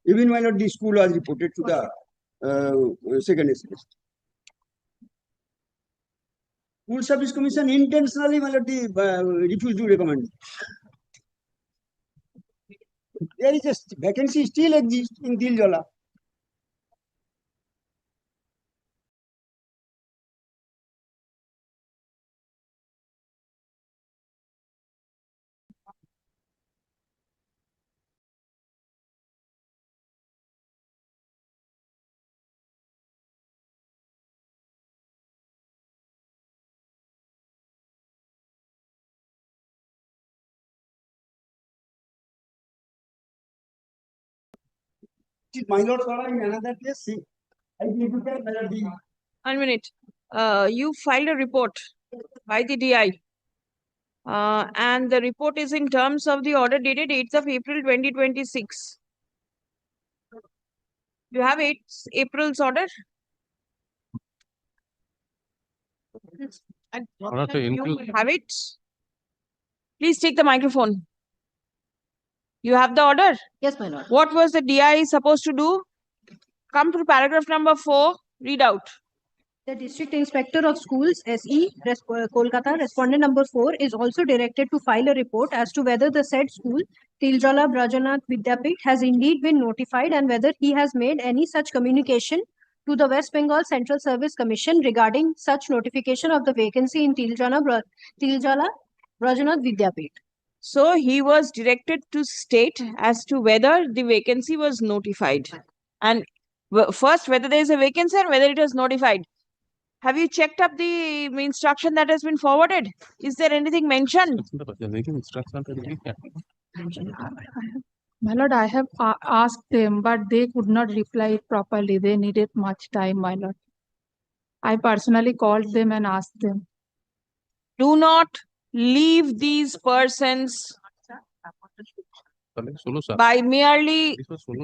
Even, my lord, the school was reported to the second SLS. School Service Commission intentionally, my lord, refused to recommend. There is a vacancy still exists in Tiljola. My lord, in another case, see, I give you the 1 minute. You filed a report by the DI. And the report is in terms of the order dated 8th of April 2026. You have 8th April's order? And Order to you include- have it? Please take the microphone. You have the order? Yes, my lord. What was the DI supposed to do? Come to paragraph number 4, read out. The District Inspector of Schools, SE, Kolkata, respondent number 4, is also directed to file a report as to whether the said school, Tiljala Brajanath Vidyapit, has indeed been notified and whether he has made any such communication to the West Bengal Central Service Commission regarding such notification of the vacancy in Tiljala Brajanath Vidyapit. So he was directed to state as to whether the vacancy was notified. And first, whether there is a vacancy and whether it was notified. Have you checked up the instruction that has been forwarded? Is there anything mentioned? My lord, I have asked them, but they could not reply properly. They needed much time, my lord. I personally called them and asked them. Do not leave these persons by merely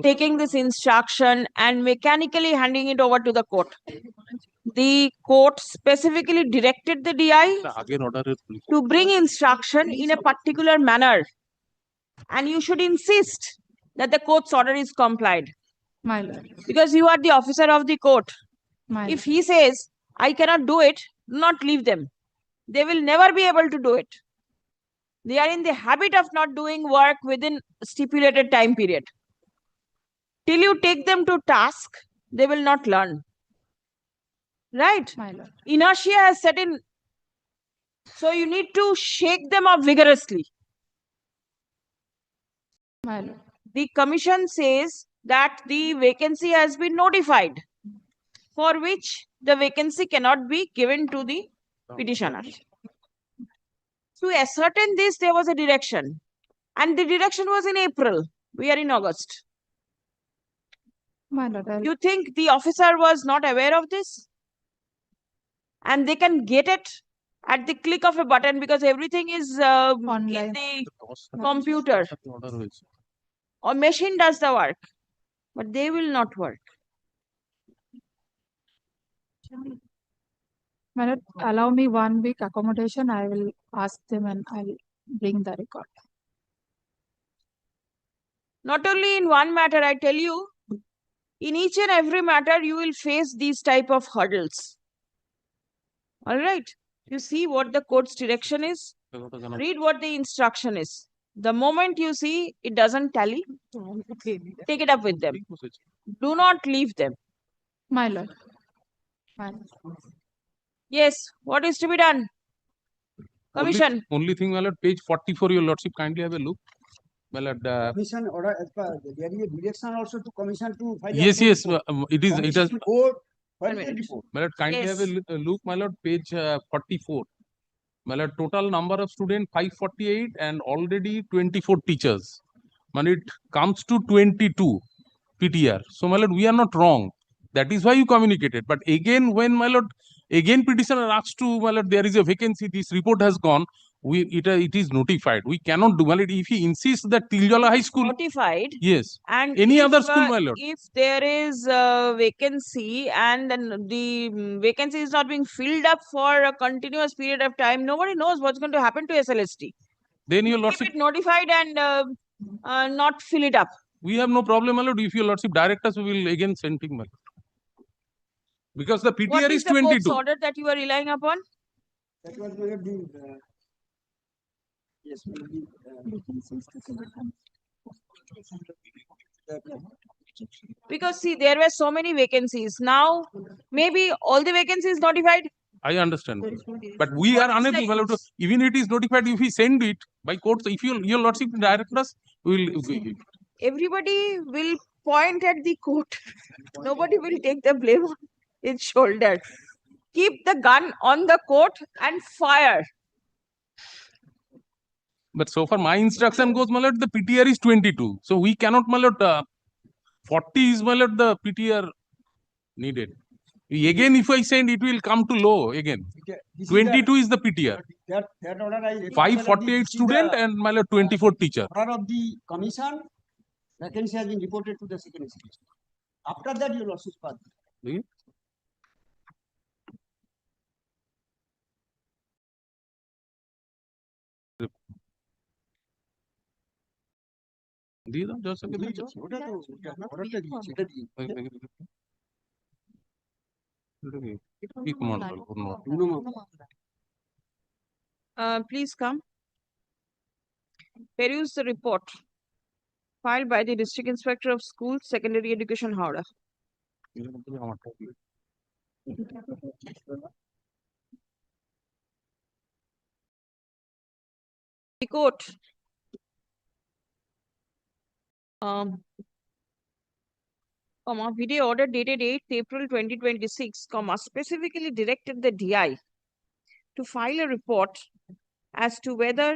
taking this instruction and mechanically handing it over to the court. The court specifically directed the DI to bring instruction in a particular manner. And you should insist that the court's order is complied. My lord. Because you are the officer of the court. My If he says, I cannot do it, do not leave them. They will never be able to do it. They are in the habit of not doing work within stipulated time period. Till you take them to task, they will not learn. Right? My lord. Inertia has set in. So you need to shake them up vigorously. My lord. The commission says that the vacancy has been notified, for which the vacancy cannot be given to the petitioner. To ascertain this, there was a direction. And the direction was in April. We are in August. My lord. You think the officer was not aware of this? And they can get it at the click of a button because everything is in the computer. Or machine does the work. But they will not work. My lord, allow me 1 week accommodation. I will ask them and I'll bring the record. Not only in one matter, I tell you, in each and every matter, you will face these type of hurdles. All right. You see what the court's direction is. Read what the instruction is. The moment you see it doesn't tally, take it up with them. Do not leave them. My lord. My lord. Yes. What is to be done? Commission. Only thing, my lord, page 44, your lordship, kindly have a look. My lord, Commission order, there is a direction also to commission to file. yes, it is. It has. Report. What is the report? My lord, kindly have a look, my lord, page 44. My lord, total number of students 548 and already 24 teachers. Man, it comes to 22 PTR. So, my lord, we are not wrong. That is why you communicated. But again, when my lord, again petitioner asks to, my lord, there is a vacancy, this report has gone, it is notified. We cannot do, my lord, if he insists that Tiljala High School. Notified. Yes. And any if, other school, my lord. If there is a vacancy and then the vacancy is not being filled up for a continuous period of time, nobody knows what's going to happen to SLST. Then your lordship. Keep it notified and not fill it up. We have no problem, my lord. If your lordship direct us, we will again send him, my lord. Because the PTR What is the court's 22. order that you are relying upon? That was going to be, yes, Because see, there were so many vacancies. Now, maybe all the vacancies notified. I understand. But we are unable, my lord, to, even it is notified, if we send it by court, if your lordship direct us, we will. Everybody will point at the court. Nobody will take the blame on its shoulder. Keep the gun on the court and fire. But so far, my instruction goes, my lord, the PTR is 22. So we cannot, my lord, 40 is, my lord, the PTR needed. Again, if I send, it will come to low again. 22 is the PTR. That order I 548 student and, my lord, 24 teacher. Order of the commission, vacancy has been reported to the second institution. After that, your lordship pass. দিয়ে দাও জজকে দিয়ে দাও। কি command বলবো? Please come. Peruse the report filed by the District Inspector of Schools, Secondary Education, Howrah. The court video order dated 8th April 2026, specifically directed the DI to file a report as to whether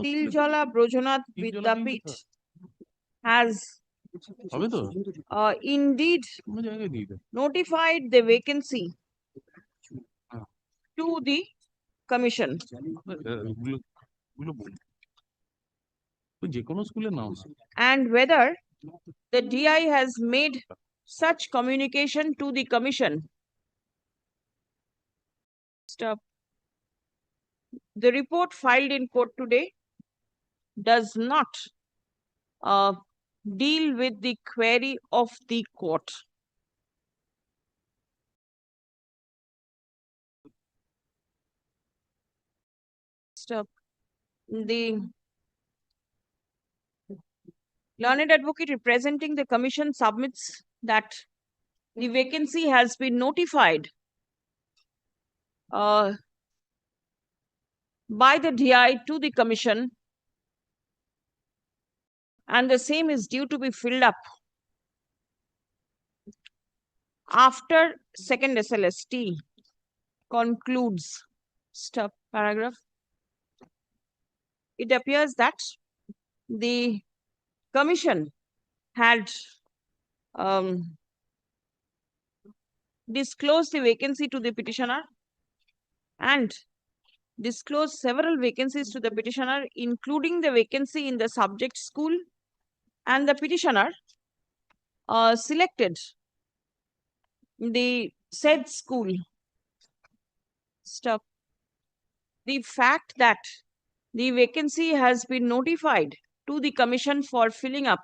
Tiljala Brojonath Vidyapith has indeed notified the vacancy to the commission. And whether the DI has made such communication to the commission. Stop. The report filed in court today does not deal with the query of the court. Stop. The learned advocate representing the commission submits that the vacancy has been notified by the DI to the commission, and the same is due to be filled up after second SLST concludes. Stop. Paragraph. It appears that the commission had disclosed the vacancy to the petitioner and disclosed several vacancies to the petitioner, including the vacancy in the subject school, and the petitioner selected the said school. Stop. The fact that the vacancy has been notified to the commission for filling up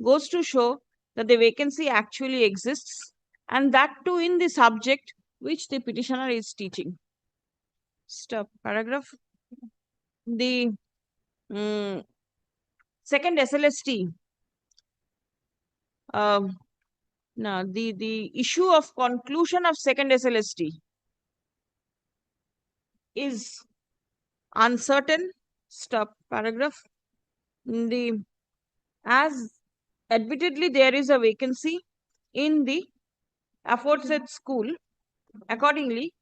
goes to show that the vacancy actually exists, and that too in the subject which the petitioner is teaching. Stop. Paragraph. The second SLST, now the issue of conclusion of second SLST is uncertain. Stop. Paragraph. As admittedly there is a vacancy in the aforesaid school, accordingly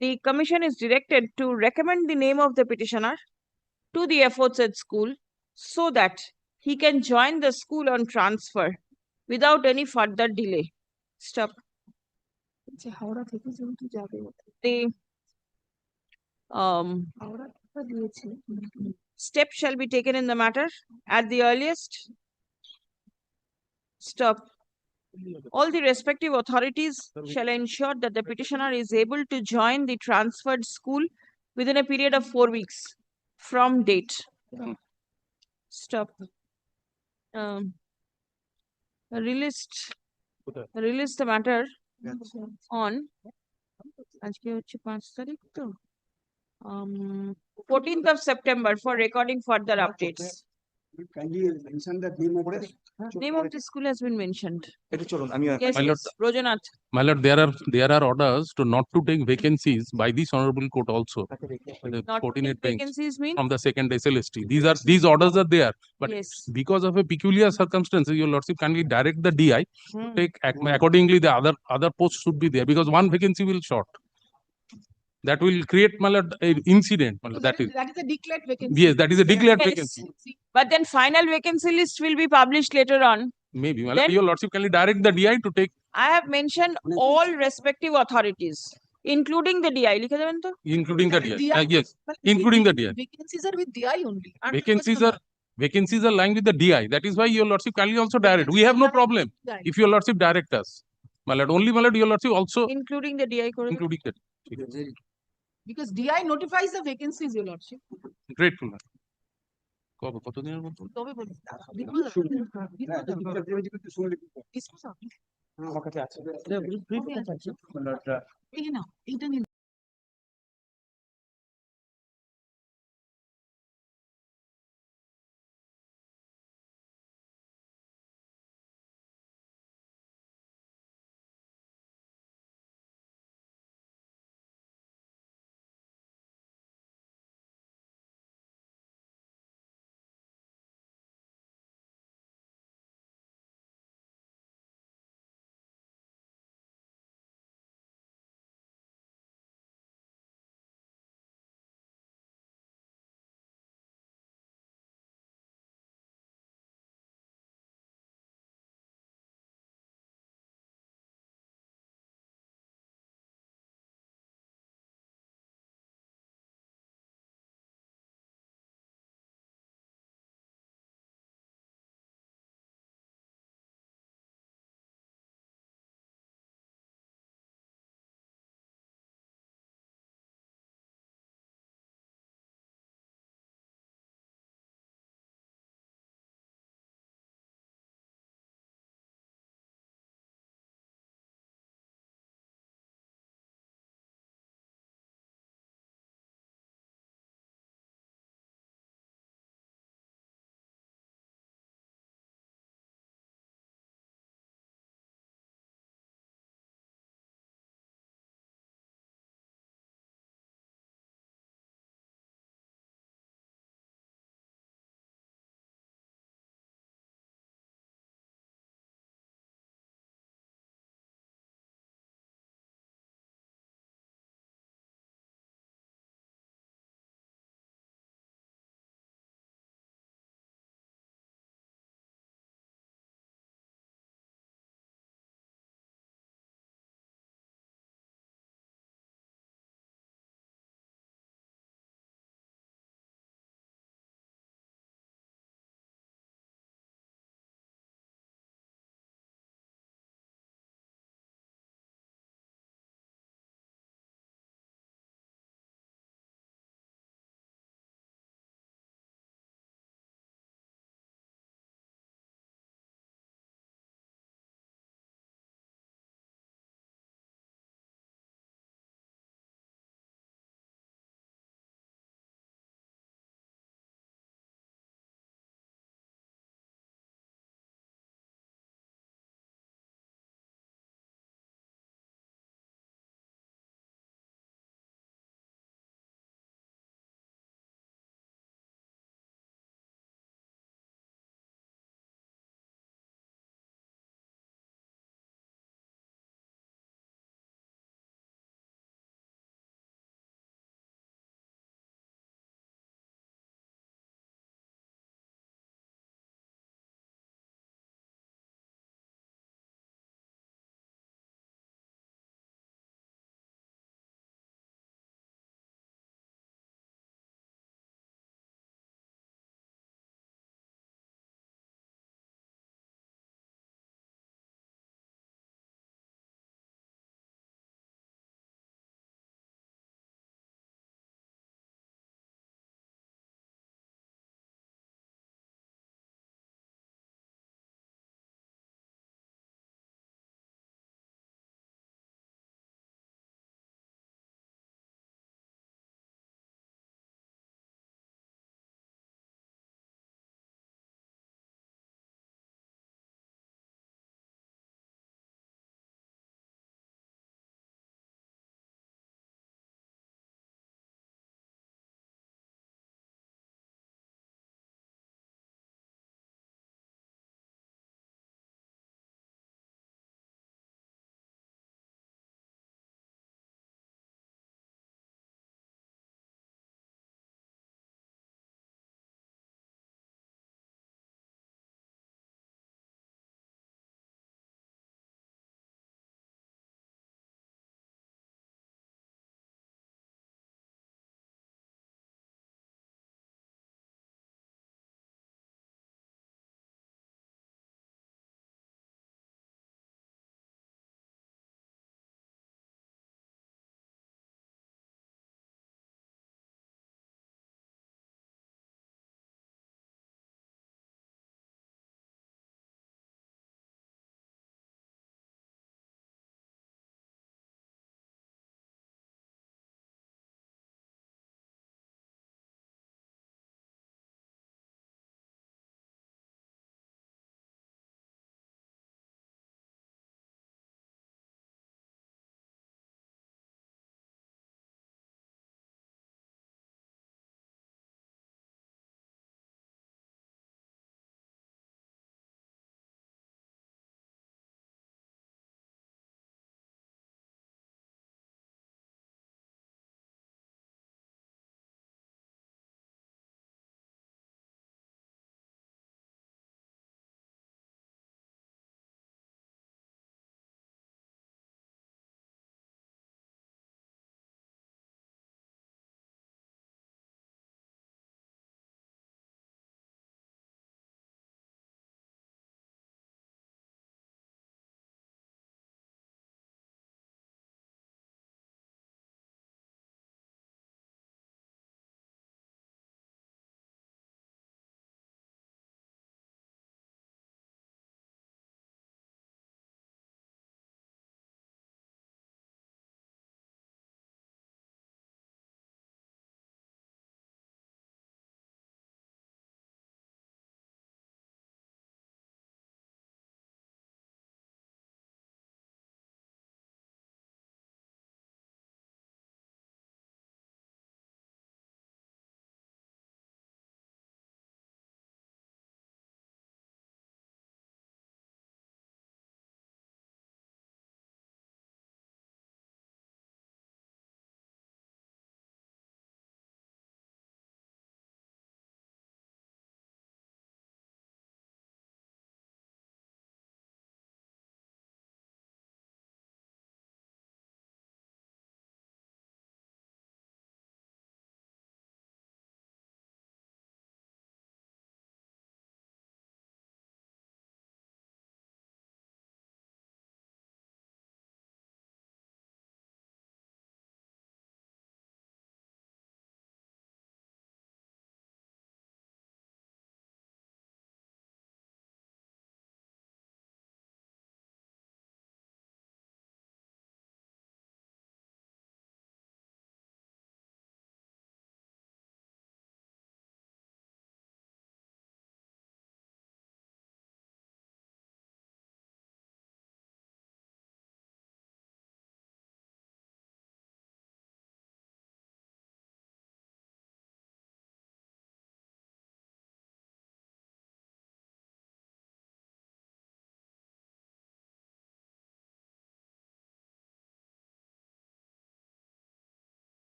the commission is directed to recommend the name of the petitioner to the aforesaid school so that he can join the school on transfer without any further delay. Stop. The step shall be taken in the matter at the earliest. Stop. All the respective authorities shall ensure that the petitioner is able to join the transferred school within a period of 4 weeks from date. Stop. Released the matter on 14th of September for recording further updates. Kindly mention the name of the Name of the school has been mentioned. Yes, My lord, yes. Brojonath. my lord, there are orders to not to take vacancies by this honorable court also. The Not 14th bench vacancies mean? from the second SLST. These orders are there, but Yes. because of a peculiar circumstances, your lordship kindly direct the DI to Hmm. take accordingly the other posts should be there, because one vacancy will short. That will create, my lord, an incident. My lord, that is a declared vacancy. yes, that is a declared Yes. vacancy. But then final vacancy list will be published later on. Maybe, my lord, Then- your lordship kindly direct the DI to take, I have mentioned all respective authorities, including the DI. লিখে দেবেন তো? including the DI. Yes, including the DI. Vacancies are with DI only. aren't Vacancies are lying with the DI. That is why your lordship kindly also direct. We have no problem Right. if your lordship direct us. My lord, only my lord, your lordship also Including the DI করে দেবেন? including that. Because DI notifies the vacancies, your lordship. Grateful. ma'am. কতদিনের মধ্যে? তবে বলুন। আমার কাছে আছে এই নাও, এইটা নিন।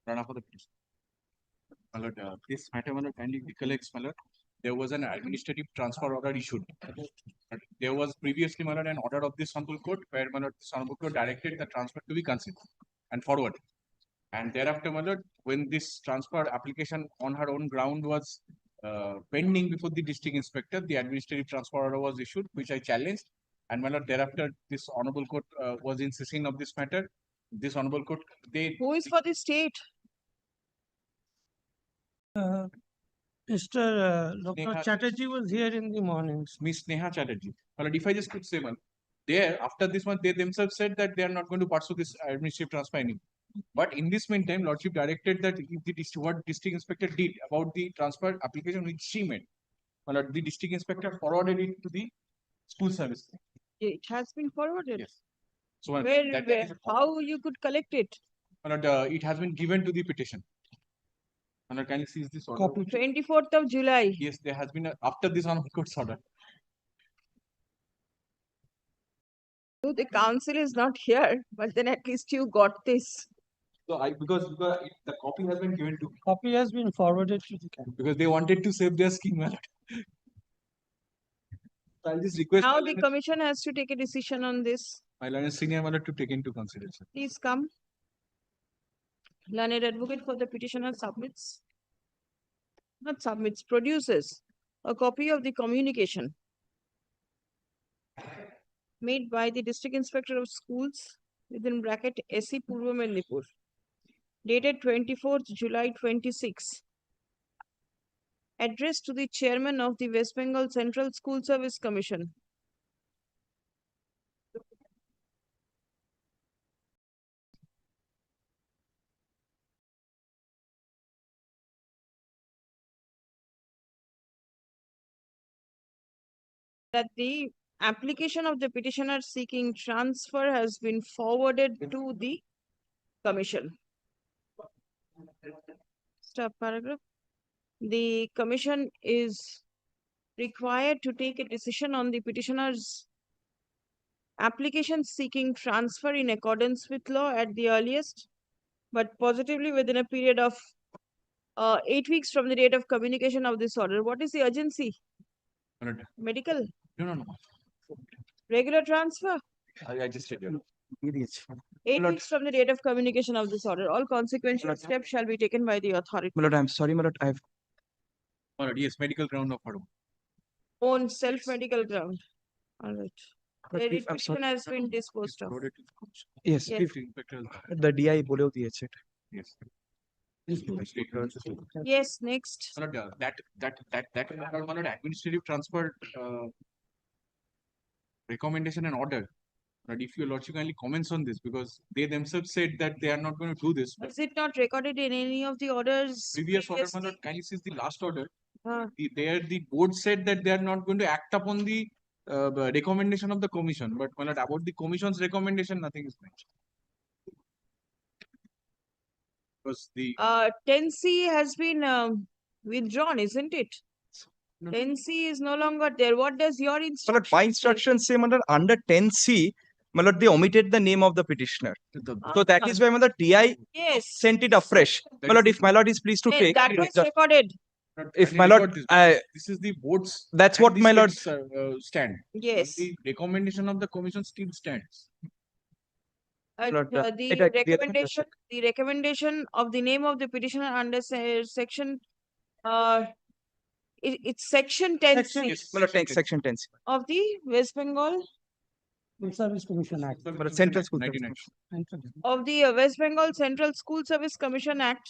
Rana for the petition. My lord, this matter, my lord, kindly recollects, my lord, there was an administrative transfer order issued. But there was previously, my lord, an order of this Hon'ble Court where, my lord, this Hon'ble Court directed the transfer to be considered and forwarded. And thereafter, my lord, when this transfer application on her own ground was pending before the district inspector, the administrative transfer order was issued, which I challenged. And my lord, thereafter, this Honorable Court was in session of this matter. This Honorable Court, Who is for the state? Mr. Dr. Sneha- Chatterjee was here in the mornings. Miss Sneha Chatterjee. Well, if I just could say, man, there after this one, they themselves said that they are not going to pursue this administrative transfer anymore. But in this meantime, Lordship directed that if the what district inspector did about the transfer application which she made, well, the district inspector forwarded it to the school service. It has been forwarded. Yes. So well, Where, how you could collect it? Well, it has been given to the petition. And can you see this order? 24th of July. Yes, there has been after this on court's order. So the council is not here, but then at least you got this. So because the copy has been given to me. Copy has been forwarded to the council. Because they wanted to save their scheme. So I'll just request Now the commission has to take a decision on this. my learned senior mother to take into consideration. Please come. Learned advocate for the petitioner produces a copy of the communication made by the District Inspector of Schools within bracket SC Purva Mednipur dated 24th July 26, addressed to the chairman of the West Bengal Central School Service Commission. That the application of the petitioner seeking transfer has been forwarded to the commission. Stop paragraph. The commission is required to take a decision on the petitioner's application seeking transfer in accordance with law at the earliest, but positively within a period of 8 weeks from the date of communication of this order. What is the urgency? Medical? No. Regular transfer? I just said you. 8 weeks from the date of communication of this order. All consequential steps shall be taken by the authority. My lord, I'm sorry, my lord. I've. My lord, yes, medical ground of her own. On self-medical ground. All right. But The if- I'm petition has been disposed of. Yes, Yes. the DI বলেও দিয়েছে এটা। Yes. Yes, next. My lord, that my lord, administrative transfer recommendation and order. But if your lordship kindly comments on this, because they themselves said that they are not going to do this. Is it not recorded in any of the orders? Previous order, my lord, kindly see the last order. Ah. The board said that they are not going to act upon the recommendation of the commission, but my lord, about the commission's recommendation, nothing is mentioned. Because the 10C has been withdrawn, isn't it? 10C is no longer there. What does your My instruction? lord, my instructions say, my lord, under 10C, my lord, they omitted the name of the petitioner. So that is why, my lord, DI Yes. sent it afresh. My lord, if my lord is pleased to take. That was recorded. If my lord, this is the board's. That's what my lord. Stand. Yes. The recommendation of the commission still stands. Lord, The recommendation of the name of the petitioner under section it's section 10C My lord, section 10C. of the West Bengal School Service Commission Act. My lord, Central School. of the West Bengal Central School Service Commission Act.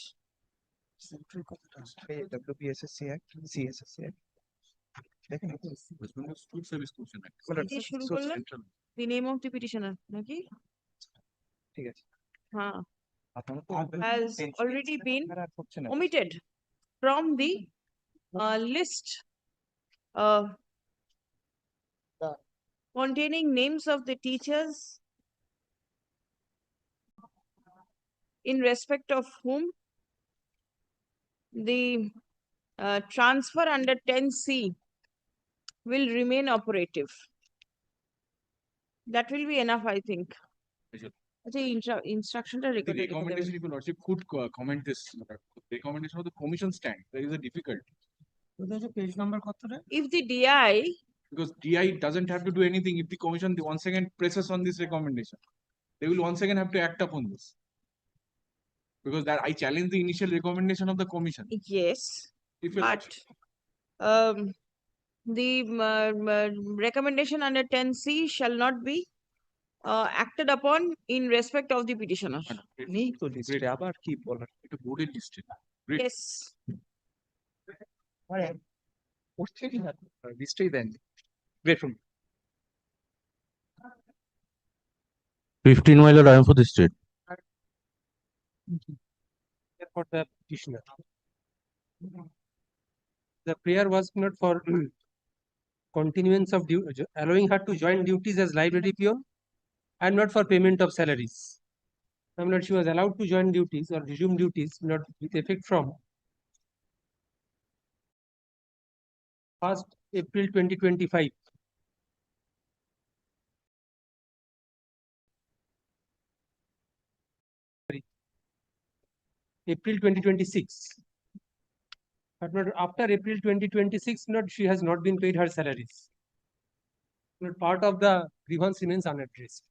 WPSSC Act, CSSC Act. West Bengal School Service Commission Act. My lord, কি শুরু so করলেন? central. The name of the petitioner, নাকি? ঠিক আছে। হ্যাঁ, আপনারা has already been omitted from the list containing names of the teachers in respect of whom the transfer under 10C will remain operative. That will be enough, I think. Sure. Instruction The recommendation, if your lordship could comment this, recommendation of the commission stand, there is a difficult. Page number if the DI, because DI doesn't have to do anything. If the commission once again presses on this recommendation, they will once again have to act upon this. Because that I challenge the initial recommendation of the commission. yes, If your but the recommendation under 10C shall not be acted upon in respect of the petitioner. Yes. Great from 15, my lord, I am for the state. for the petitioner. The prayer was not for continuance of allowing her to join duties as library peon and not for payment of salaries. I'm not, she was allowed to join duties or resume duties not with effect from 1st April 2025. April 2026. But not after April 2026, not she has not been paid her salaries. Not part of the grievance remains unaddressed.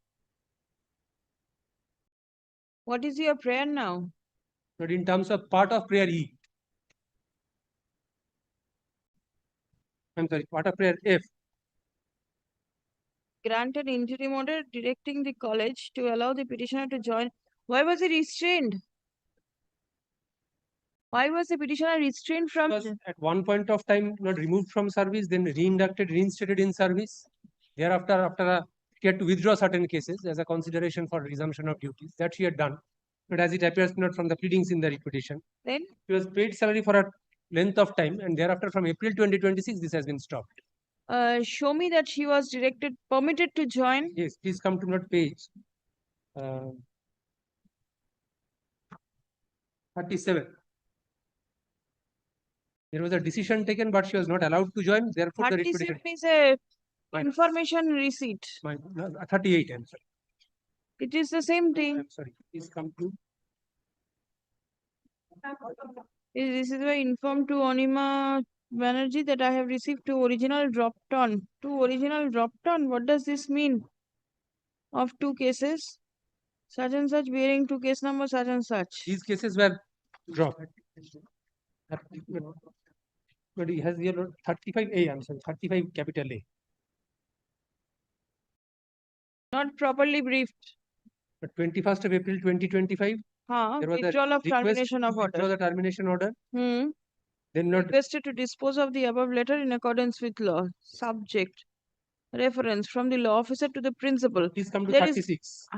What is your prayer now? But in terms of part of prayer E. I'm sorry, part of prayer F. Granted interim order directing the college to allow the petitioner to join. Why was he restrained? Why was the petitioner restrained from? Because at one point of time not removed from service, then reinducted, reinstated in service. Thereafter, she had to withdraw certain cases as a consideration for resumption of duties. That she had done. But as it appears not from the pleadings in the reputation, then she was paid salary for a length of time, and thereafter from April 2026, this has been stopped. Show me that she was permitted to join. Yes, please come to note page 37. There was a decision taken, but she was not allowed to join. Therefore, the 37 reputation is a information receipt. 38. I'm sorry. It is the same thing. I'm sorry. Please come to. This is why informed to Anima Banerjee that I have received two original dropped on. What does this mean? Of two cases, such and such bearing to case number such and such. These cases were dropped. But he has here 35A, I'm sorry, 35 capital A. Not properly briefed. But 21st of April 2025, there was withdrawal of termination of order. Withdraw the termination order. Then not requested to dispose of the above letter in accordance with law. Subject. Reference from the law officer to the principal. Please come to there 36.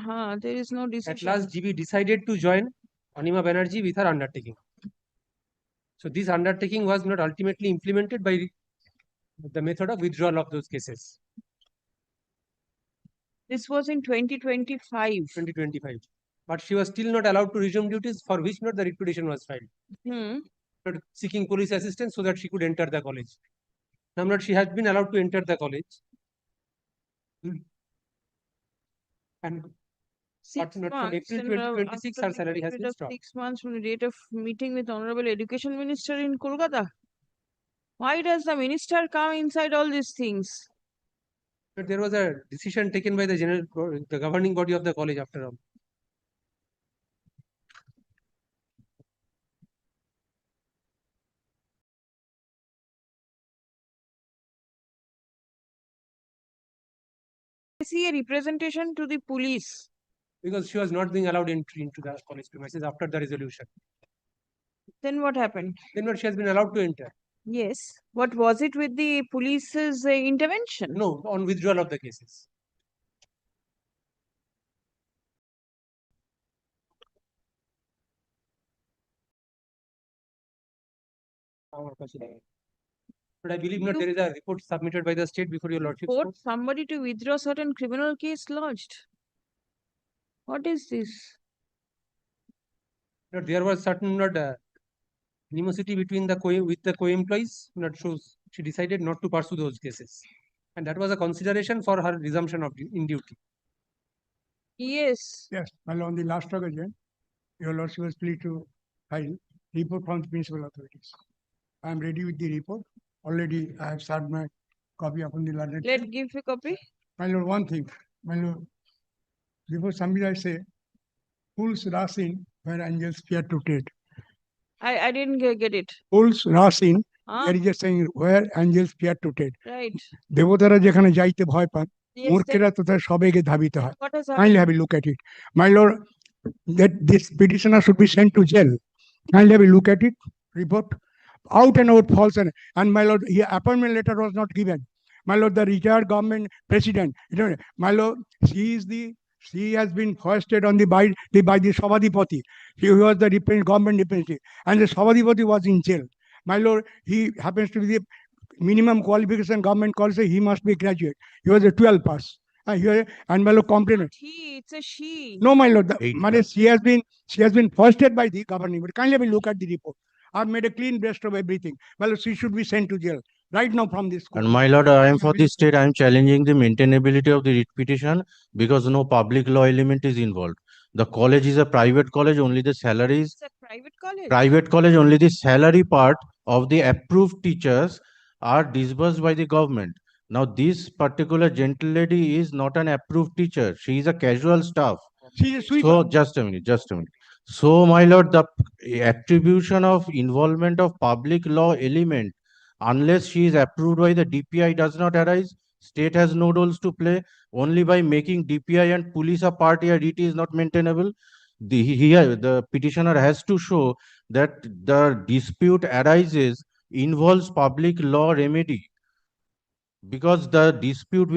There is no decision. At last, GB decided to join Anima Banerjee with her undertaking. So this undertaking was not ultimately implemented by the method of withdrawal of those cases. This was in 2025. 2025. But she was still not allowed to resume duties, for which not the reputation was filed. Not seeking police assistance so that she could enter the college. Now, not she has been allowed to enter the college. And but not from April 2026, her salary has been stopped. 6 months from the date of meeting with Honorable Education Minister in Kolkata. Why does the minister come inside all these things? But there was a decision taken by the governing body of the college after all. I see a representation to the police. Because she was not being allowed entry into the college premises after the resolution. Then what happened? Then what, she has been allowed to enter. Yes. What was it with the police's intervention? No, on withdrawal of the cases. But I believe not there is a report submitted by the state before your lordship. Court somebody to withdraw certain criminal case lodged. What is this? But there was certain animosity between the co-employees. Not shows she decided not to pursue those cases, And that was a consideration for her resumption of in duty. Yes. Yes, well, on the last occasion, your lordship was pleased to file report from the principal authorities. I am ready with the report. Already I have served my copy upon the learned. Let give a copy. My lord, one thing, my lord, before somebody I say, fools rush in where angels fear to tread. I didn't get it. Fools rush in, Ah. there is a saying where angels fear to tread. Right. দেবতারা যেখানে যাইতে ভয় পান, Yes, মূর্খেরা তো তার সবেগে ধাবিত হয়. What has Kindly happened? have a look at it. My lord, that this petitioner should be sent to jail. Kindly have a look at it, report. Out and out false and my lord, here appointment letter was not given. My lord, the retired government president, my lord, she has been foisted on by the Savadipati. He was the government representative, and the Savadipati was in jail. My lord, he happens to be the minimum qualification government calls it, he must be graduate. He was a 12 pass. And my lord complained. It's a she. No, my lord, she has been foisted by the governing. But kindly have a look at the report. I've made a clean breast of everything. Well, she should be sent to jail right now from this court. And my lord, I am for this state, I am challenging the maintainability of the writ petition because no public law element is involved. The college is a private college, only the salaries. It's a private college. Private college, only the salary part of the approved teachers are disbursed by the government. Now, this particular gentle lady is not an approved teacher. She is a casual staff. She is a sweeper. So, just a minute. So, my lord, the attribution of involvement of public law element, unless she is approved by the DPI, does not arise. State has no roles to play. Only by making DPI and police a party, a DT is not maintainable. Here, the petitioner has to show that the dispute arises, involves public law remedy. Because the dispute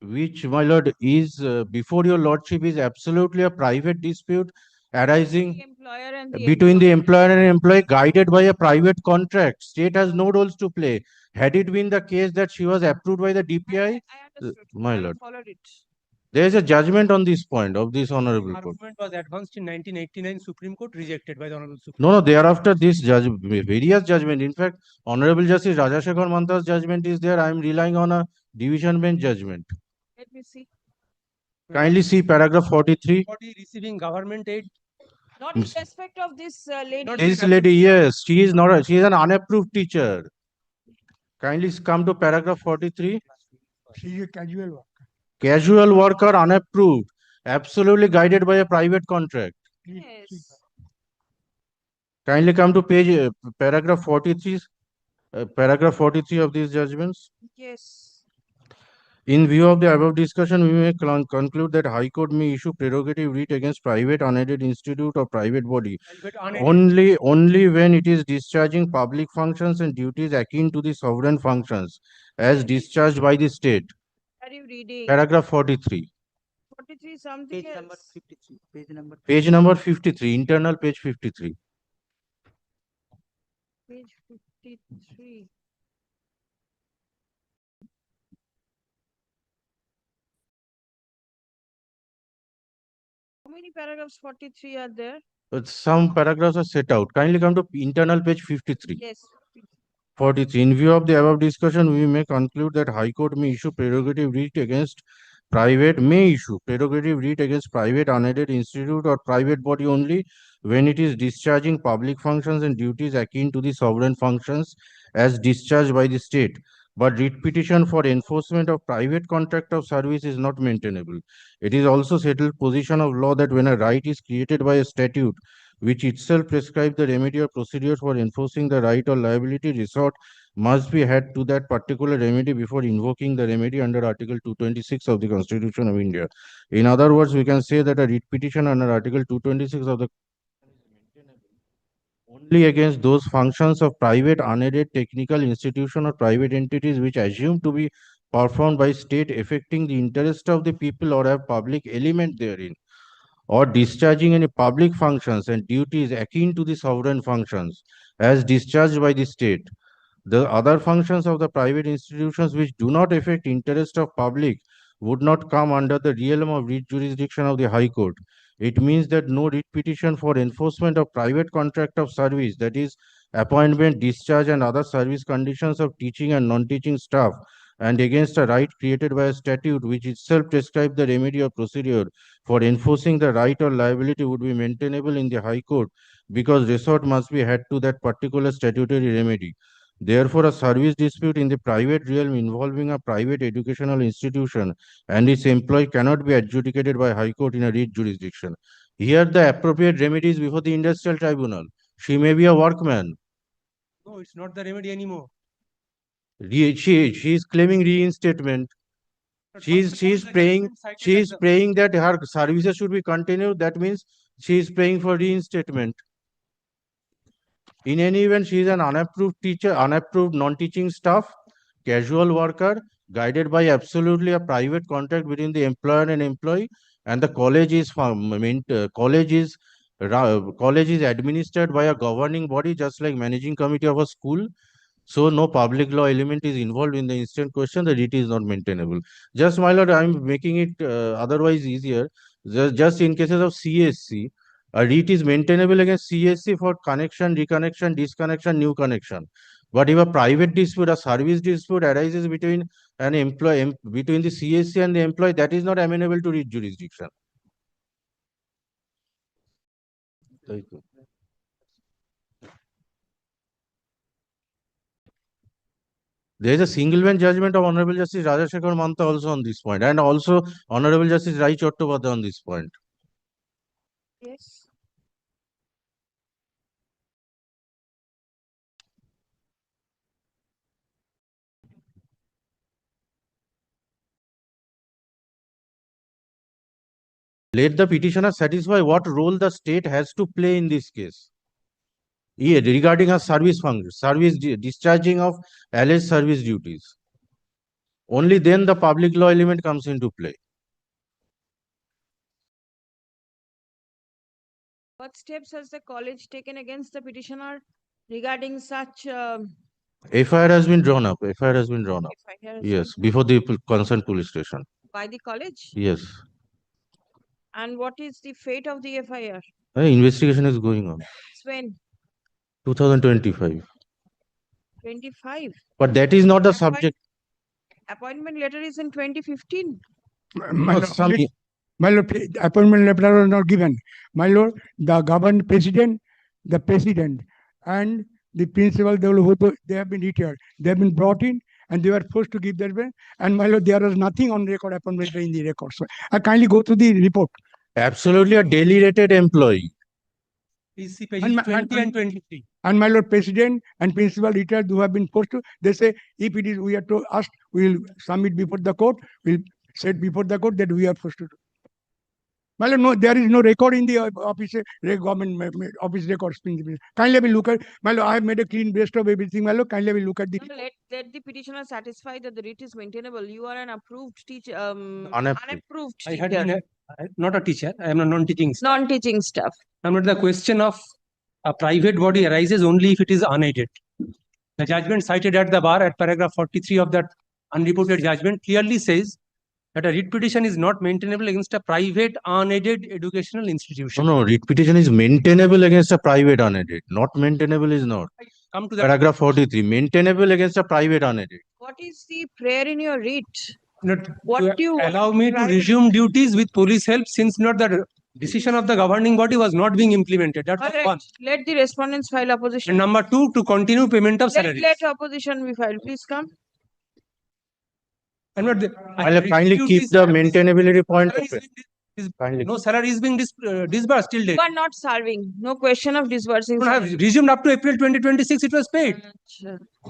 which my lord is before your lordship is absolutely a private dispute arising Employer and between the employer and employee, guided by a private contract. State has no roles to play. Had it been the case that she was approved by the DPI, my lord, followed it. there is a judgment on this point of this honorable court. Argument was advanced in 1989 Supreme Court, rejected by the Honorable Supreme No, thereafter this various judgment. In fact, Honorable Justice Rajashekhar Manta's judgment is there. I am relying on a division bench judgment. Let me see. Kindly see paragraph 43. Body receiving government aid. Not in respect of this lady. This lady, yes, she is not. She is an unapproved teacher. Kindly come to paragraph 43. She is a casual worker. Casual worker, unapproved, absolutely guided by a private contract. Yes. Kindly come to page paragraph 43. Paragraph 43 of these judgments. Yes. In view of the above discussion, we may conclude that High Court may issue prerogative writ against private unaided institute or private body only when it is discharging public functions and duties akin to the sovereign functions as discharged by the state. Are you reading? Paragraph 43. 43 something Page else. number 53. Page number 53. Internal page 53. Page 53. How many paragraphs 43 are there? Some paragraphs are set out. Kindly come to internal page 53. Yes. 43. In view of the above discussion, we may conclude that High Court may issue prerogative writ against private unaided institute or private body only when it is discharging public functions and duties akin to the sovereign functions as discharged by the state. But writ petition for enforcement of private contract of service is not maintainable. It is also settled position of law that when a right is created by a statute which itself prescribes the remedy or procedure for enforcing the right or liability, resort must be had to that particular remedy before invoking the remedy under Article 226 of the Constitution of India. In other words, we can say that a writ petition under Article 226 of the only against those functions of private unaided technical institution or private entities which assume to be performed by state affecting the interest of the people or have public element therein, or discharging any public functions and duties akin to the sovereign functions as discharged by the state. The other functions of the private institutions which do not affect interest of public would not come under the realm of writ jurisdiction of the High Court. It means that no writ petition for enforcement of private contract of service, that is appointment, discharge and other service conditions of teaching and non-teaching staff and against a right created by a statute which itself describes the remedy or procedure for enforcing the right or liability would be maintainable in the High Court because resort must be had to that particular statutory remedy. Therefore, a service dispute in the private realm involving a private educational institution and its employee cannot be adjudicated by High Court in a writ jurisdiction. Here, the appropriate remedy is before the industrial tribunal. She may be a workman. No, it's not the remedy anymore. She is claiming reinstatement. She is praying that her services should be continued. That means she is praying for reinstatement. In any event, she is an unapproved teacher, unapproved non-teaching staff, casual worker, guided by absolutely a private contract between the employer and employee, and the college is college is administered by a governing body, just like managing committee of a school. So no public law element is involved in the instant question. The writ is not maintainable. Just, my lord, I'm making it otherwise easier. Just in cases of CSC, a writ is maintainable against CSC for connection, reconnection, disconnection, new connection. But if a private dispute, a service dispute arises between an employee, between the CSC and the employee, that is not amenable to writ jurisdiction. Thank you. There is a single bench judgment of Honorable Justice Rajashekhar Manta also on this point, and also Honorable Justice Rai Chattopadhyay on this point. Yes. Let the petitioner satisfy what role the state has to play in this case. Regarding a service function, discharging of alleged service duties. Only then the public law element comes into play. What steps has the college taken against the petitioner regarding such? FIR has been drawn up. FIR has been drawn up. Yes, before the concerned police station. By the college? Yes. And what is the fate of the FIR? Investigation is going on. When? 2025. 25. But that is not the subject. Appointment letter is in 2015. My lord, appointment letter was not given. My lord, the government president, and the principal, they have been retired. They have been brought in and they were forced to give their been. And my lord, there was nothing on record, appointment letter in the record. So I kindly go through the report. Absolutely a daily rated employee. Please see pages 20 and 23. And my lord, president and principal retired who have been forced to, they say, if it is, we are to ask, we will submit before the court, we'll set before the court that we are forced to do. My lord, no, there is no record in the office, government office records. Kindly have a look at, my lord, I have made a clean breast of everything, my lord, kindly have a look at the. Let the petitioner satisfy that the writ is maintainable. You are an approved teacher, Unapproved. I had been not a teacher, I am a non-teaching staff. Non-teaching staff. Now, the question of a private body arises only if it is unaided. The judgment cited at the bar at paragraph 43 of that unreported judgment clearly says that a writ petition is not maintainable against a private unaided educational institution. No, writ petition is maintainable against a private unaided. Not maintainable is not. Come to that. Paragraph 43, maintainable against a private unaided. What is the prayer in your writ? What do you allow me to resume duties with police help since not the decision of the governing body was not being implemented. That's one. Let the respondents file opposition. And number two, to continue payment of salaries. Let opposition be filed. Please come. And I'll kindly keep the maintainability point open. No salary is being disbursed till date. You are not serving. No question of disbursing. No, I have resumed up to April 2026. It was paid.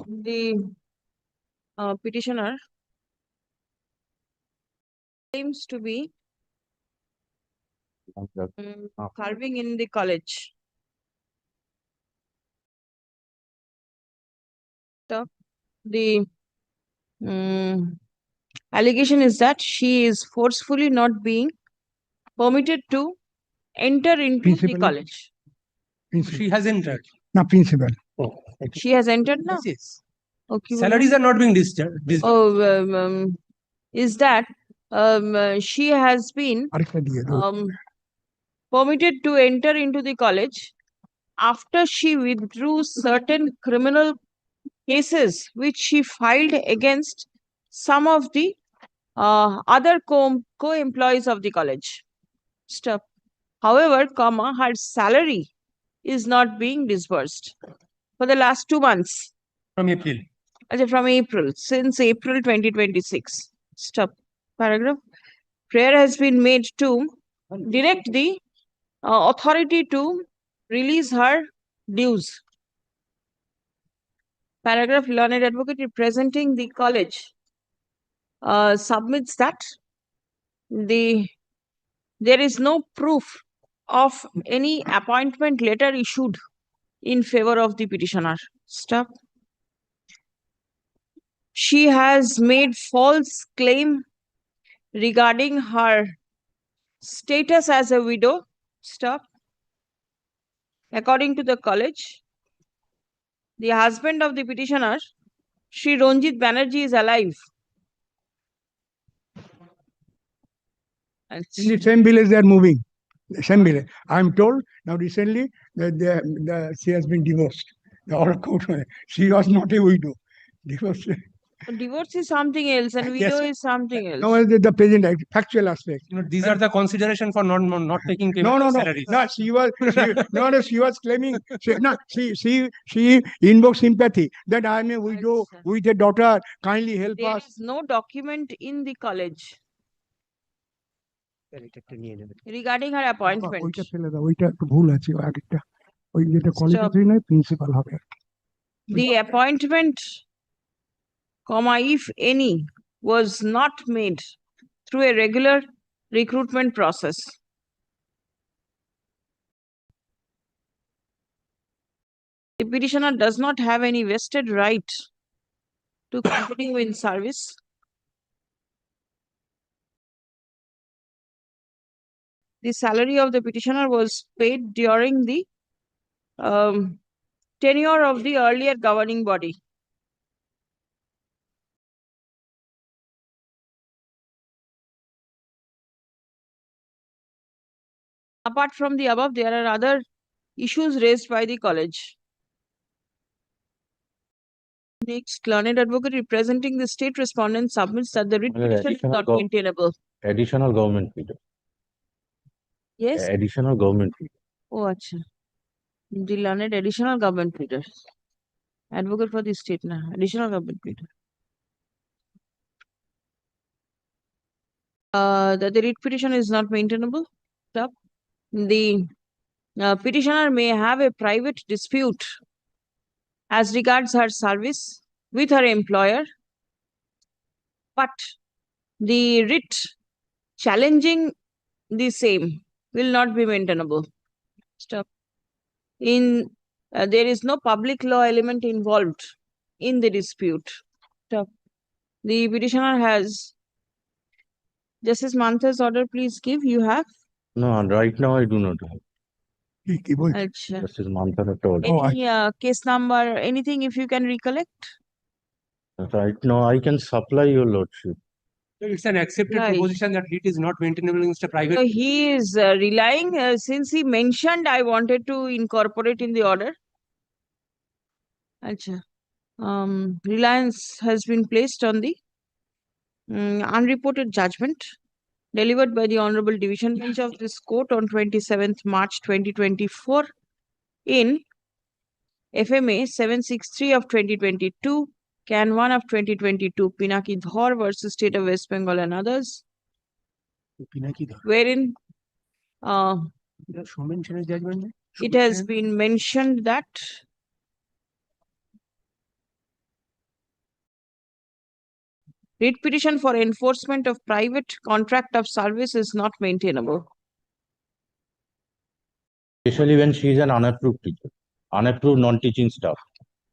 The petitioner claims to be serving in the college. The allegation is that she is forcefully not being permitted to enter into the college. She has entered. No, principal. Oh, okay. She has entered now? Yes. Okay. Salaries are not being discharged. Is that she has been permitted to enter into the college after she withdrew certain criminal cases which she filed against some of the other co-employees of the college. Stop. However, comma, her salary is not being disbursed for the last 2 months. From April. From April, since April 2026. Stop. Paragraph. Prayer has been made to direct the authority to release her dues. Paragraph. Learned advocate representing the college submits that there is no proof of any appointment letter issued in favor of the petitioner. Stop. She has made false claim regarding her status as a widow. Stop. According to the college, the husband of the petitioner, Shri Ranjit Banerjee, is alive. In the same village they are moving. The same village. I am told now recently that she has been divorced. The order court, she was not a widow. Divorce. Divorce is something else and widow is something else. No, the present factual aspect. These are the consideration for not taking payment No. of salaries. No, she was claiming. She invoked sympathy that I am a widow with a daughter. Kindly help There us. is no document in the college regarding her appointment. ওইটা ফেলে দাও, ওইটা একটু ভুল আছে আগেরটা। ওই যেটা কলেজে নয় প্রিন্সিপাল হবে। The appointment, comma, if any, was not made through a regular recruitment process. The petitioner does not have any vested right to continue in service. The salary of the petitioner was paid during the tenure of the earlier governing body. Apart from the above, there are other issues raised by the college. Next, learned advocate representing the state respondent submits that the writ petition is not maintainable. Additional government fee. Yes? Additional government fee. Oh, acha. The learned additional government pleader. Advocate for the state now. Additional government pleader. That the writ petition is not maintainable. Stop. The petitioner may have a private dispute as regards her service with her employer, but the writ challenging the same will not be maintainable. Stop. There is no public law element involved in the dispute. Stop. The petitioner has Justice Mantha's order. Please give. You have? No, right now I do not have. Achha. Justice Mantha order. Any case number, anything if you can recollect? Right now I can supply your lordship. So it's an accepted Right. proposition that it is not maintainable against a private. So he is relying, since he mentioned, I wanted to incorporate in the order. Achha. Reliance has been placed on the unreported judgment delivered by the Honorable Division Bench of this court on 27th March 2024 in FMA 763 of 2022, Can 1 of 2022, Pinaki Dhar versus State of West Bengal and others, wherein it has been mentioned that writ petition for enforcement of private contract of service is not maintainable. Especially when she is an unapproved teacher, unapproved non-teaching staff.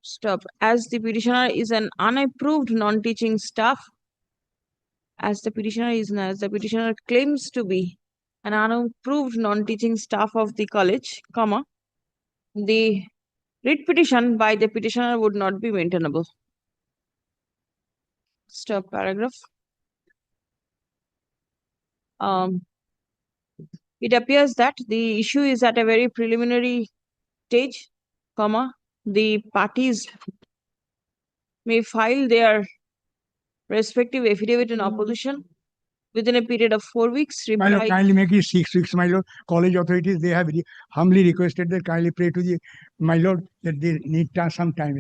Stop. As the petitioner is an unapproved non-teaching staff, as the petitioner claims to be an unapproved non-teaching staff of the college, comma, the writ petition by the petitioner would not be maintainable. Stop. Paragraph. It appears that the issue is at a very preliminary stage, comma, the parties may file their respective affidavit in opposition within a period of 4 weeks. My lord, Reply. kindly make it 6 weeks, my lord. College authorities, they have humbly requested that kindly pray to the, my lord, that they need some time.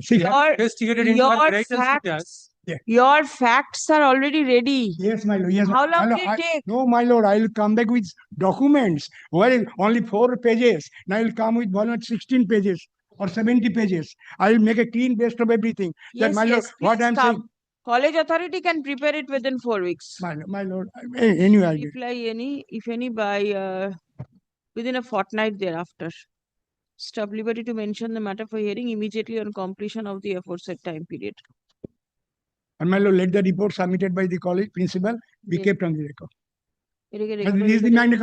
Your facts are already ready. Yes, my lord. Yes, How my long lord, will it take? No, my lord, I will come back with documents. Well, only 4 pages. Now I will come with 16 pages or 70 pages. I will make a clean best of everything. Yes, my lord, yes, what please I'm come. saying. College authority can prepare it within 4 weeks. My lord, anyway, I did. Reply if any, by within a fortnight thereafter. Stop liberty to mention the matter for hearing immediately on completion of the aforesaid time period. And my lord, let the report submitted by the college principal be kept on the record. And This this is the mind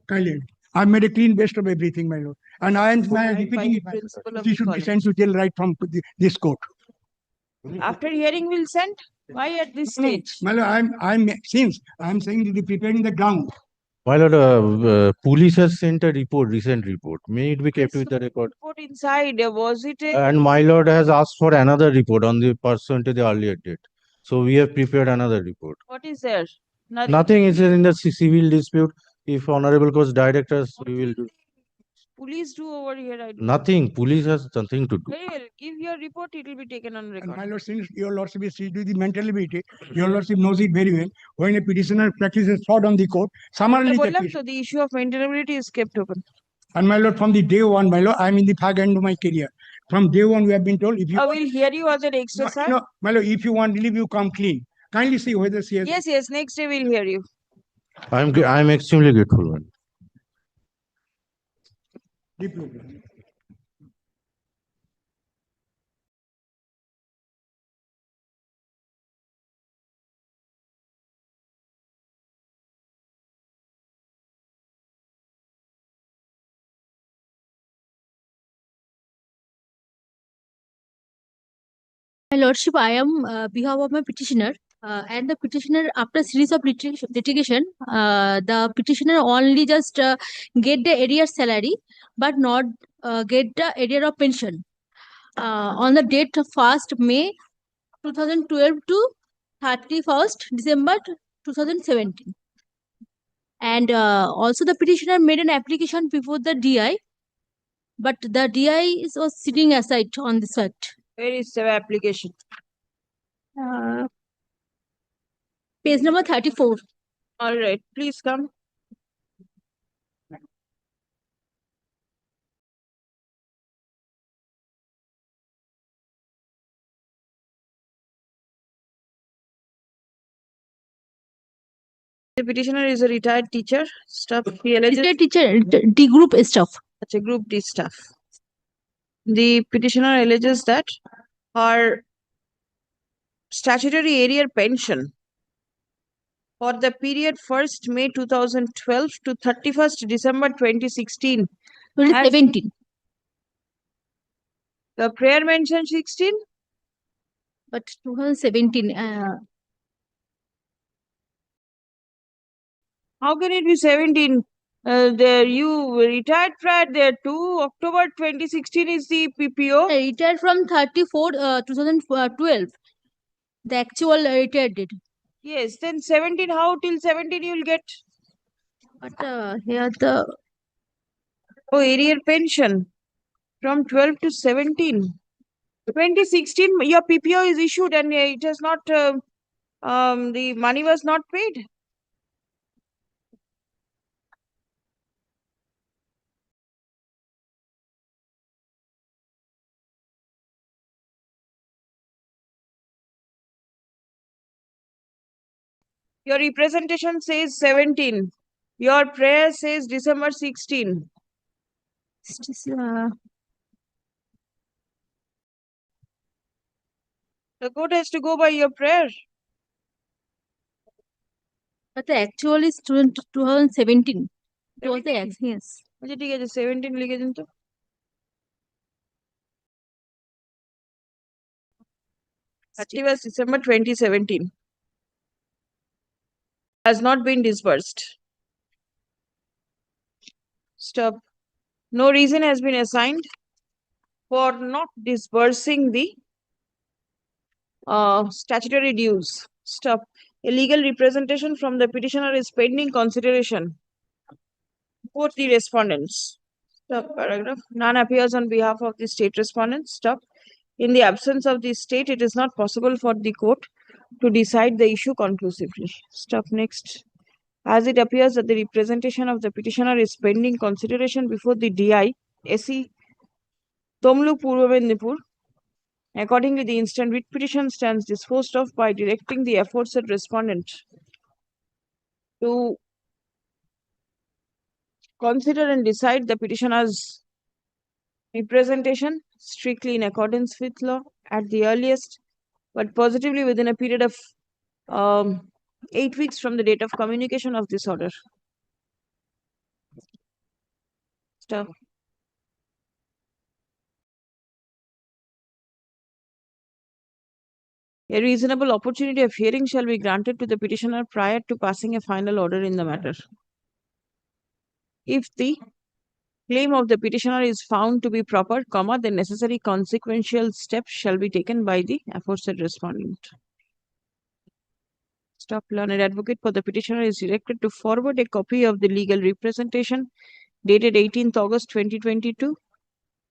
kindly. I made a clean best of everything, my lord. And I am repeating it. She should be sent to jail right from this court. After hearing, we'll send. Why at this stage? My lord, since I'm saying that preparing the ground. My lord, police has sent a report, recent report. May it be kept with the record? Report inside, was it a... And my lord has asked for another report on the pursuant to the earlier date. So we have prepared another report. What is there? Nothing is in the civil dispute. If honorable court directors, we will do. Police do over here. I do. Nothing. Police has nothing to do. Very well. Give your report. It will be taken on record. And my lord, since your lordship is to the mental ability, your lordship knows it very well. When a petitioner practices fraud on the court, summarily So the issue of maintainability is kept open. And my lord, from the day one, my lord, I'm in the fag end of my career. From day one, we have been told if you. I will hear you as an extra, sir. No, my lord, if you want relief, you come clean. Kindly see whether she has. Yes. Next day we'll hear you. I'm extremely grateful. Man. My lordship, I am behalf of my petitioner and the petitioner after series of litigation, the petitioner only just get the area salary but not get the area of pension on the date of 1st May 2012 to 31st December 2017. And also the petitioner made an application before the DI, but the DI was sitting aside on this fact. Where is the application? Page number 34. All right, please come. The petitioner is a retired teacher. Staff. Retired teacher, D group staff. That's a group D staff. The petitioner alleges that her statutory area pension for the period 1st May 2012 to 31st December 2016. 2017. The prayer mentioned 16? But 2017. How can it be 17? There you retired prior there too. October 2016 is the PPO. I retired from 34 2012. The actual retired date. Yes, then 17. How till 17 you will get? But here the area pension from 12 to 17. 2016 your PPO is issued and it has not. The money was not paid. Your representation says 17. Your prayer says December 16. The court has to go by your prayer. But the actual is 2017. It was the yes. अच्छा ठीक है जो 17 लिखे दिन तो 31st December 2017 has not been disbursed. Stop. No reason has been assigned for not disbursing the statutory dues. Stop. A legal representation from the petitioner is pending consideration. Both the respondents. Stop. Paragraph. None appears on behalf of the state respondents. Stop. In the absence of the state, it is not possible for the court to decide the issue conclusively. Stop. Next. As it appears that the representation of the petitioner is pending consideration before the DI, SE, Tomlu Purva Mendipur, accordingly, the instant writ petition stands disposed of by directing the aforesaid respondent to consider and decide the petitioner's representation strictly in accordance with law at the earliest, but positively within a period of 8 weeks from the date of communication of this order. Stop. A reasonable opportunity of hearing shall be granted to the petitioner prior to passing a final order in the matter. If the claim of the petitioner is found to be proper, the necessary consequential steps shall be taken by the aforesaid respondent. Stop. Learned advocate for the petitioner is directed to forward a copy of the legal representation dated 18th August 2022,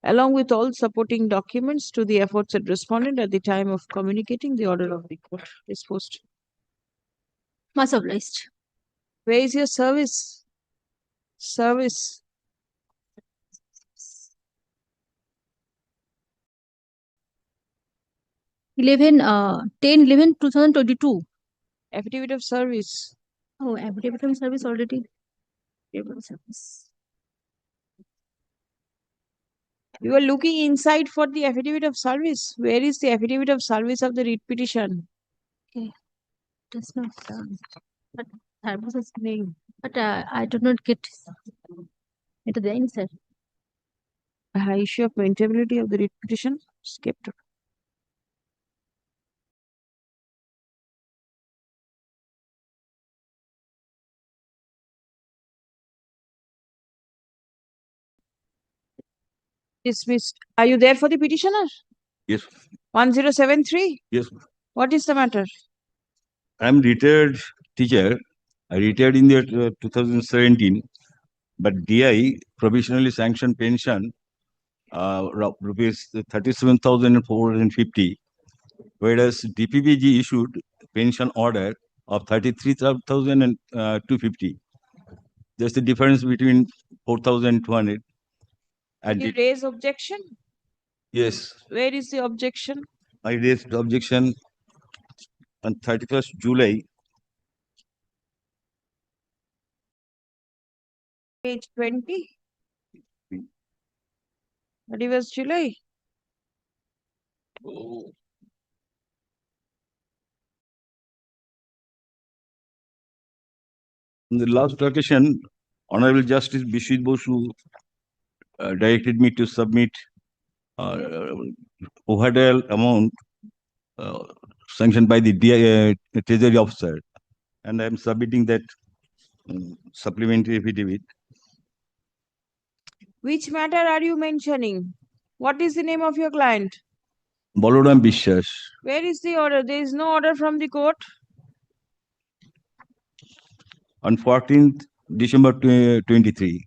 along with all supporting documents to the aforesaid respondent at the time of communicating the order of the court. Disposed. Much obliged. Where is your service? Service. Eleven 10/11/2022. Affidavit of service. Oh, affidavit of service already. Affidavit of service. You are looking inside for the affidavit of service. Where is the affidavit of service of the writ petition? Okay, that's not but service is name. But I do not get into the answer. Issue of maintainability of the writ petition. Skipped. Dismissed. Are you there for the petitioner? Yes. 1073? Yes. What is the matter? I'm retired teacher. I retired in the 2017, but DI provisionally sanctioned pension rupees 37,450, whereas DPPG issued pension order of 33,250. There's the difference between 4,200. Did you raise objection? Yes. Where is the objection? I raised the objection on 31st July. Page 20. 31st July. On the last occasion, Honorable Justice Biswas directed me to submit overdue amount sanctioned by the Treasury officer, and I am submitting that supplementary affidavit. Which matter are you mentioning? What is the name of your client? Baloram Biswas. Where is the order? There is no order from the court. On 14th December 2023,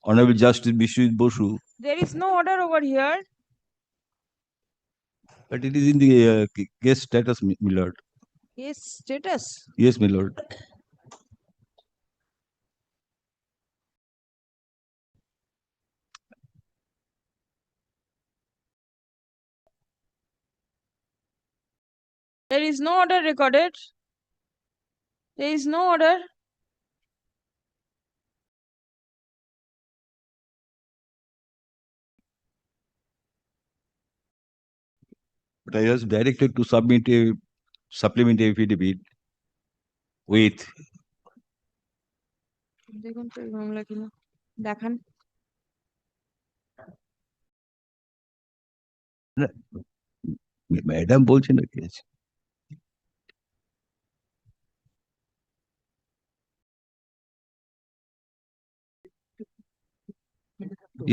Honorable Justice Biswas. There is no order over here. But it is in the case status, my lord. Yes, status. Yes, my lord. There is no order recorded. There is no order. But I was directed to submit a supplementary affidavit with দেখান madam বলছেন না কি আছে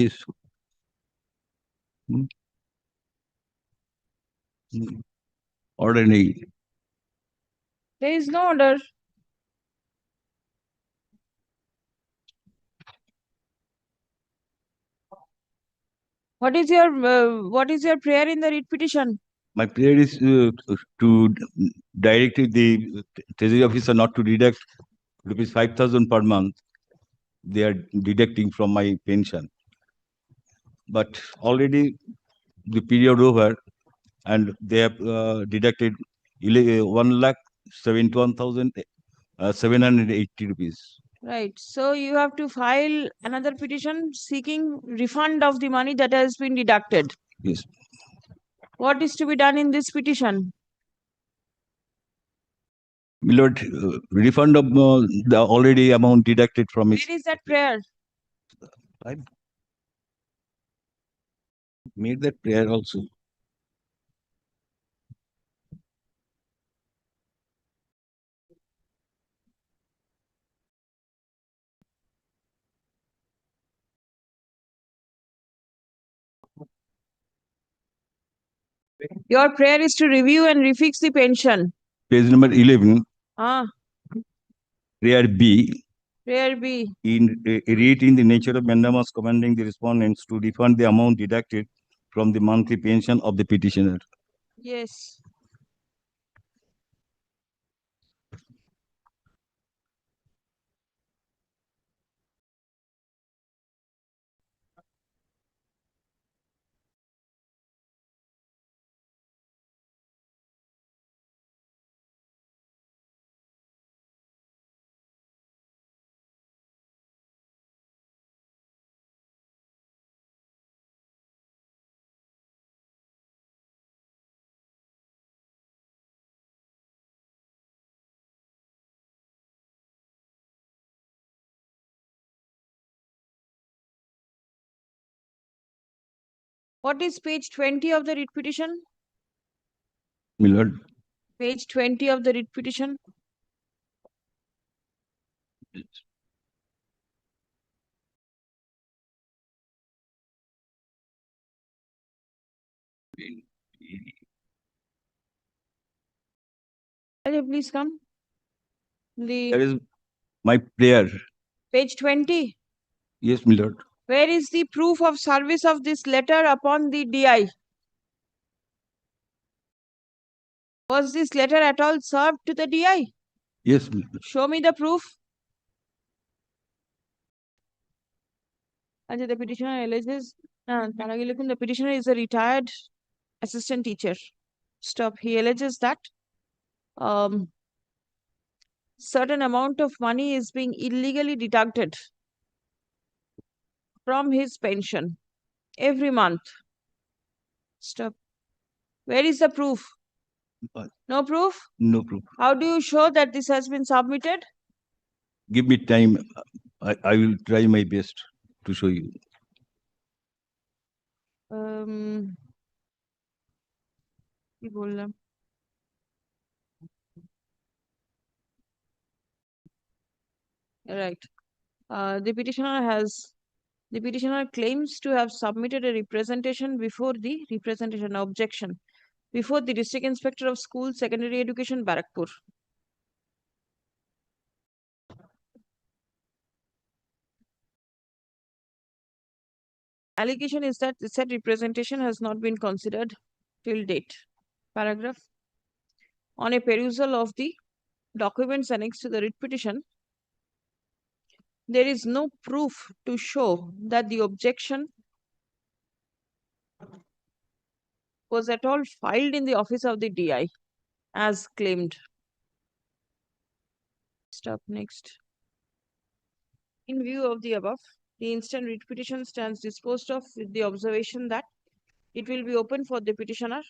Yes. order নেই। There is no order. What is your prayer in the writ petition? My prayer is to direct the treasury officer not to deduct rupees 5,000 per month. They are deducting from my pension. But already the period over and they have deducted 1,71,780 rupees. Right. So you have to file another petition seeking refund of the money that has been deducted. Yes. What is to be done in this petition? My lord, refund of the already amount deducted from it. Where is that prayer? I made that prayer also. Your prayer is to review and refix the pension. Page number 11, Ah, prayer B. prayer B. Reiterating the nature of mandamus commanding the respondents to refund the amount deducted from the monthly pension of the petitioner. Yes. What is page 20 of the writ petition? My lord, Page 20 of the writ petition. Please come. that is my prayer. Page 20. Yes, my lord. Where is the proof of service of this letter upon the DI? Was this letter at all served to the DI? Yes, my lord. Show me the proof. The petitioner alleges, the petitioner is a retired assistant teacher. Stop. He alleges that certain amount of money is being illegally deducted from his pension every month. Stop. Where is the proof? No proof? No proof. How do you show that this has been submitted? Give me time. I will try my best to show you. কি বললাম? Right. The petitioner claims to have submitted a representation before the objection before the District Inspector of Schools, Secondary Education, Barakpur. Allegation is that the said representation has not been considered till date. Paragraph. On a perusal of the documents annexed to the writ petition, there is no proof to show that the objection was at all filed in the office of the DI as claimed. Stop. Next. In view of the above, the instant writ petition stands disposed of with the observation that it will be open for the petitioner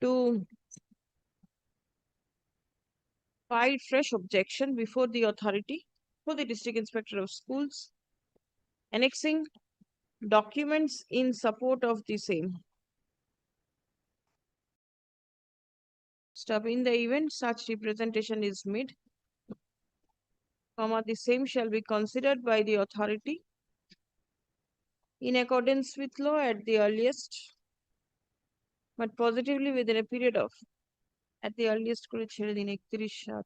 to file fresh objection before the authority for the District Inspector of Schools, annexing documents in support of the same. Stop. In the event such representation is made, the same shall be considered by the authority in accordance with law at the earliest, but positively within a period of at the earliest করে ছেড়ে দিন 31/7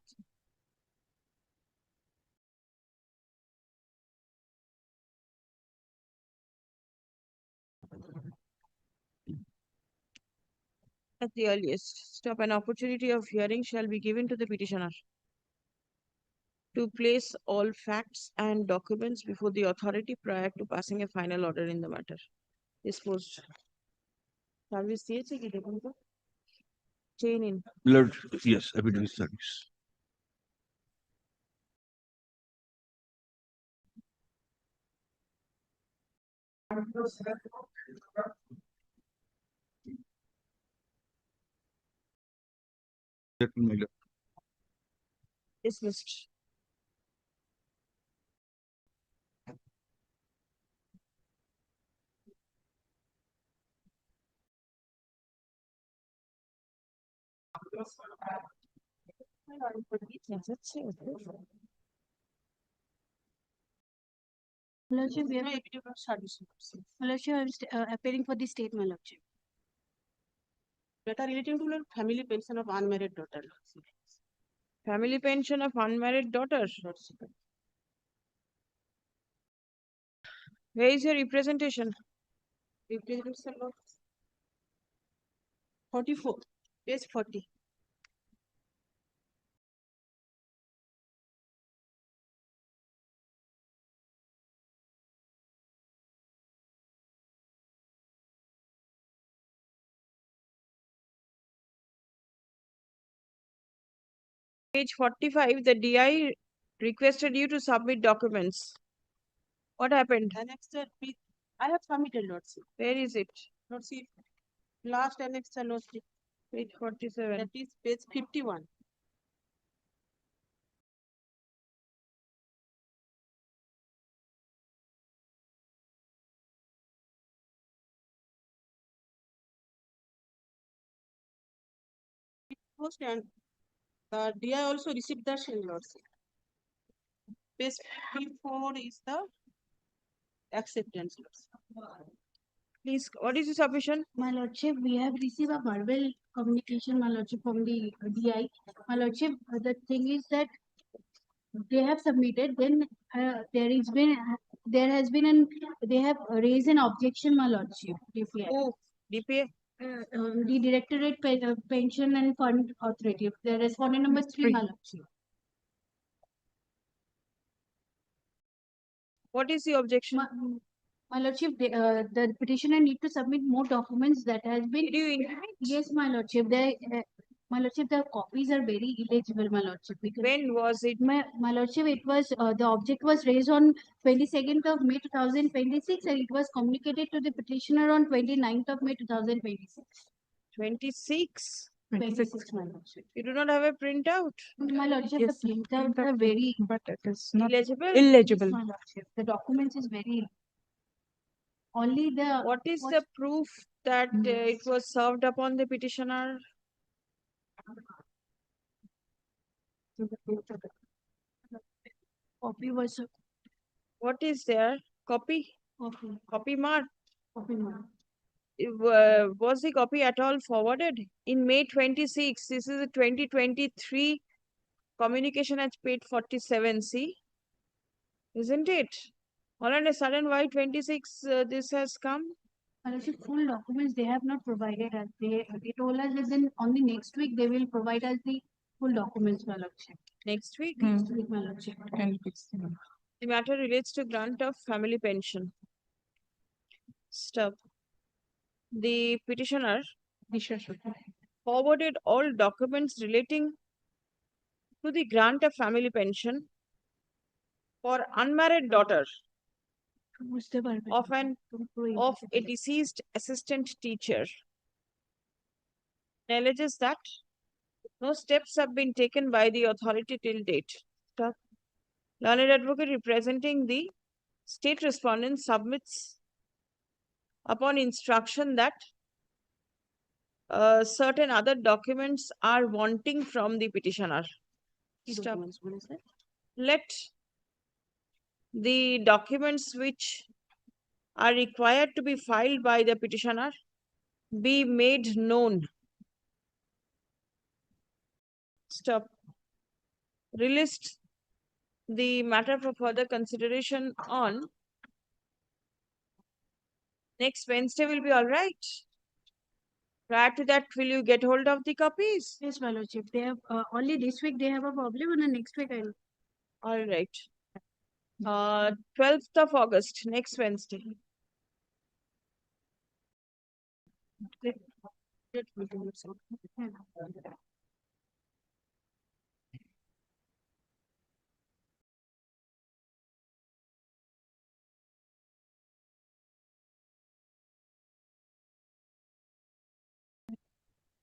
at the earliest. Stop. An opportunity of hearing shall be given to the petitioner to place all facts and documents before the authority prior to passing a final order in the matter. Disposed. Service দিয়েছে কি দেখুন তো? Chain in. Lord, yes, evidence service. Dismissed. Lordship, we are Lordship, I'm appearing for the state, my Lordship. Matter relating to family pension of unmarried daughter. Family pension of unmarried daughter. Where is your representation? Representation 44. Page 40. Page 45, the DI requested you to submit documents. What happened? Annexed, I have submitted, Lordship. Where is it? Lordship, last annexed, Lordship. Page 47. That is page 51. Post and the DI also received the same, Lordship. Page 54 is the acceptance, Lordship. Please, what is the submission? My Lordship, we have received a verbal communication, my Lordship, from the DI. My Lordship, the thing is that they have submitted, then there has been they have raised an objection, my Lordship. DPI. Oh, DPA? The Directorate Pension and Fund Authority. The respondent number 3, my Lordship. What is the objection? My Lordship, the petitioner need to submit more documents that has been. Did you intimate? Yes, my Lordship. My Lordship, the copies are very illegible, my Lordship. When was it? My Lordship, it was the object was raised on 22nd of May 2026, and it was communicated to the petitioner on 29th of May 2026. 26? 26, my Lordship. You do not have a printout? My Lordship, the printouts are very. But it is not illegible. illegible. Yes, my Lordship. The documents is very. Only the. What is the proof that it was served upon the petitioner? Copy was. What is there? Copy? Copy. Copy mark? Copy mark. Was the copy at all forwarded? In May 26, this is a 2023 communication at page 47, see? Isn't it? All on a sudden, why 26 this has come? Lordship, full documents they have not provided us. They told us that then on the next week they will provide us the full documents, my Lordship. Next week? Next week, my Lordship. The matter relates to grant of family pension. Stop. The petitioner forwarded all documents relating to the grant of family pension for unmarried daughter of a deceased assistant teacher. It alleges that no steps have been taken by the authority till date. Stop. Learned advocate representing the state respondent submits upon instruction that certain other documents are wanting from the petitioner. Stop. Let the documents which are required to be filed by the petitioner be made known Stop. Relist the matter for further consideration on next Wednesday will be all right. Prior to that, will you get hold of the copies? Yes, my lordship. They have only this week they have a problem, and then next week I'll. All right. 12th of August, next Wednesday.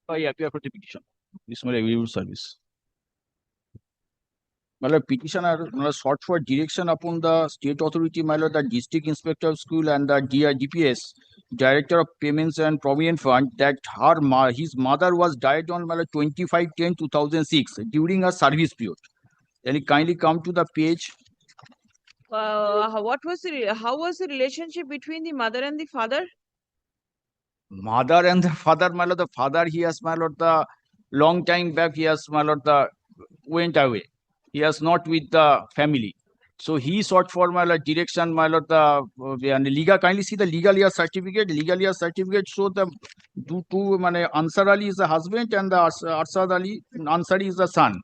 I appear for the petition. This is my review service. My lord, petitioner sought for direction upon the state authority, my lord, the district inspector of school and the DPS, director of payments and provident fund, that his mother was died on my lord 25/10/2006 during a service period. Can you kindly come to the page? How was the relationship between the mother and the father? Mother and the father, my lord, the father, he has, my lord, the long time back, he has, my lord, the went away. He has not with the family. So he sought for, my lord, direction, my lord, the legal, kindly see the legal year certificate. Legal year certificate show the two Ansar Ali is the husband and the Arsad Ali, Ansari is the son.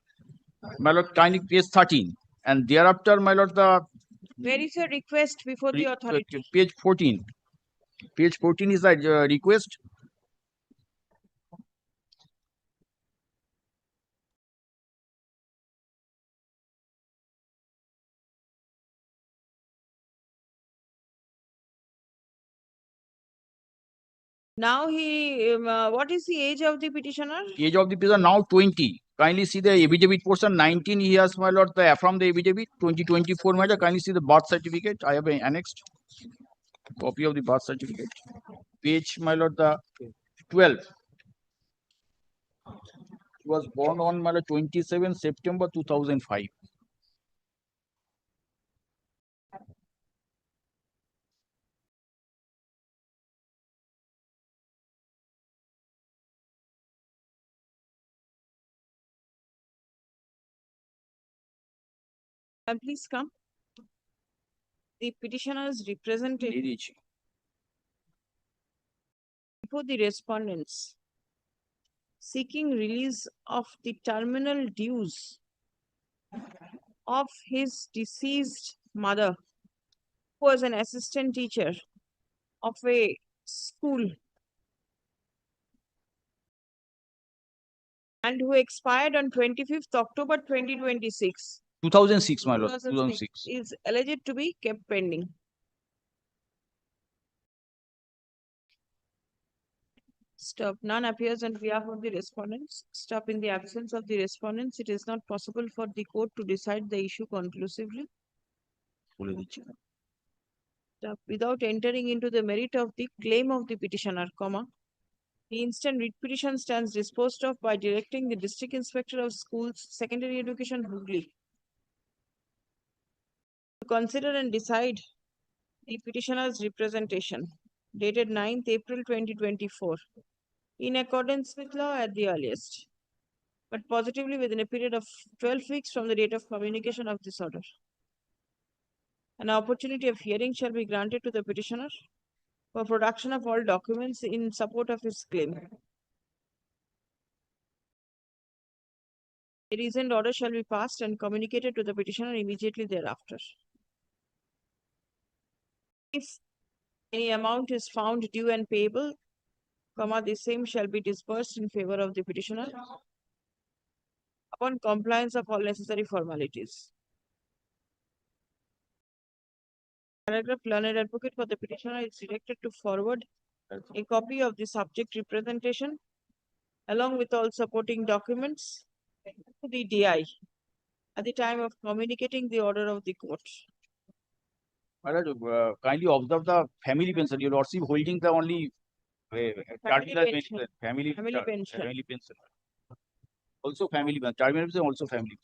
My lord, kindly page 13. And thereafter, my lord, the Where is your request before the authority? page 14. Page 14 is the request. Now what is the age of the petitioner? Age of the petitioner now 20. Kindly see the affidavit portion 19. He has, my lord, the from the affidavit 2024. My lord, kindly see the birth certificate. I have annexed copy of the birth certificate. Page, my lord, the 12. He was born on, my lord, 27 September 2005. Please come. The petitioner's representative before the respondents seeking release of the terminal dues of his deceased mother, who was an assistant teacher of a school and who expired on 25th October 2026. 2006, my lord, 2006. Is alleged to be kept pending. Stop. None appears on behalf of the respondents. Stop. In the absence of the respondents, it is not possible for the court to decide the issue conclusively. Stop. Without entering into the merit of the claim of the petitioner, the instant writ petition stands disposed of by directing the District Inspector of Schools, Secondary Education, Hooghly, to consider and decide the petitioner's representation, dated 9th April 2024, in accordance with law at the earliest, but positively within a period of 12 weeks from the date of communication of this order. An opportunity of hearing shall be granted to the petitioner for production of all documents in support of his claim. A reasoned order shall be passed and communicated to the petitioner immediately thereafter. If any amount is found due and payable, the same shall be disbursed in favor of the petitioner upon compliance of all necessary formalities. Paragraph. Learned advocate for the petitioner is directed to forward a copy of the subject representation along with all supporting documents to the DI at the time of communicating the order of the court. My lord, kindly observe the family pension. Your lordship holding the only family pension. Also family pension. Terminal pension, also family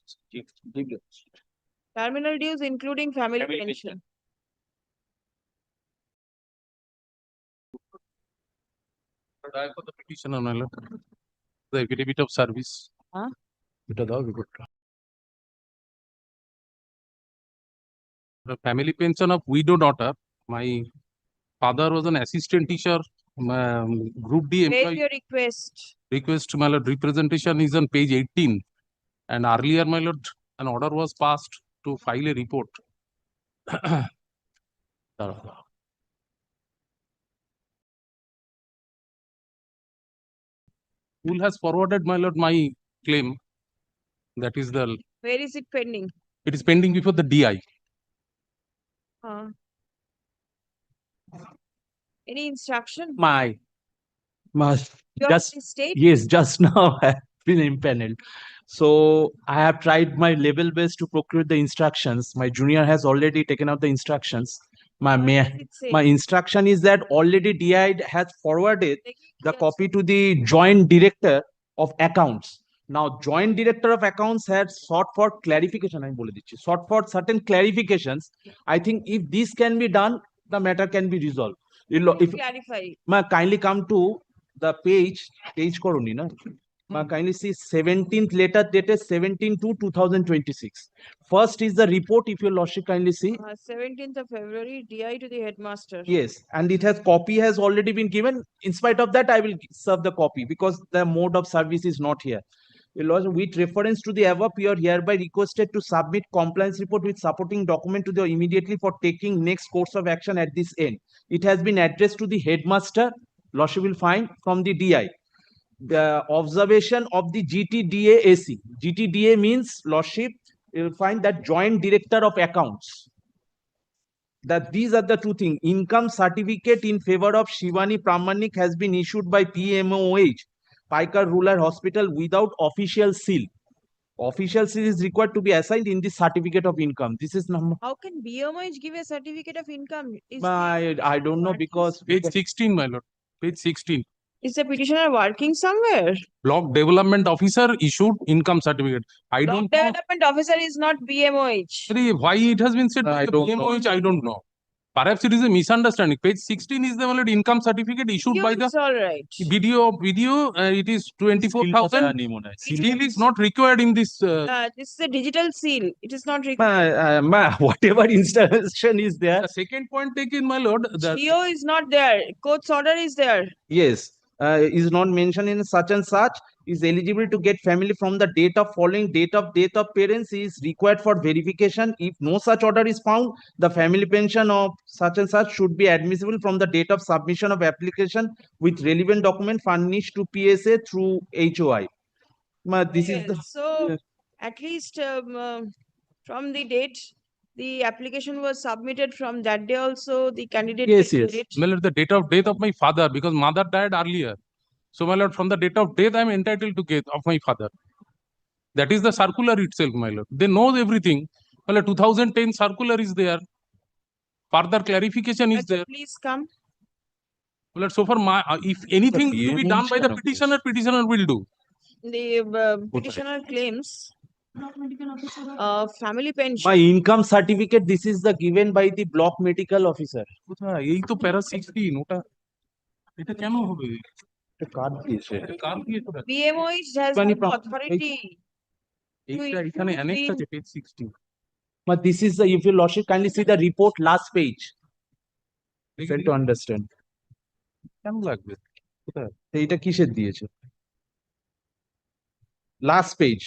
pension. Terminal dues including family pension. I for the petitioner, my lord. The affidavit of service. The family pension of widow daughter. My father was an assistant teacher, Group D Where's employee. your request? Request, my lord, representation is on page 18. And earlier, my lord, an order was passed to file a report. School has forwarded, my lord, my claim. That is the. Where is it pending? It is pending before the DI. Any instruction? My You just already state? yes, just now I have been impaneled. So I have tried my level best to procure the instructions. My junior has already taken out the instructions. My instruction is that already DI has forwarded the copy to the joint director of accounts. Now, joint director of accounts had sought for clarification. Sought for certain clarifications. I think if this can be done, the matter can be resolved. If Clarify. kindly come to the page koroni na. Kindly see 17th letter dated 17/2/2026. First is the report, if your lordship kindly see. 17th of February, DI to the headmaster. Yes, and it has copy has already been given. In spite of that, I will serve the copy because the mode of service is not here. Your lordship, with reference to the above, you are hereby requested to submit compliance report with supporting document to the immediately for taking next course of action at this end. It has been addressed to the headmaster. Lordship will find from the DI. The observation of the GTDA AC. GTDA means, lordship, you will find that joint director of accounts. That these are the two things. Income certificate in favor of Shivani Pramanik has been issued by PMOH, Paikar Rural Hospital, without official seal. Official seal is required to be assigned in the certificate of income. This is number. How can BMOH give a certificate of income? I don't know because page 16, my lord. Page 16. Is the petitioner working somewhere? Block development officer issued income certificate. I don't know. Development officer is not BMOH. Why it has been said by the BMOH, I don't know. Perhaps it is a misunderstanding. Page 16 is the income certificate issued by the all right. video. It is 24,000. Seal is not required in this. This is a digital seal. It is not required. Whatever installation is there. The second point taken, my lord. The GO is not there. Court's order is there. Yes. Is not mentioned in such and such, is eligible to get family from the date of following date of death of parents, is required for verification. If no such order is found, the family pension of such and such should be admissible from the date of submission of application with relevant document furnished to PSA through HOI. This is the so at least from the date the application was submitted, from that day also the candidate yes. it. My lord, the date of death of my father, because mother died earlier. So my lord, from the date of death, I am entitled to get of my father. That is the circular itself, my lord. They know everything. My lord, 2010 circular is there. Further clarification is there. Please come. My lord, so far, if anything to be done by the petitioner, petitioner will do. The petitioner claims family pension. My income certificate, this is the given by the block medical officer. এই তো প্যারা 16 ওটা এটা কেন হবে এটা কার দিয়েছে কার দিয়েছে BMOH has Pani no authority. এইটা এখানে annex আছে page 16 but this is the, if your lordship kindly see the report last page. Fail to understand. কেন লাগবে কোথায় এইটা কিসের দিয়েছে last page.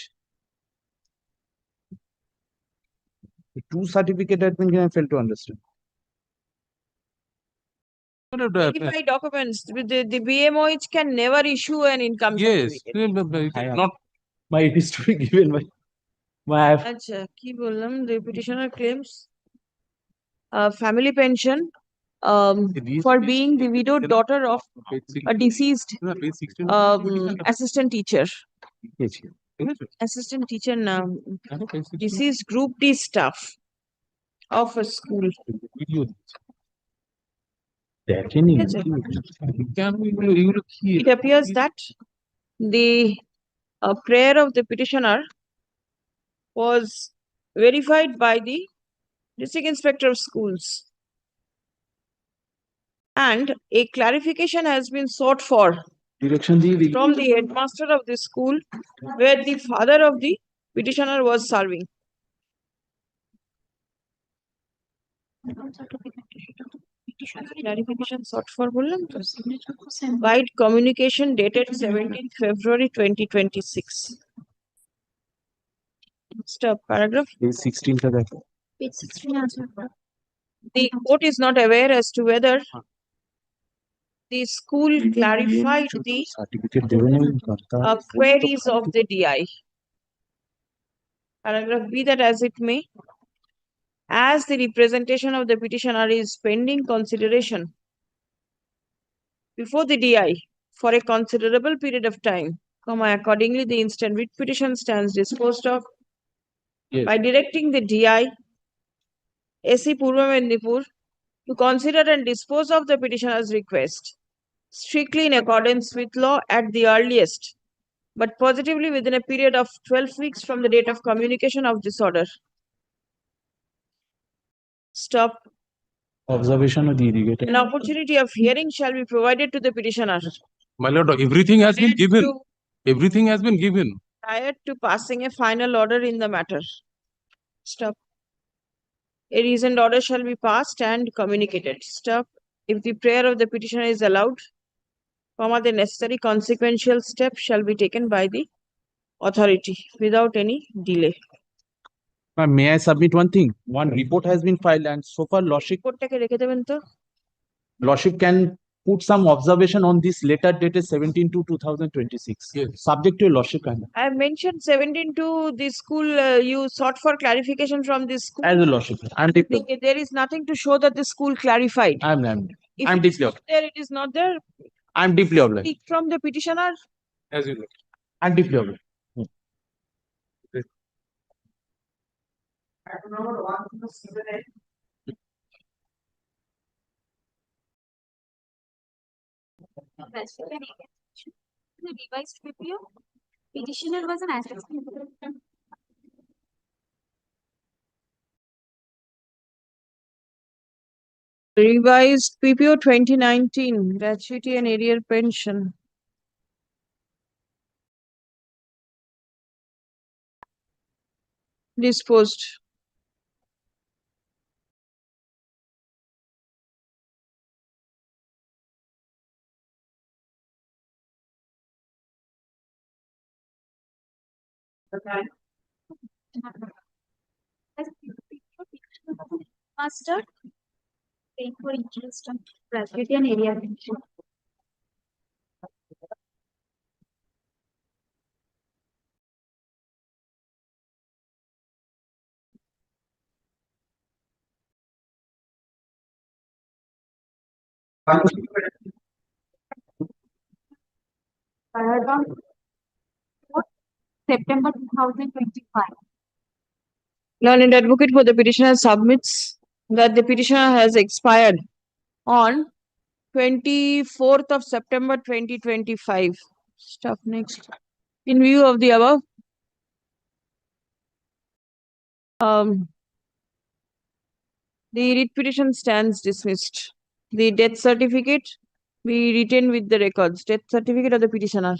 The two certificate admin can fail to understand. Verify documents. The BMOH can never issue an income certificate. Not my it is to be given by my Acha, ki bolam, the petitioner claims family pension for being the widowed daughter of a deceased assistant teacher. Assistant teacher now. Deceased group D staff of a school. It appears that the prayer of the petitioner was verified by the district inspector of schools, and a clarification has been sought for from the headmaster of the school where the father of the petitioner was serving. Clarification sought for বললাম তো guide communication dated 17th February 2026. Stop paragraph. Page 16 का देखो. Page 16 The court is not aware as to whether the school clarified the queries of the DI. Paragraph B, that as it may, as the representation of the petitioner is pending consideration before the DI for a considerable period of time, accordingly the instant writ petition stands disposed of by directing the DI AC Purva Mendipur to consider and dispose of the petitioner's request strictly in accordance with law at the earliest, but positively within a period of 12 weeks from the date of communication of this order. Stop. Observation of the irrigated. An opportunity of hearing shall be provided to the petitioner. My lord, everything has been given. Everything has been given. Prior to passing a final order in the matter. Stop. A reasoned order shall be passed and communicated. Stop. If the prayer of the petitioner is allowed, the necessary consequential steps shall be taken by the authority without any delay. May I submit one thing? One report has been filed and so far Lordship can put some observation on this letter dated 17/2/2026. Yes. Subject to your Lordship. I have mentioned 17 to the school, you sought for clarification from this school. As a Lordship. There is nothing to show that the school clarified. I'm If I'm it is deeply not there, it is not there. I'm deeply obliged. Speak from the petitioner. As you look. I'm deeply obliged. The revised PPO petitioner was an assistant. Revised PPO 2019, gratuity and arrear pension. Disposed. Master, paying for interest on gratuity and area pension. Paragraph 4, September 2025. Learned advocate for the petitioner submits that the petitioner has expired on 24th of September 2025. Stuff next. In view of the above, the writ petition stands dismissed. The death certificate be written with the records. Death certificate of the petitioner.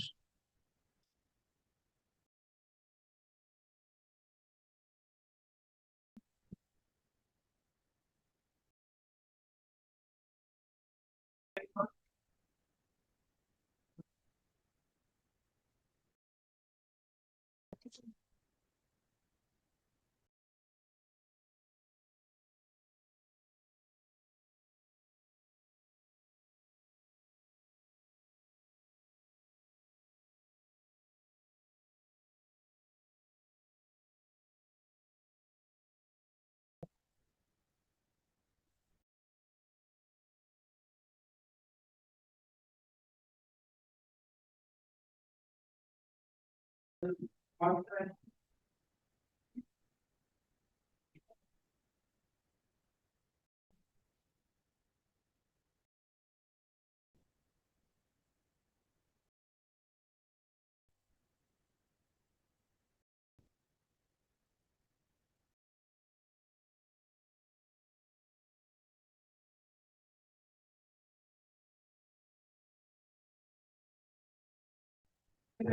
My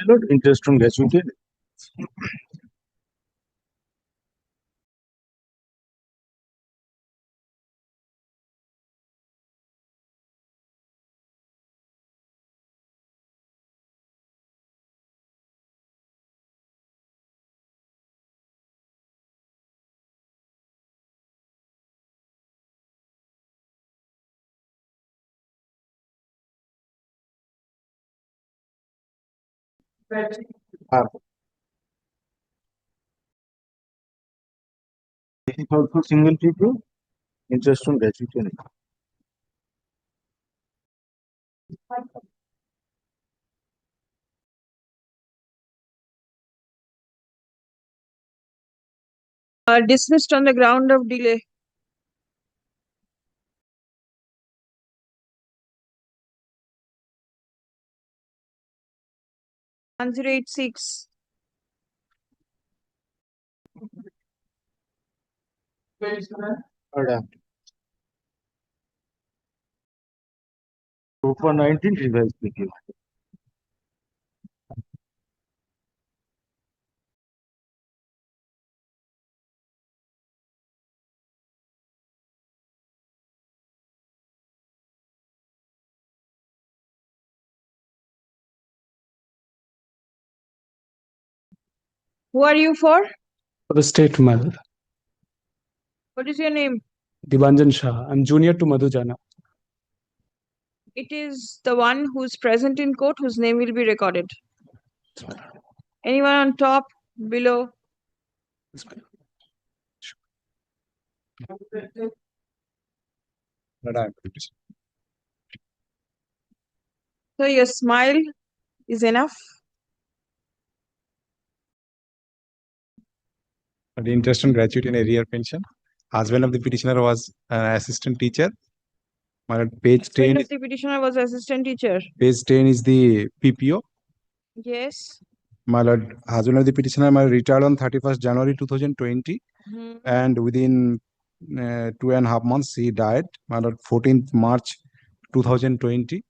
lord, interest on gratuity. This is also single PPO, interest on gratuity. Dismissed on the ground of delay. One 086. Order. 2 for 19 revised PPO. Who are you for? For the state mal. What is your name? Dibanjan Shah. I'm junior to Madhujana. It is the one who's present in court whose name will be recorded. Anyone on top, below? So your smile is enough? The interest on gratuity and arrear pension. Husband of the petitioner was an assistant teacher. My lord, page 10. Husband of the petitioner was assistant teacher. Page 10 is the PPO. Yes. My lord, husband of the petitioner, my retired on 31st January 2020. And within 2.5 months, he died. My lord, 14th March 2020.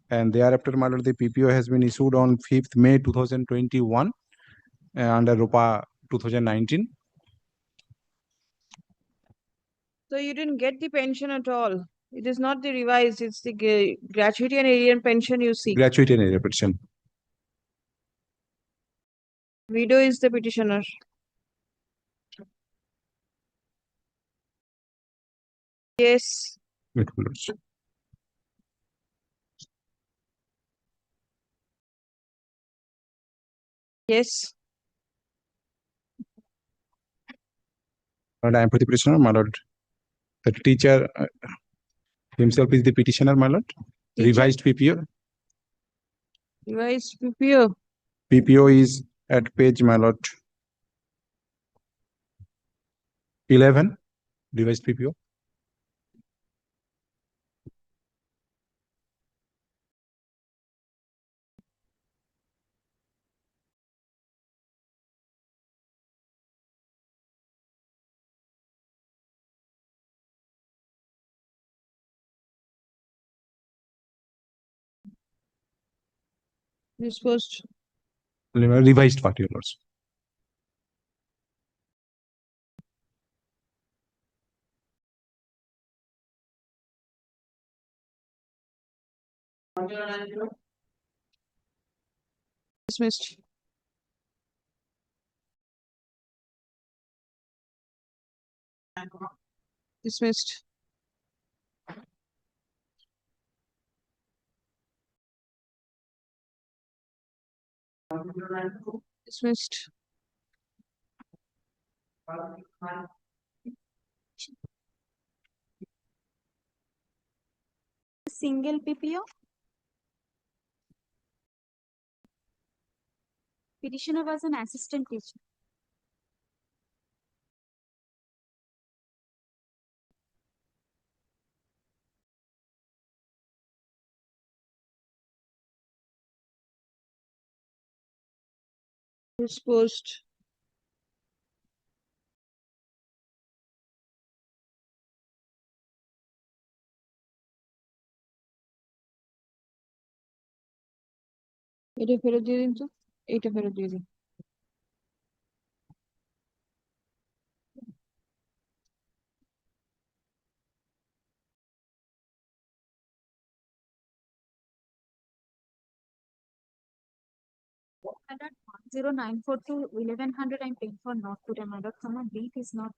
And thereafter, my lord, the PPO has been issued on 5th May 2021 under RUPA 2019. So you didn't get the pension at all. It is not the revised, it's the gratuity and arrear pension you seek. Gratuity and arrear petition. Widow is the petitioner. Yes. Yes. And I am for the petitioner, my lord. The teacher himself is the petitioner, my lord. Teacher. Revised PPO. Revised PPO. PPO is at page, my lord, 11. Revised PPO. Disposed. Revised part, Your Lordship. Dismissed. Dismissed. Dismissed. Single PPO. Petitioner was an assistant teacher. Disposed. এটা ফেরত দিয়ে দিন তো, এইটা ফেরত দিয়ে দিন। And at 1094 to 1100, I'm paying for not today, my lord. Someone beat is not.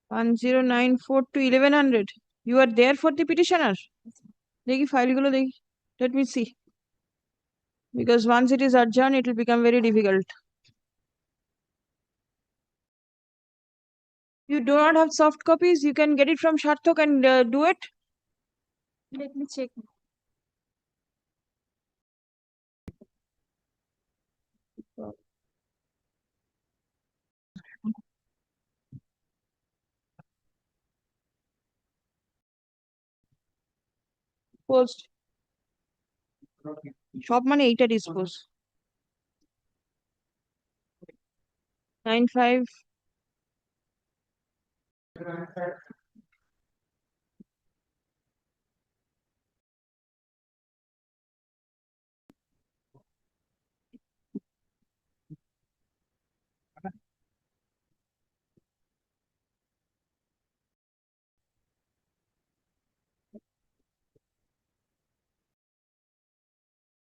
1094 to 1100. You are there for the petitioner? দেখি ফাইলগুলো দেখি. Let me see. Because once it is adjourned, it will become very difficult. You do not have soft copies? You can get it from Sharthok and do it? Let me check. Post. সব মানে এইটা dispose 95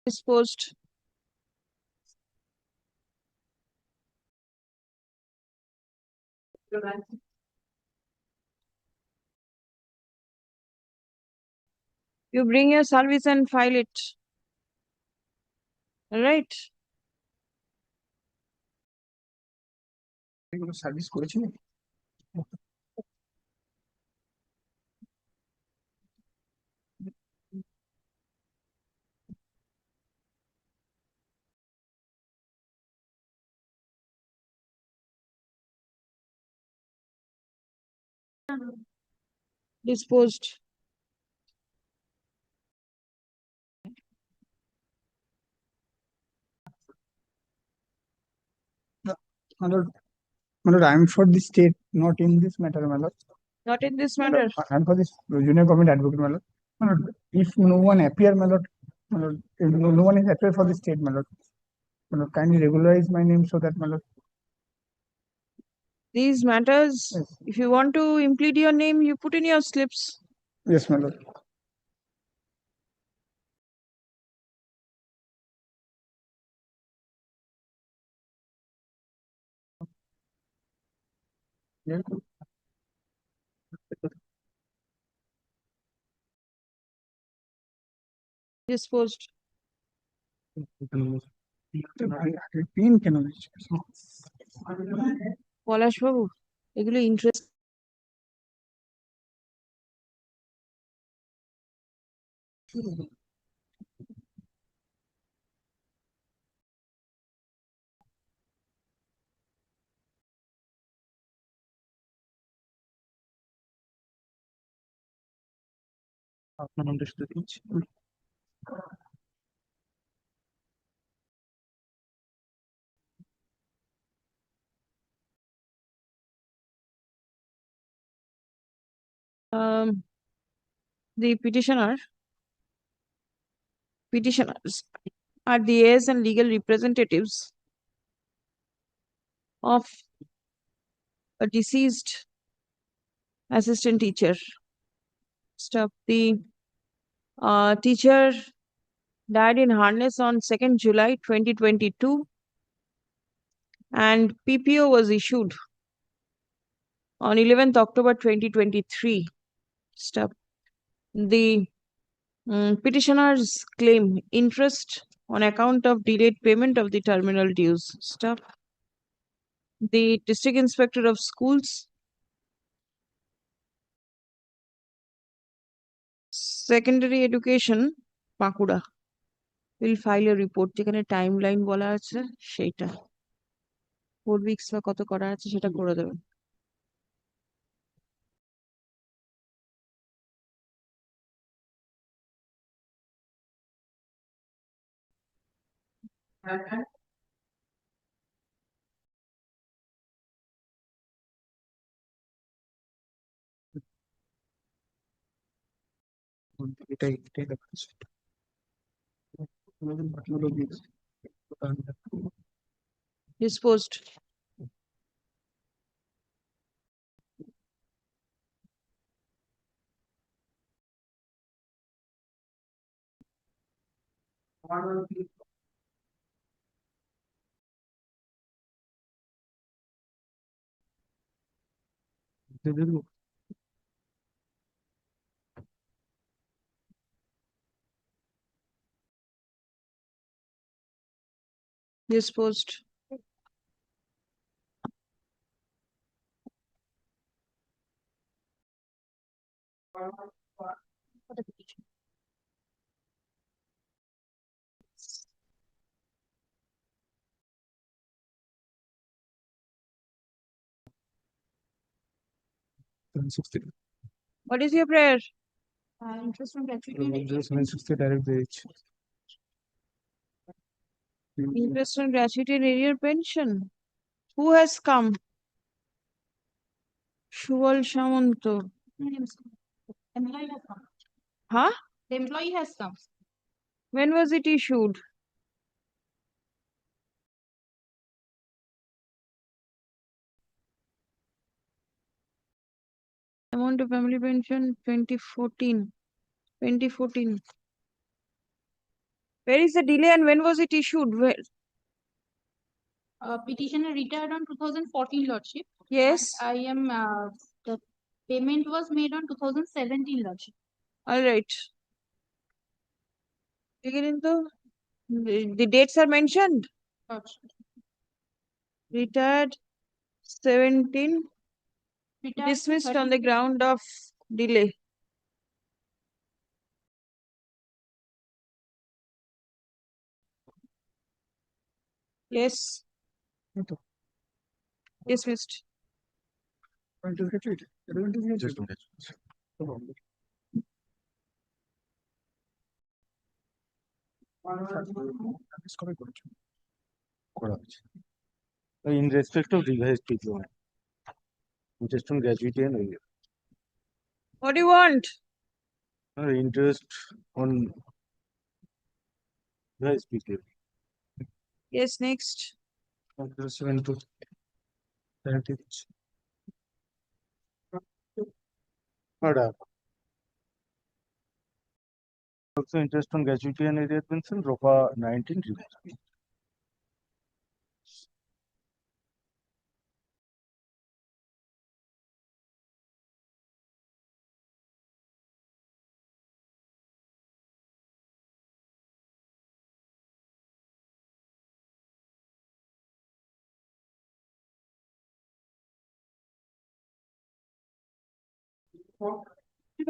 disposed. You bring your service and file it. All right. Service করেছি নাকি? Disposed. My lord, I am for the state, not in this matter, my lord. Not in this matter. I am for this junior government advocate, my lord. My lord, if no one appear, my lord, if no one is appear for the state, my lord, kindly regularize my name so that, my lord. These matters, if you want to implead your name, you put in your slips. Yes, my lord. Yeah. Disposed. Pin কেন দিচ্ছি? পলাশ বাবু, এগুলো interest আপনার understood দিচ্ছি। the petitioner petitioners are the heirs and legal representatives of a deceased assistant teacher. Stop. The teacher died in harness on 2nd July 2022 and PPO was issued on 11th October 2023. Stop. The petitioners claim interest on account of delayed payment of the terminal dues. Stop. The District Inspector of Schools, Secondary Education, Bankura, will file a report. যেখানে timeline বলা আছে সেটা 4 weeks বা কত করা আছে সেটা করে দেবেন। এটাই দেখাচ্ছে Disposed. Disposed. What is your prayer? Interest on gratuity. direct wage. Interest on gratuity and arrear pension. Who has come? Shubal Shamanto. Employee has come. Huh? The employee has come. When was it issued? Amount of family pension 2014. 2014. Where is the delay and when was it issued? Where? Petitioner retired on 2014, Lordship. Yes. I am, the payment was made on 2017, Lordship. All right. The dates are mentioned. Lordship. Retired 17. Retired Dismissed on 13. the ground of delay. Yes. Dismissed. In respect of revised PPO, interest on gratuity and arrear. What do you want? Interest on revised PPO. Yes, next. 7 to 30. Also interest on gratuity and arrear pension, ROPA 19 revised.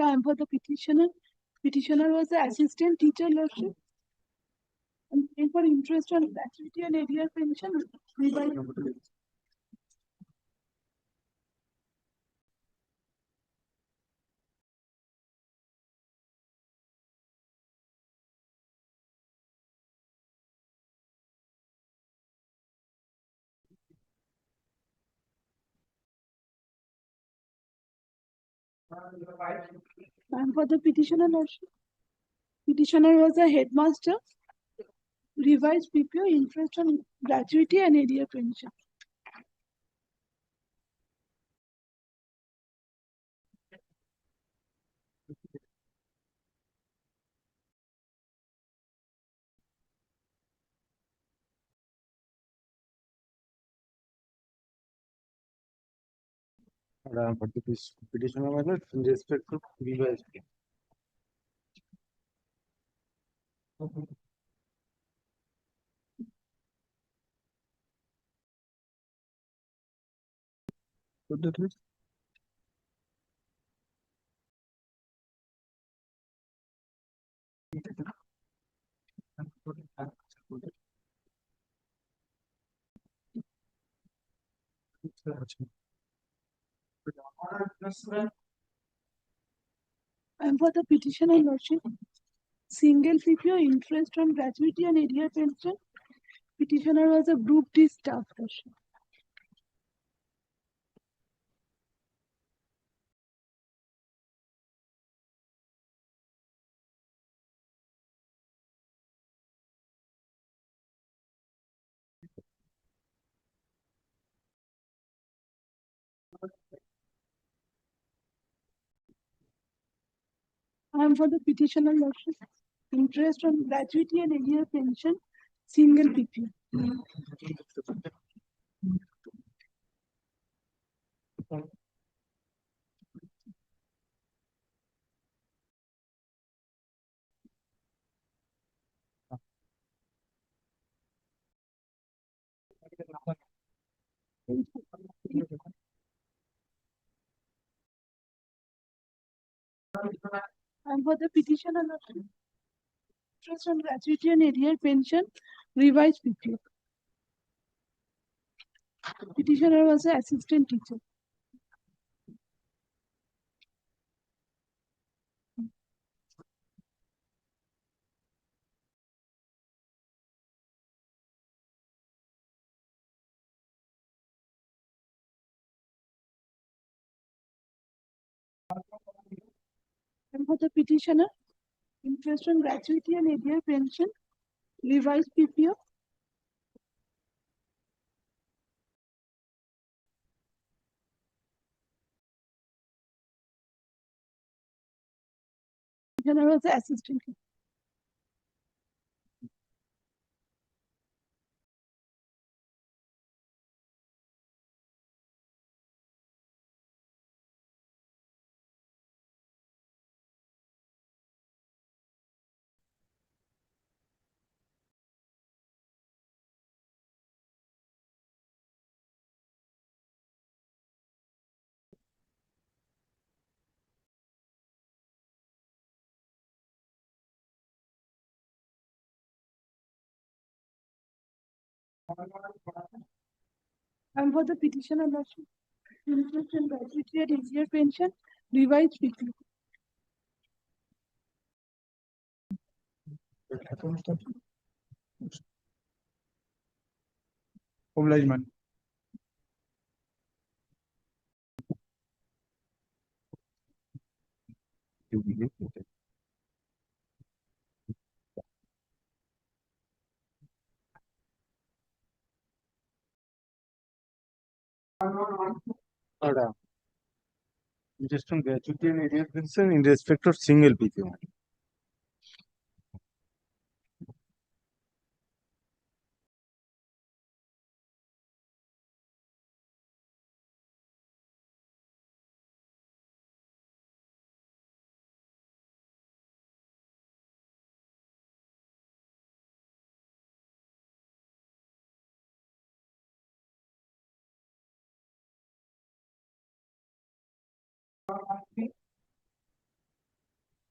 I am for the petitioner. Petitioner was the assistant teacher, Lordship. And for interest on gratuity and arrear pension. I am for the petitioner, Lordship. Petitioner was a headmaster. Revised PPO, interest on gratuity and area pension. But the petitioner my lord, in respect to revised. Put the list. And for the petitioner lordship, single PPO, interest on gratuity and area pension. Petitioner was a group D staff person. And for the petitioner lordship, interest on gratuity and area pension, single PPO. And for the petitioner lordship, interest on gratuity and area pension, revised PPO. Petitioner was an assistant teacher. And for the petitioner, interest on gratuity and area pension, revised PPO. Petitioner was an assistant teacher. And for the petitioner lordship, interest on gratuity and area pension, revised PPO. Obligement. Interest on gratuity and area pension in respect of single PPO.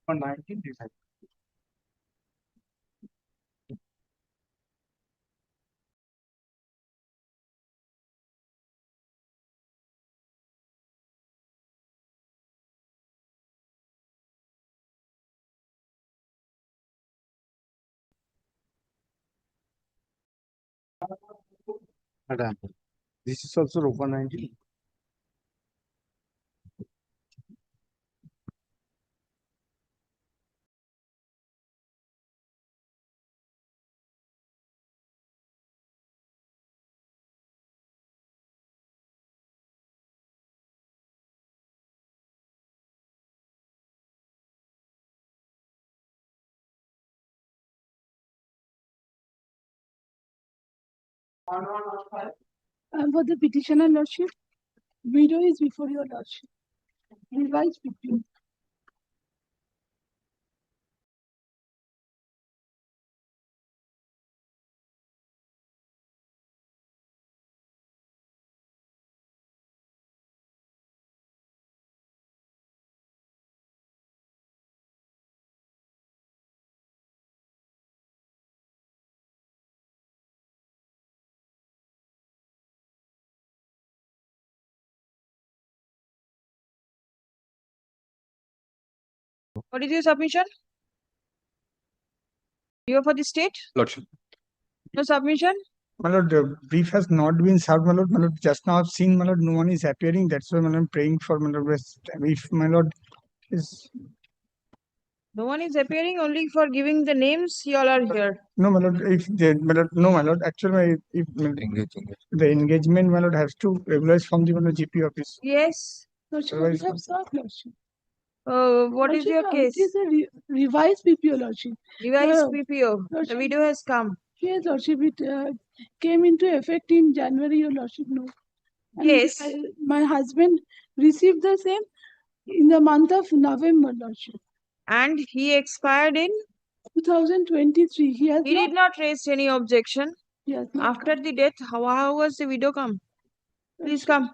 On 19 decide. Madam, this is also open 19. And for the petitioner lordship, widow is before your lordship. Revised PPO. What is your submission? You are for the state? Lordship. No submission? My lord, the brief has not been served, my lord. My lord, just now I've seen, my lord, no one is appearing. That's why, my lord, I'm praying for, my lord, if my lord is. No one is appearing, only for giving the names, you all are here. No, my lord, if they, my lord, no, my lord, actually, if the engagement, my lord, has to regularize from the, my lord, GP office. Yes. Lordship, Otherwise, we have served lordship. What is your case? It is a revised PPO lordship. Revised The- PPO. The Lordship. video has come. Yes, lordship, it came into effect in January, your lordship, no. And Yes. my husband received the same in the month of November, lordship. And he expired in 2023. He did not raise any objection. Yes. After the death, how was the widow come? Please come.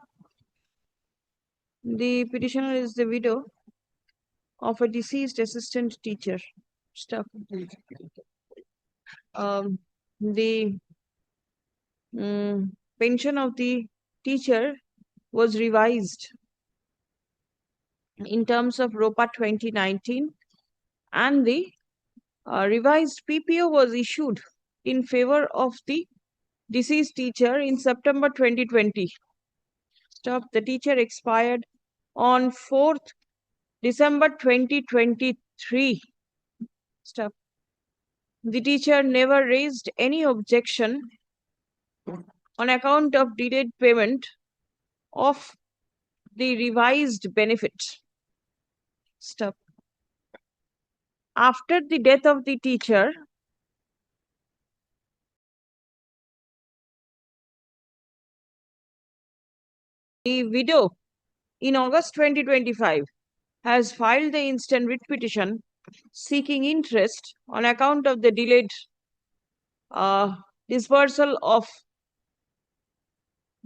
The petitioner is the widow of a deceased assistant teacher. Stuff. The pension of the teacher was revised in terms of ROPA 2019, and the revised PPO was issued in favor of the deceased teacher in September 2020. Stop. The teacher expired on 4th December 2023. Stop. The teacher never raised any objection on account of delayed payment of the revised benefit. Stop. After the death of the teacher, the widow in August 2025 has filed the instant writ petition seeking interest on account of the delayed dispersal of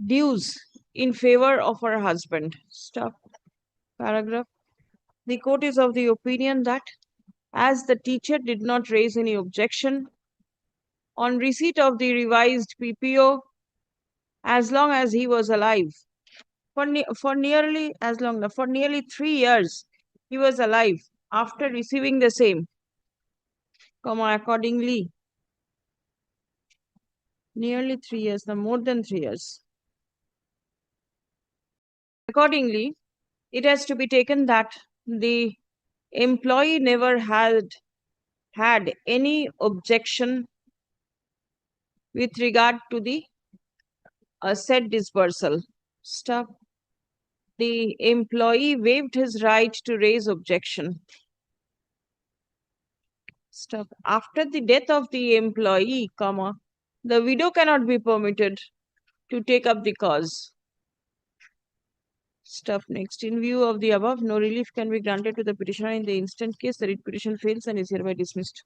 dues in favor of her husband. Stop. Paragraph. The court is of the opinion that as the teacher did not raise any objection on receipt of the revised PPO as long as he was alive, for nearly 3 years he was alive after receiving the same, accordingly, nearly 3 years, more than 3 years. Accordingly, it has to be taken that the employee never had any objection with regard to the said dispersal. Stop. The employee waived his right to raise objection. Stop. After the death of the employee, the widow cannot be permitted to take up the cause. Stop. Next, in view of the above, no relief can be granted to the petitioner in the instant case. The writ petition fails and is hereby dismissed.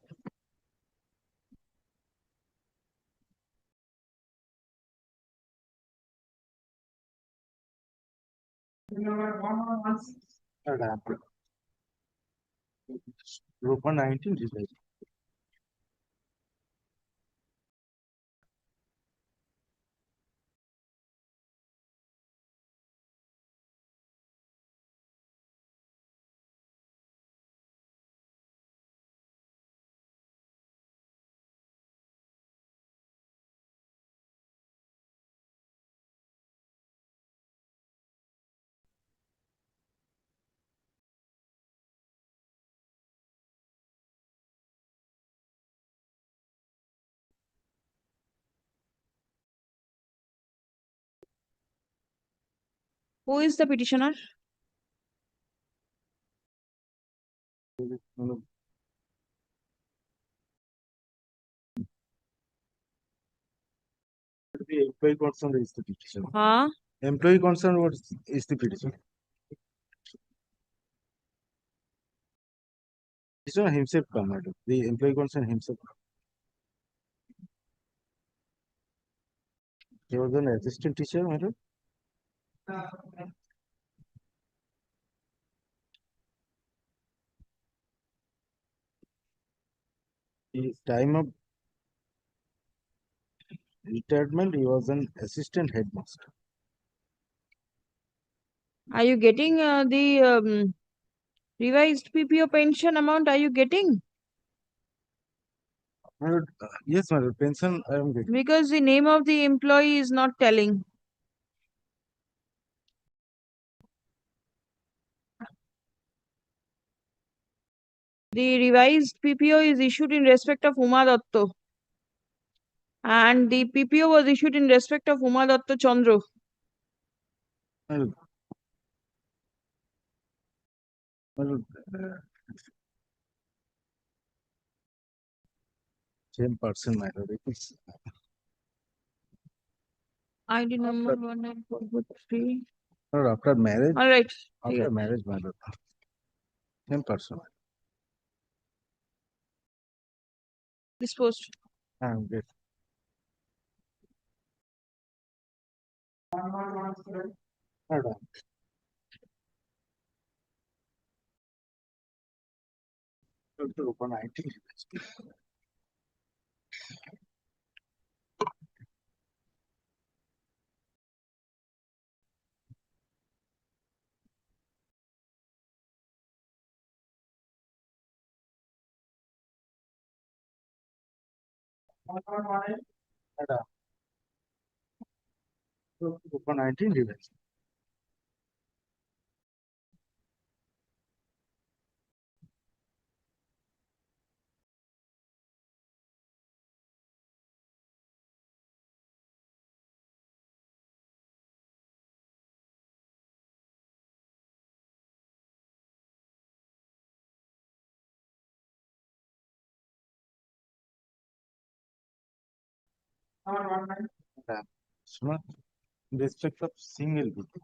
ROPA 19 revised. Who is the petitioner? Employee concern is the petition. Huh? Employee concern is the petition. Petitioner himself come, madam. The employee concern himself. He was an assistant teacher, madam. His time of retirement, he was an assistant headmaster. Are you getting the revised PPO pension amount? Are you getting? Yes, madam. Pension I am getting. Because the name of the employee is not telling. The revised PPO is issued in respect of Uma Datto. And the PPO was issued in respect of Uma Datto Chandra. Same person, madam. ID number 19443. Or after marriage. All right. After marriage, madam. Same person. Disposed. I'm good. Madam. To open IT. Madam. To open 19 device. Smart respect of single people.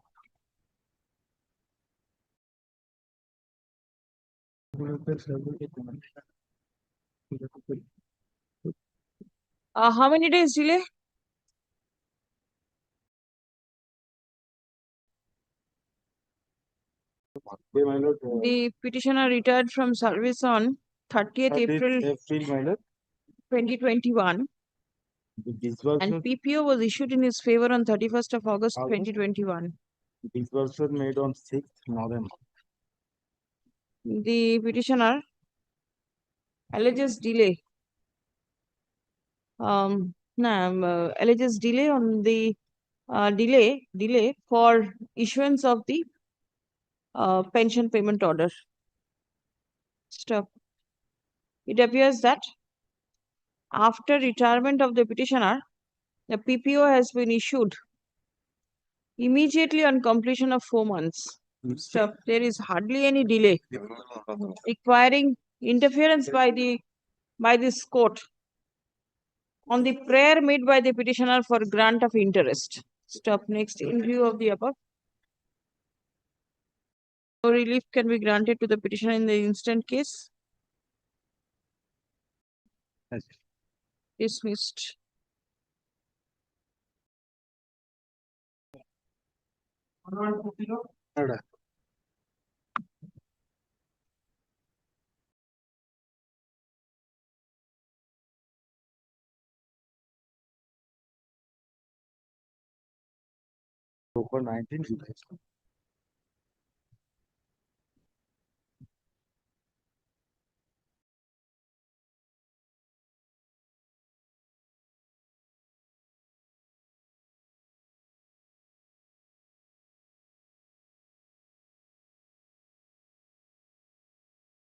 How many days delay? The petitioner retired from service on 30th April 2021. And PPO was issued in his favor on 31st of August 2021. Disbursement made on 6th November. The petitioner alleges delay. Alleges delay on the delay for issuance of the pension payment order. Stop. It appears that after retirement of the petitioner, the PPO has been issued immediately on completion of 4 months. So there is hardly any delay requiring interference by this court on the prayer made by the petitioner for grant of interest. Stop. Next, in view of the above, no relief can be granted to the petitioner in the instant case. Dismissed. Open 19 device.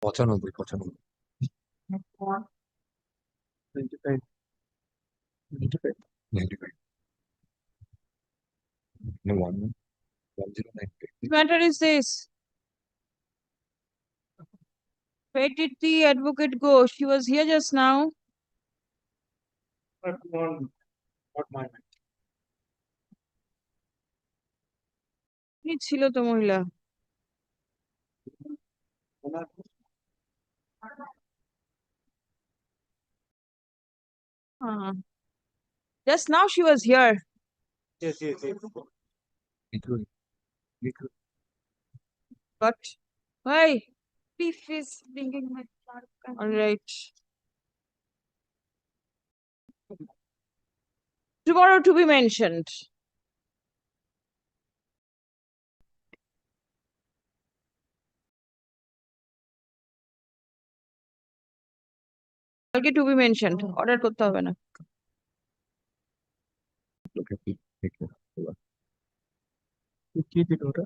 পঁচানব্বই 95. 95 no 1095. What matter is this? Where did the advocate go? She was here just now. Not my mind. কি ছিল তো মহিলা? Just now she was here. Yes, yes, yes. But why? Beef is bringing my. All right. Tomorrow to be mentioned. কালকে to be mentioned. Order করতে হবে না। কি দিল ওটা?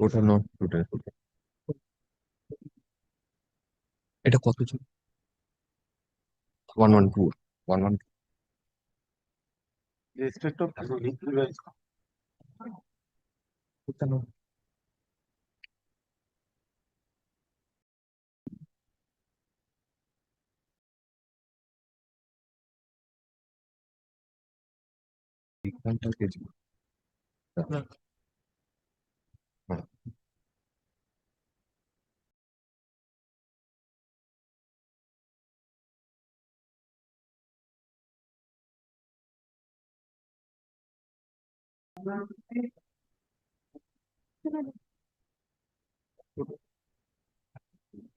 ওটা নট ওটা এটা কত ছিল? 112 112 Respect of এখানটা KG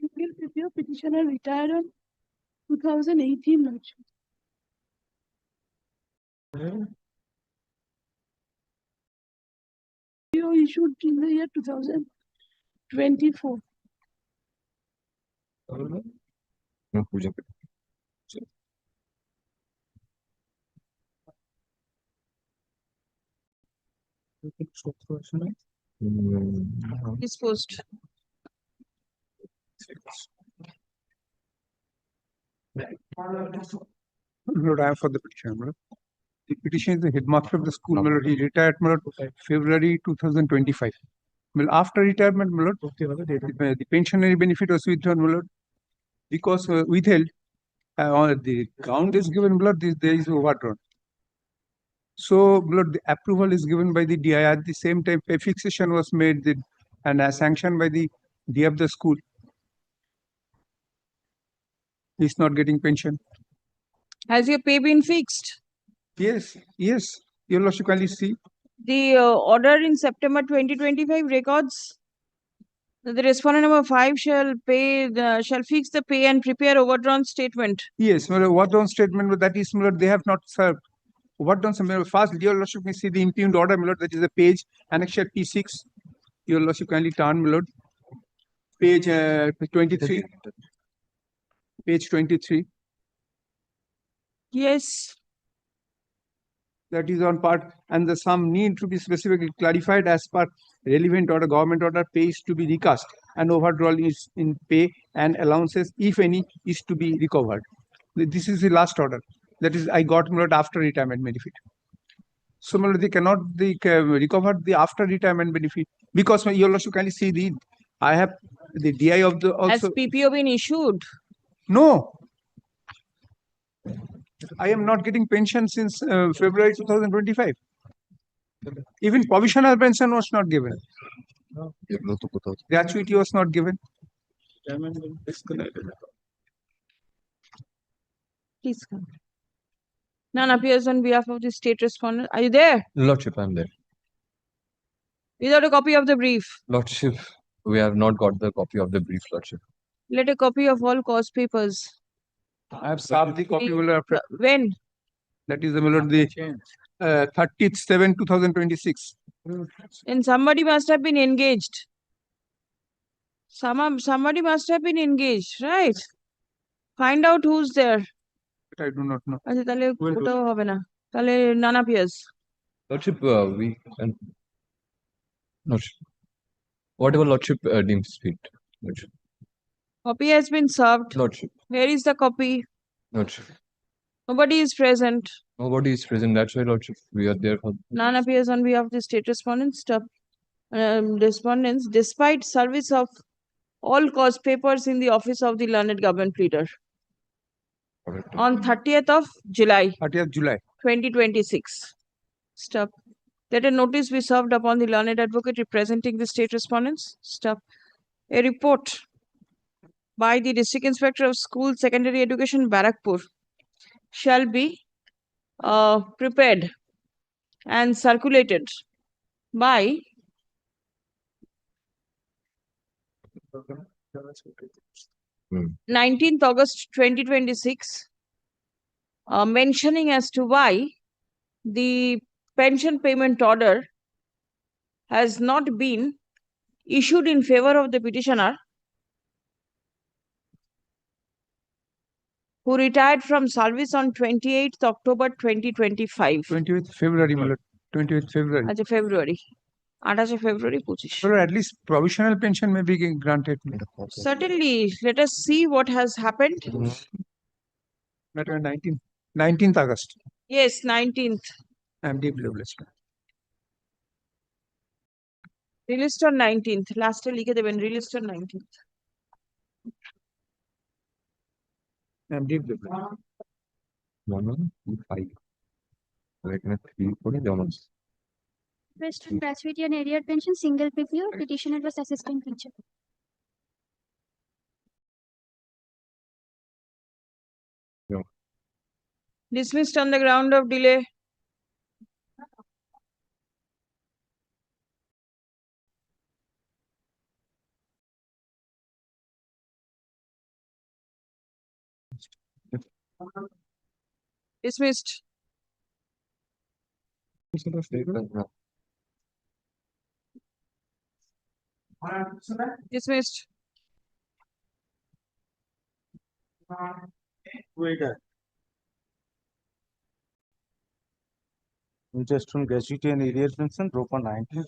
Single PPO petitioner retired on 2018. Lordship. PPO issued in the year 2024. Puja Disposed. Lord, I am for the petition. Lord. The petition is the headmaster of the school. Lord, he retired Lord, February 2025. Well, after retirement, Lord, the pensionary benefit was withdrawn, Lord, because withheld. The count is given, Lord, there is overdrawn. So, Lord, the approval is given by the DI. At the same time, pay fixation was made and sanctioned by the DI of the school. He's not getting pension. Has your pay been fixed? Yes, yes. Your Lordship, can you see? The order in September 2025 records that the respondent number 5 shall fix the pay and prepare overdrawn statement. Yes, well, overdrawn statement, but that is, Lord, they have not served. Overdrawn statement. First, your Lordship may see the impugned order, Lord, that is the page annexure P6. Your Lordship, kindly turn, Lord. Page 23. Page 23. Yes. That is on part, and the sum need to be specifically clarified as per relevant order, government order, pay is to be recast, and overdrawn is in pay and allowances, if any, is to be recovered. This is the last order. That is, I got Lord after retirement benefit. So, Lord, they cannot recover the after retirement benefit because your Lordship, can you see I have the DI of the also. Has PPO been issued? No. I am not getting pension since February 2025. Even provisional pension was not given. Gratuity was not given. Please come. None appears on behalf of the state respondent. Are you there? Lordship, I'm there. Without a copy of the brief. Lordship, we have not got the copy of the brief, Lordship. Let a copy of all cause papers. I have served the copy after. When? That is the 30th 7 2026. And somebody must have been engaged. Somebody must have been engaged, right? Find out who's there. I do not know. আচ্ছা তাহলে কোথাও হবে না তাহলে none appears. Lordship, Lordship, whatever Lordship deems fit. Lordship. Copy has been served. Lordship. Where is the copy? Lordship. Nobody is present. Nobody is present. That's why, Lordship, we are there for. None appears on behalf of the state respondents. Respondents, despite service of all cause papers in the office of the learned government pleader. On 30th of July. 30th July. 2026. Stop. Let a notice be served upon the learned advocate representing the state respondents. Stop. A report by the District Inspector of School Secondary Education, Barakpur, shall be prepared and circulated by 19th August 2026, mentioning as to why the pension payment order has not been issued in favor of the petitioner who retired from service on 28th October 2025. 28th February, my lord. 28th February. আচ্ছা ফেব্রুয়ারি 28 ফেব্রুয়ারি 25 So at least provisional pension may be granted. Certainly, let us see what has happened. Matter 19th August. Yes, 19th. I am deeply obliged. Released on 19th. Last লিখে দেবেন released on 19th. I am deeply obliged. Request for gratuity and arrear pension, single PPO, petitioner was assistant teacher. Dismissed on the ground of delay. Dismissed. Dismissed. Interest on gratuity and arrears pension, proper 19.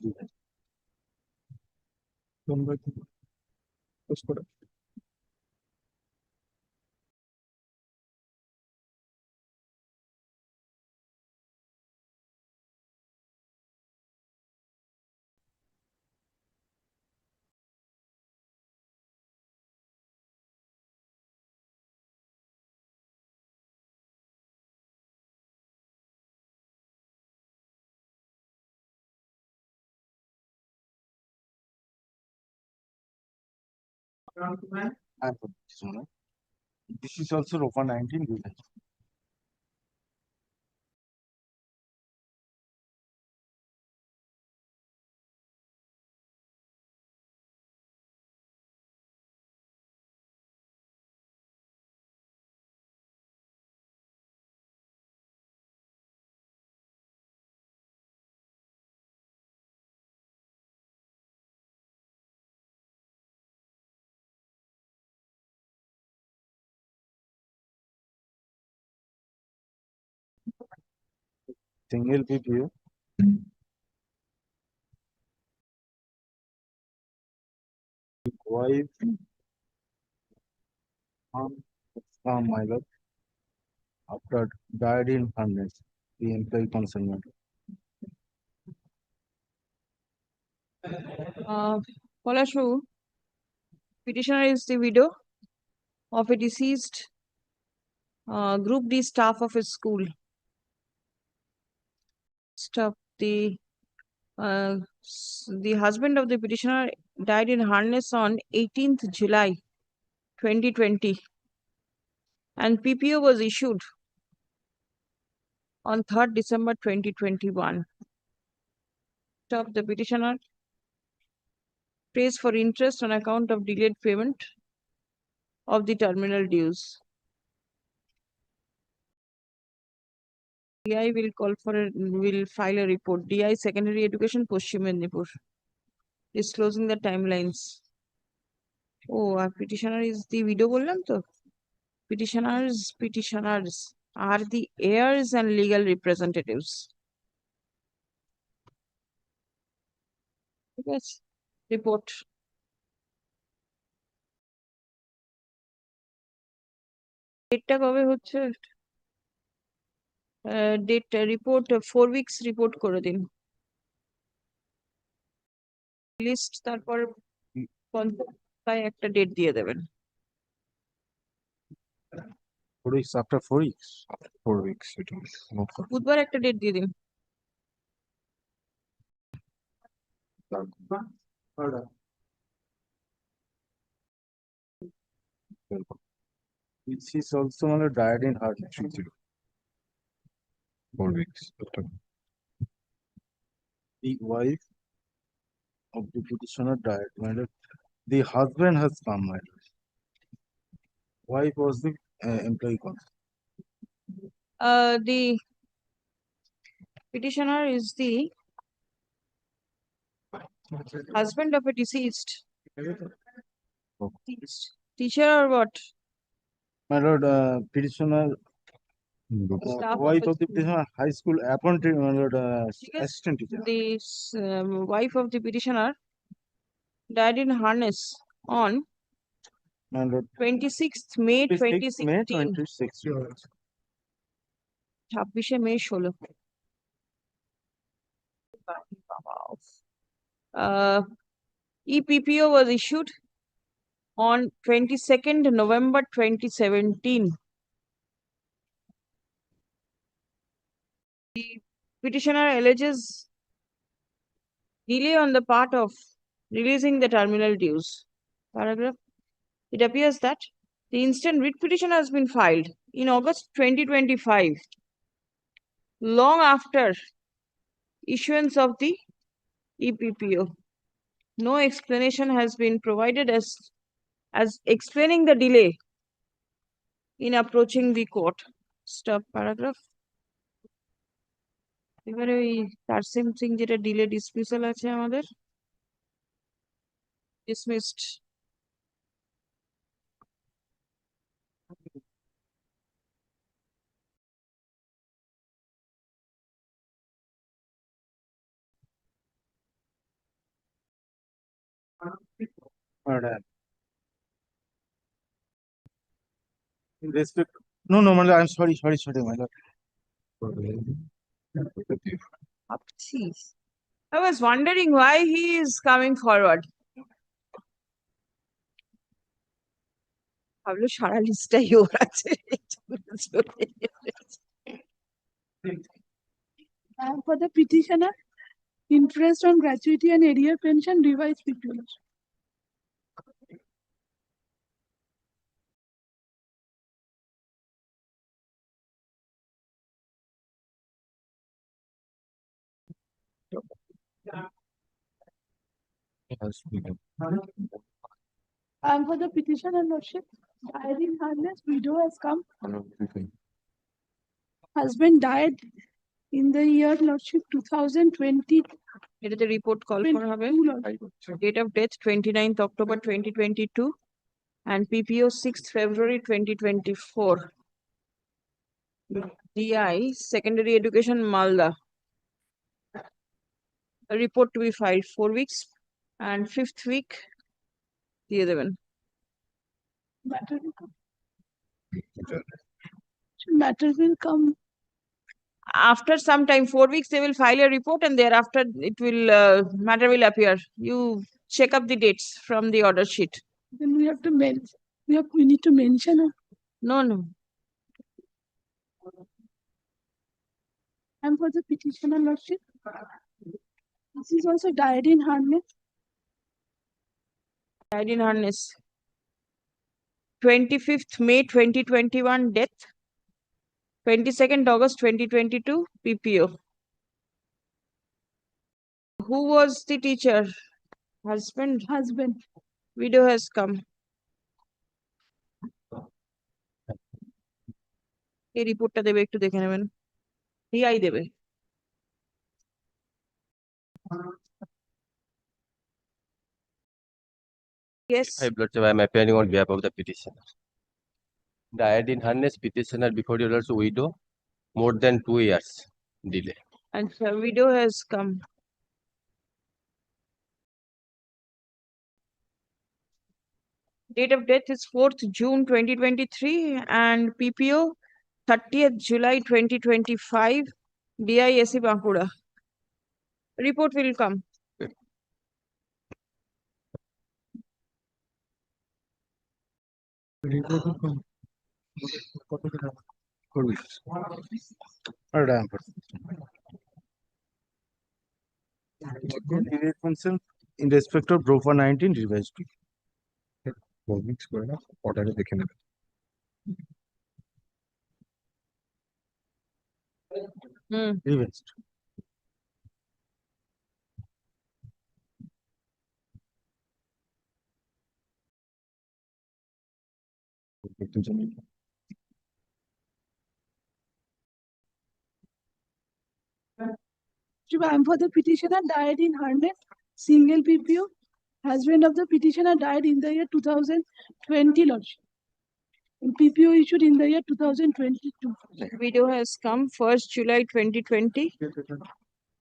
This is also proper 19. Single PPO. Wife my lord after died in harness, the employee concerned. Polashu, petitioner is the widow of a deceased Group D staff of his school. Stop. The husband of the petitioner died in harness on 18th July 2020, and PPO was issued on 3rd December 2021. Stop. The petitioner pays for interest on account of delayed payment of the terminal dues. DI will file a report. DI Secondary Education, Paschim Mednipur, disclosing the timelines. Oh, our petitioner is the widow বললাম তো? Petitioners are the heirs and legal representatives. ঠিক আছে? Report. ডেটটা কবে হচ্ছে? Date report 4 weeks report করে দিন। List তারপর পঞ্চায়েত একটা ডেট দিয়ে দেবেন। 4 weeks after 4 weeks. After 4 weeks, it is not for বুধবার একটা ডেট দিয়ে দিন। Order. Which is also died in heart. 4 weeks. The wife of the petitioner died. My lord. The husband has come, my lord. Wife was the employee counsel. The petitioner is the husband of a deceased. Teacher or what? My lord, petitioner, Staff wife of a of the school. petitioner, high school appointed, my lord, assistant teacher. The wife of the petitioner died in harness on My lord, 26th May 26th May 2016. 2016. 26 May 16. EPPO was issued on 22nd November 2017. The petitioner alleges delay on the part of releasing the terminal dues. Paragraph. It appears that the instant writ petition has been filed in August 2025, long after issuance of the EPPO. No explanation has been provided as explaining the delay in approaching the court. Stop paragraph. এবারে ওই তারসিম সিং যেটা delay dismissal আছে আমাদের dismissed. Order. In respect, no, my lord, I'm sorry, my lord. I was wondering why he is coming forward. ভাবলো সারা লিস্টটাই ওর আছে For the petitioner, interest on gratuity and arrear pension revised PPO. And for the petitioner, lordship, died in harness, widow has come. Husband died in the year lordship 2020. এটাতে report call করা হবে date of death 29th October 2022 and PPO 6th February 2024. DI Secondary Education Malda. A report to be filed 4 weeks and 5th week দিয়ে দেবেন Matter will come after some time. 4 weeks they will file a report and thereafter it will matter will appear. You check up the dates from the order sheet. Then we have to mention. We need to mention. No. And for the petitioner lordship, this is also died in harness. Died in harness. 25th May 2021 death. 22nd August 2022 PPO. Who was the teacher? Husband. Widow has come. এই রিপোর্টটা দেবে একটু দেখে নেবেন DI দেবে Yes. Hi, Blood, I am appearing on behalf of the petitioner. Died in harness, petitioner before your also widow, more than 2 years delay. And the widow has come. Date of death is 4th June 2023 and PPO 30th July 2025. DISC Bankura. Report will come. Order. in respect of Brofa 19 revised. অর্ডারে দেখে নেবেন। Revised. I am for the petitioner died in harness, single PPO. Husband of the petitioner died in the year 2020, Lordship. And PPO issued in the year 2022. Widow has come 1st July 2020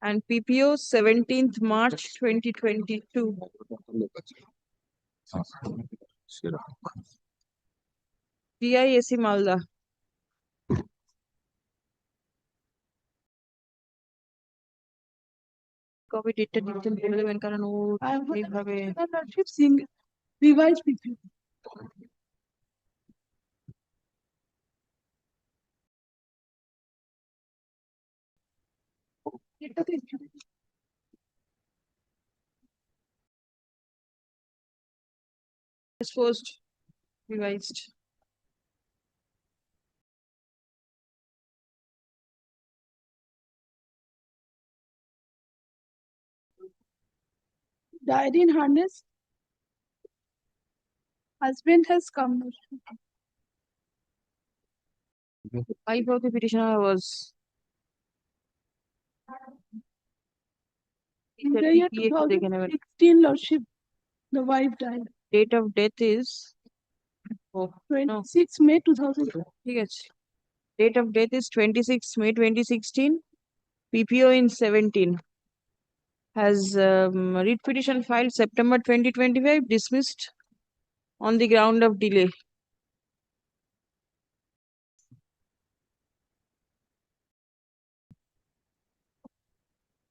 and PPO 17th March 2022. DIAC Malda. Copy data detail relevant কারণ ও I am for the এইভাবে petitioner Lordship, single revised PPO. First revised. Died in harness. Husband has come. Wife of the petitioner was In the year 2016, Lordship, the wife died. Date of death is 26 May 2002. ঠিক আছে. Date of death is 26 May 2016. PPO in 17. Has writ petition filed September 2025, dismissed on the ground of delay.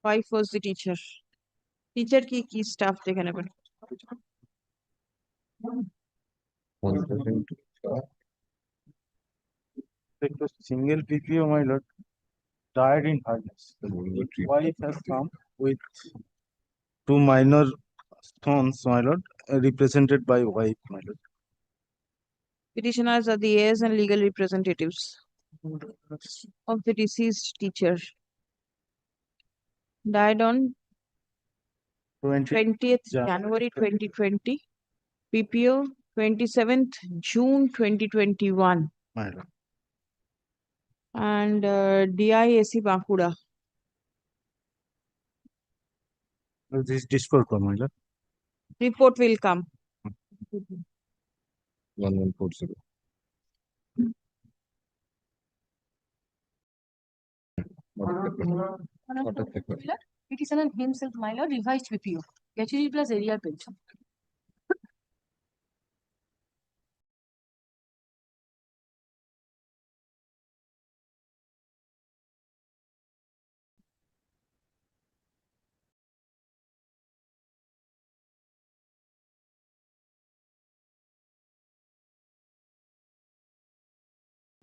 Wife was the teacher. Teacher ki staff দেখে নেবেন. Single PPO, my lord, died in harness. The wife has come with 2 minor stones, my lord, represented by wife, my lord. Petitioners are the heirs and legal representatives of the deceased teacher. Died on 20th January 2020. PPO 27th June 2021. My lord. And DIAC Bankura. This discord, my lord. Report will come. 1140. Petitioner himself, my lord, revised PPO. Gratuity plus area pension.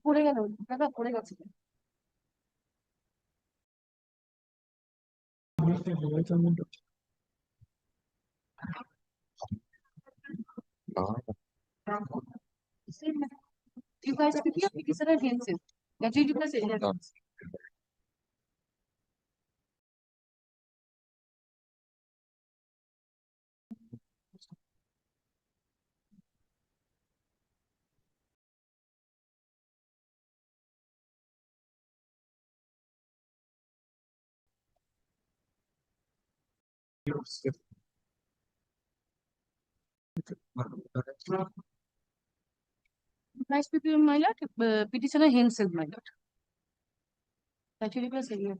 পড়ে গেল দাদা, পড়ে গেছে। Revised PPO, petitioner himself. Gratuity plus area pension. Revised PPO, my lord, petitioner himself, my lord. Gratuity plus area.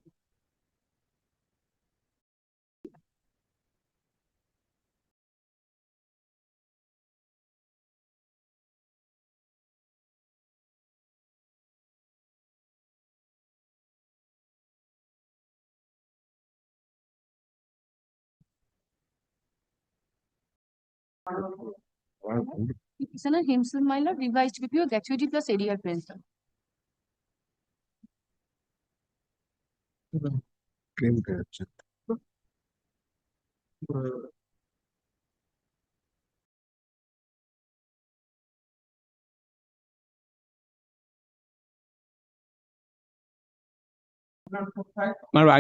Petitioner himself, my lord, revised PPO, gratuity plus area pension. Claim I'm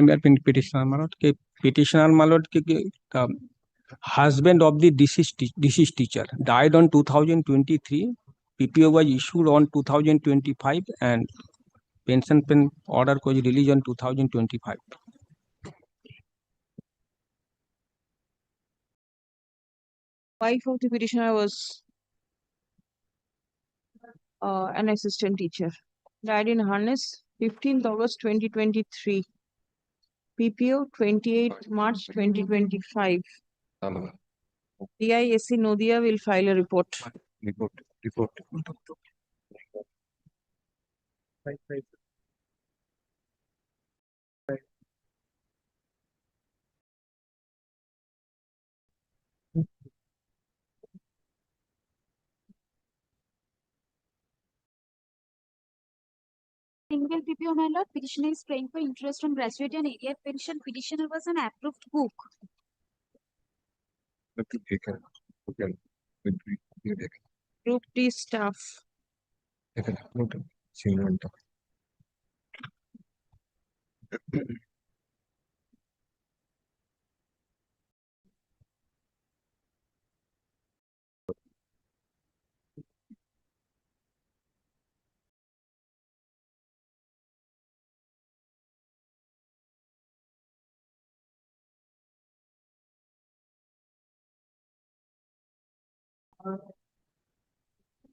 a petitioner, my lord. Petitioner, my lord, husband of the deceased teacher died on 2023. PPO was issued on 2025 and pension order was released on 2025. Wife of the petitioner was an assistant teacher. Died in harness 15th August 2023. PPO 28th March 2025. DISC Nodia will file a report. Report. Single PPO, my lord. Petitioner is paying for interest on gratuity and area pension. Petitioner was an approved book. Group D staff.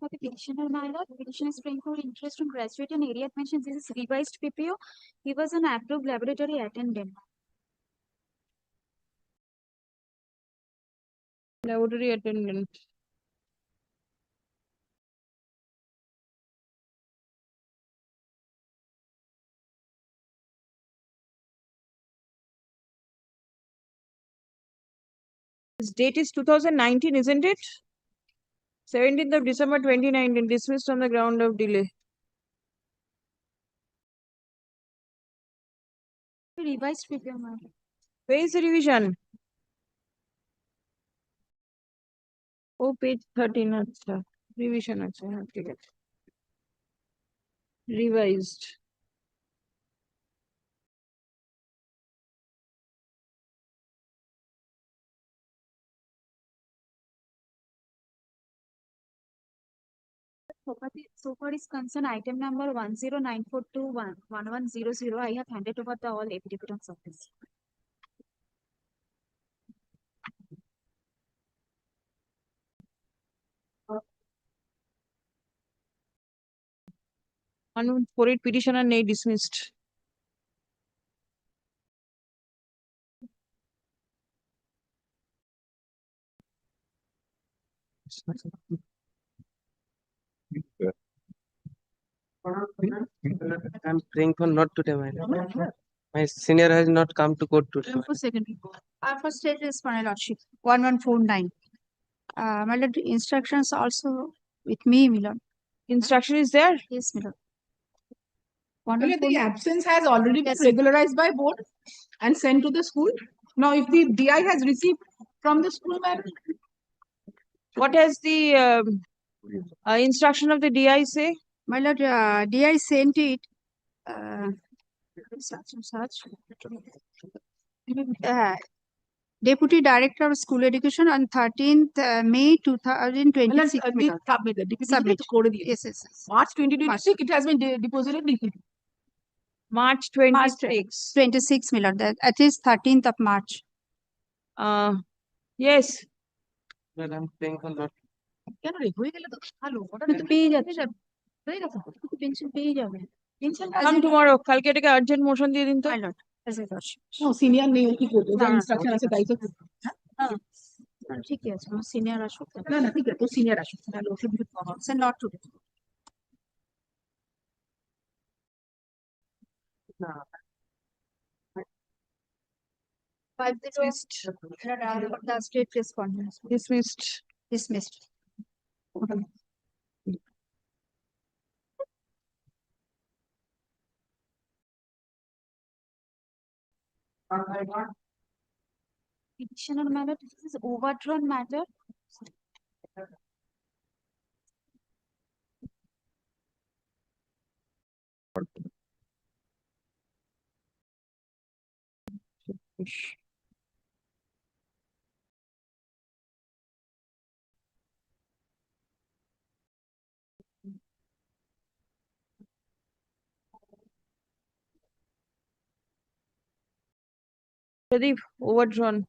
For the petitioner, my lord, petitioner is paying for interest on gratuity and area pension. This is revised PPO. He was an approved laboratory attendant. Laboratory attendant. His date is 2019, isn't it? 17th of December 2019, dismissed on the ground of delay. Revised PPO, my lord. Where is the revision? Oh, page 13. Achha. Revision. Achha. Okay. Revised. So far is concerned item number 109421100. I have handed over the all affidavit on surface. On 48 petitioner nay dismissed. I'm praying for not today, my lord. My senior has not come to court today. For second report. Our first state is my lordship 1149. My lord, instructions also with me, my lord. Instruction is there? Yes, my lord. The absence has already been regularized by board and sent to the school. Now, if the DI has received from the school, madam. What has the instruction of the DI say? My lord, DI sent it. Deputy Director of School Education on 13th May 2026. Submit. Yes, yes. March 2026, it has been deposited. March 26. 26, my lord. That is 13th of March. Yes. Well, I'm praying for not. Come tomorrow. কালকে এটাকে urgent motion দিয়ে দিন তো। No, senior নেই কি করবে? যা instruction আছে তাই তো করবে। ঠিকই আছে, সিনিয়র আসুক। না না ঠিক আছে, তো senior আসুক। তাহলে ওকে বিরুদ্ধ করা হবে। Not today. Dismissed. The state respondents. Dismissed. Dismissed. Petitioner, my lord, this is overdrawn matter. Pradeep, overdrawn.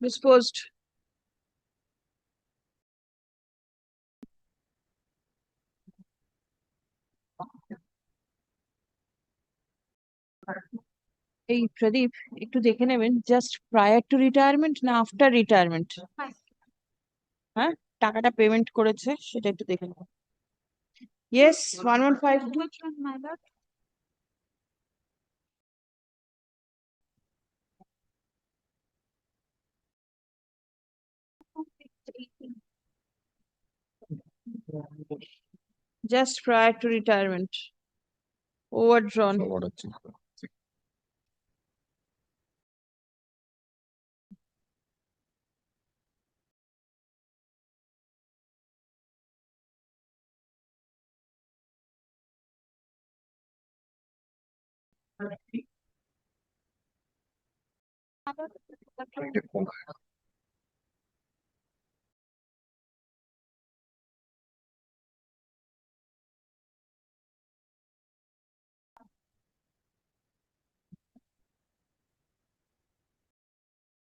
Disposed. এই প্রদীপ একটু দেখে নেবেন জাস্ট প্রায়ার টু রিটায়ারমেন্ট না আফটার রিটায়ারমেন্ট হ্যাঁ টাকাটা পেমেন্ট করেছে সেটা একটু দেখে নেবেন yes 1152 My lord. just prior to retirement overdrawn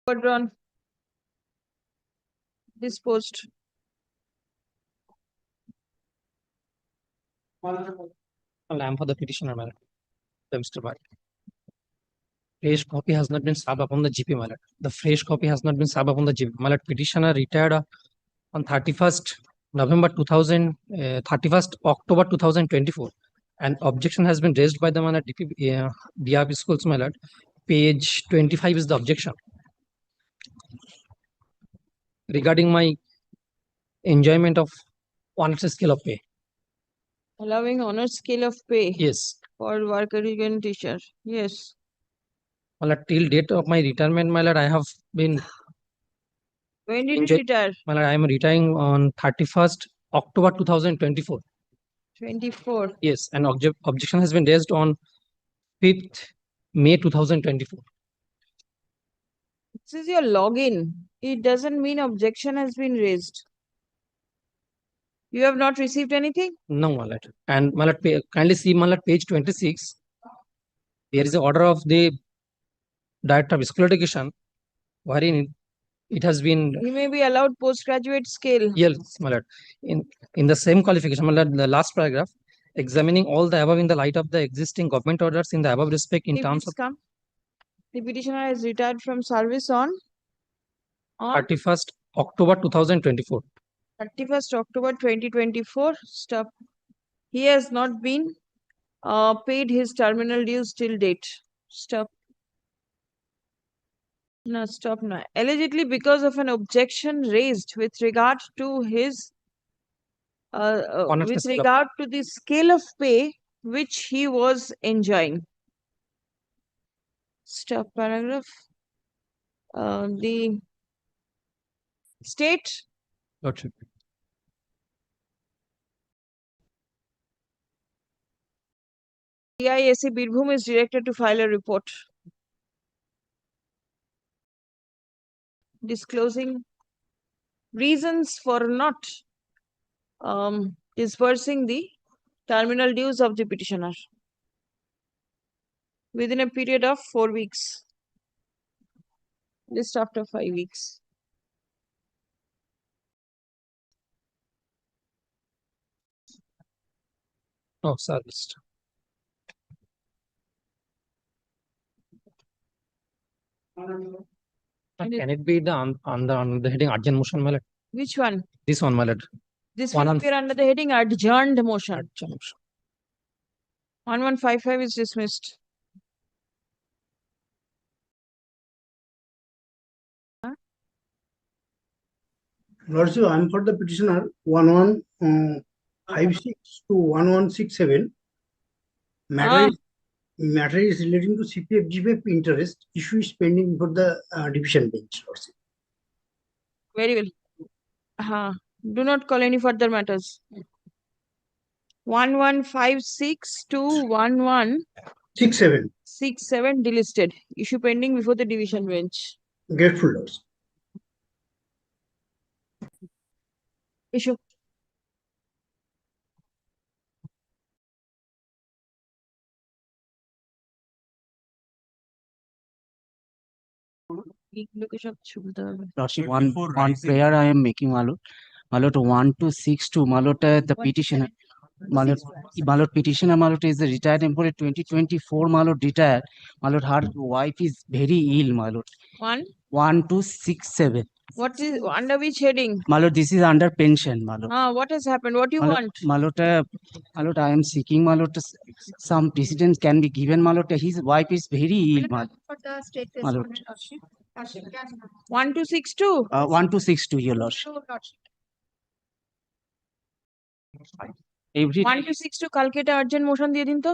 overdrawn disposed I am for the petitioner, my lord. Mr. Bhatt. Fresh copy has not been served upon the GP, my lord. The fresh copy has not been served upon the GP. My lord, petitioner retired on 31st November 2000, 31st October 2024. An objection has been raised by the my lord, DP, DRP schools, my lord. Page 25 is the objection. Regarding my enjoyment of honors scale of pay. allowing honor scale of pay Yes. for worker and teacher yes My lord, till date of my retirement, my lord, I have been when did you retire my lord, I am retiring on 31st October 2024. 24 Yes, an objection has been raised on 5th May 2024. this is your login it doesn't mean objection has been raised you have not received anything No, my lord. And my lord, kindly see my lord, page 26. There is an order of the Director of School Education wherein it has been he may be allowed postgraduate scale yes, my lord. In the same qualification, my lord, the last paragraph, examining all the above in the light of the existing government orders in the above respect in If terms it's of come the petitioner has retired from service on 31st October 2024. 31st October 2024 stop he has not been paid his terminal dues till date stop no stop now allegedly because of an objection raised with regard to his Honor with scale of- regard to the scale of pay which he was enjoying stop paragraph the state Lordship. DISC Birbhum is directed to file a report disclosing reasons for not disbursing the terminal dues of the petitioner within a period of 4 weeks. List after 5 weeks. Oh, sir, list. Can it be the on the heading urgent motion, my lord? Which one? This one, my lord. This One will on appear under the heading adjourned motion. urgent motion. 1155 is dismissed. Lordship, I am for the petitioner 1156 to 1167. Matter is matter is relating to CPF GPF interest. Issue is pending before the division bench. Very well. Do not call any further matters. 1156 to 1167 delisted. Issue pending before the division bench. Grateful, Lords. Issue. Lordship, one prayer I am making, Malot. Malot 1262, Malot, the petitioner. Malot petitioner, Malot is a retired employee 2024, Malot retired. Malot, her wife is very ill, Malot. 1267. What is under which heading? Malot, this is under pension, Malot. What has happened? What do you Malot, want? Malot, I am seeking, Malot, some precedence can be given, Malot. His wife is very ill, Malot. For the state Malot. Lordship. 1262? 1262, your Lordship. Every 1262 Calcutta urgent motion দিয়ে দিন তো।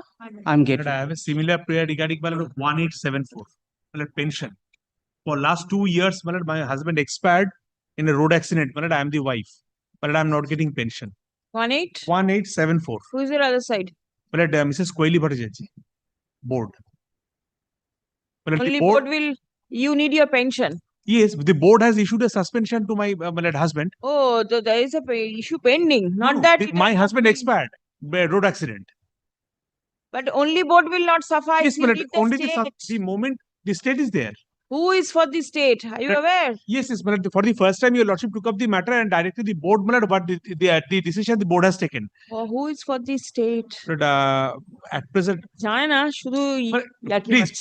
I'm getting. I have a similar prayer regarding 1874. Pension. For last 2 years, my husband expired in a road accident. I am the wife, but I'm not getting pension. 1874. Who is your other side? Mrs. Koili Bhattacharyya. Board. Only board will. You need your pension. Yes, the board has issued a suspension to my husband. Oh, there is a issue pending. Not No, that my husband expired by road accident. But only board will not suffice. Yes, You need the only state. the moment the state is there. Who is for the state? Are you aware? Yes, for the first time, your lordship took up the matter and directed the board, but the decision the board has taken. Oh, who is for the state? But at present, জানে না শুধু please,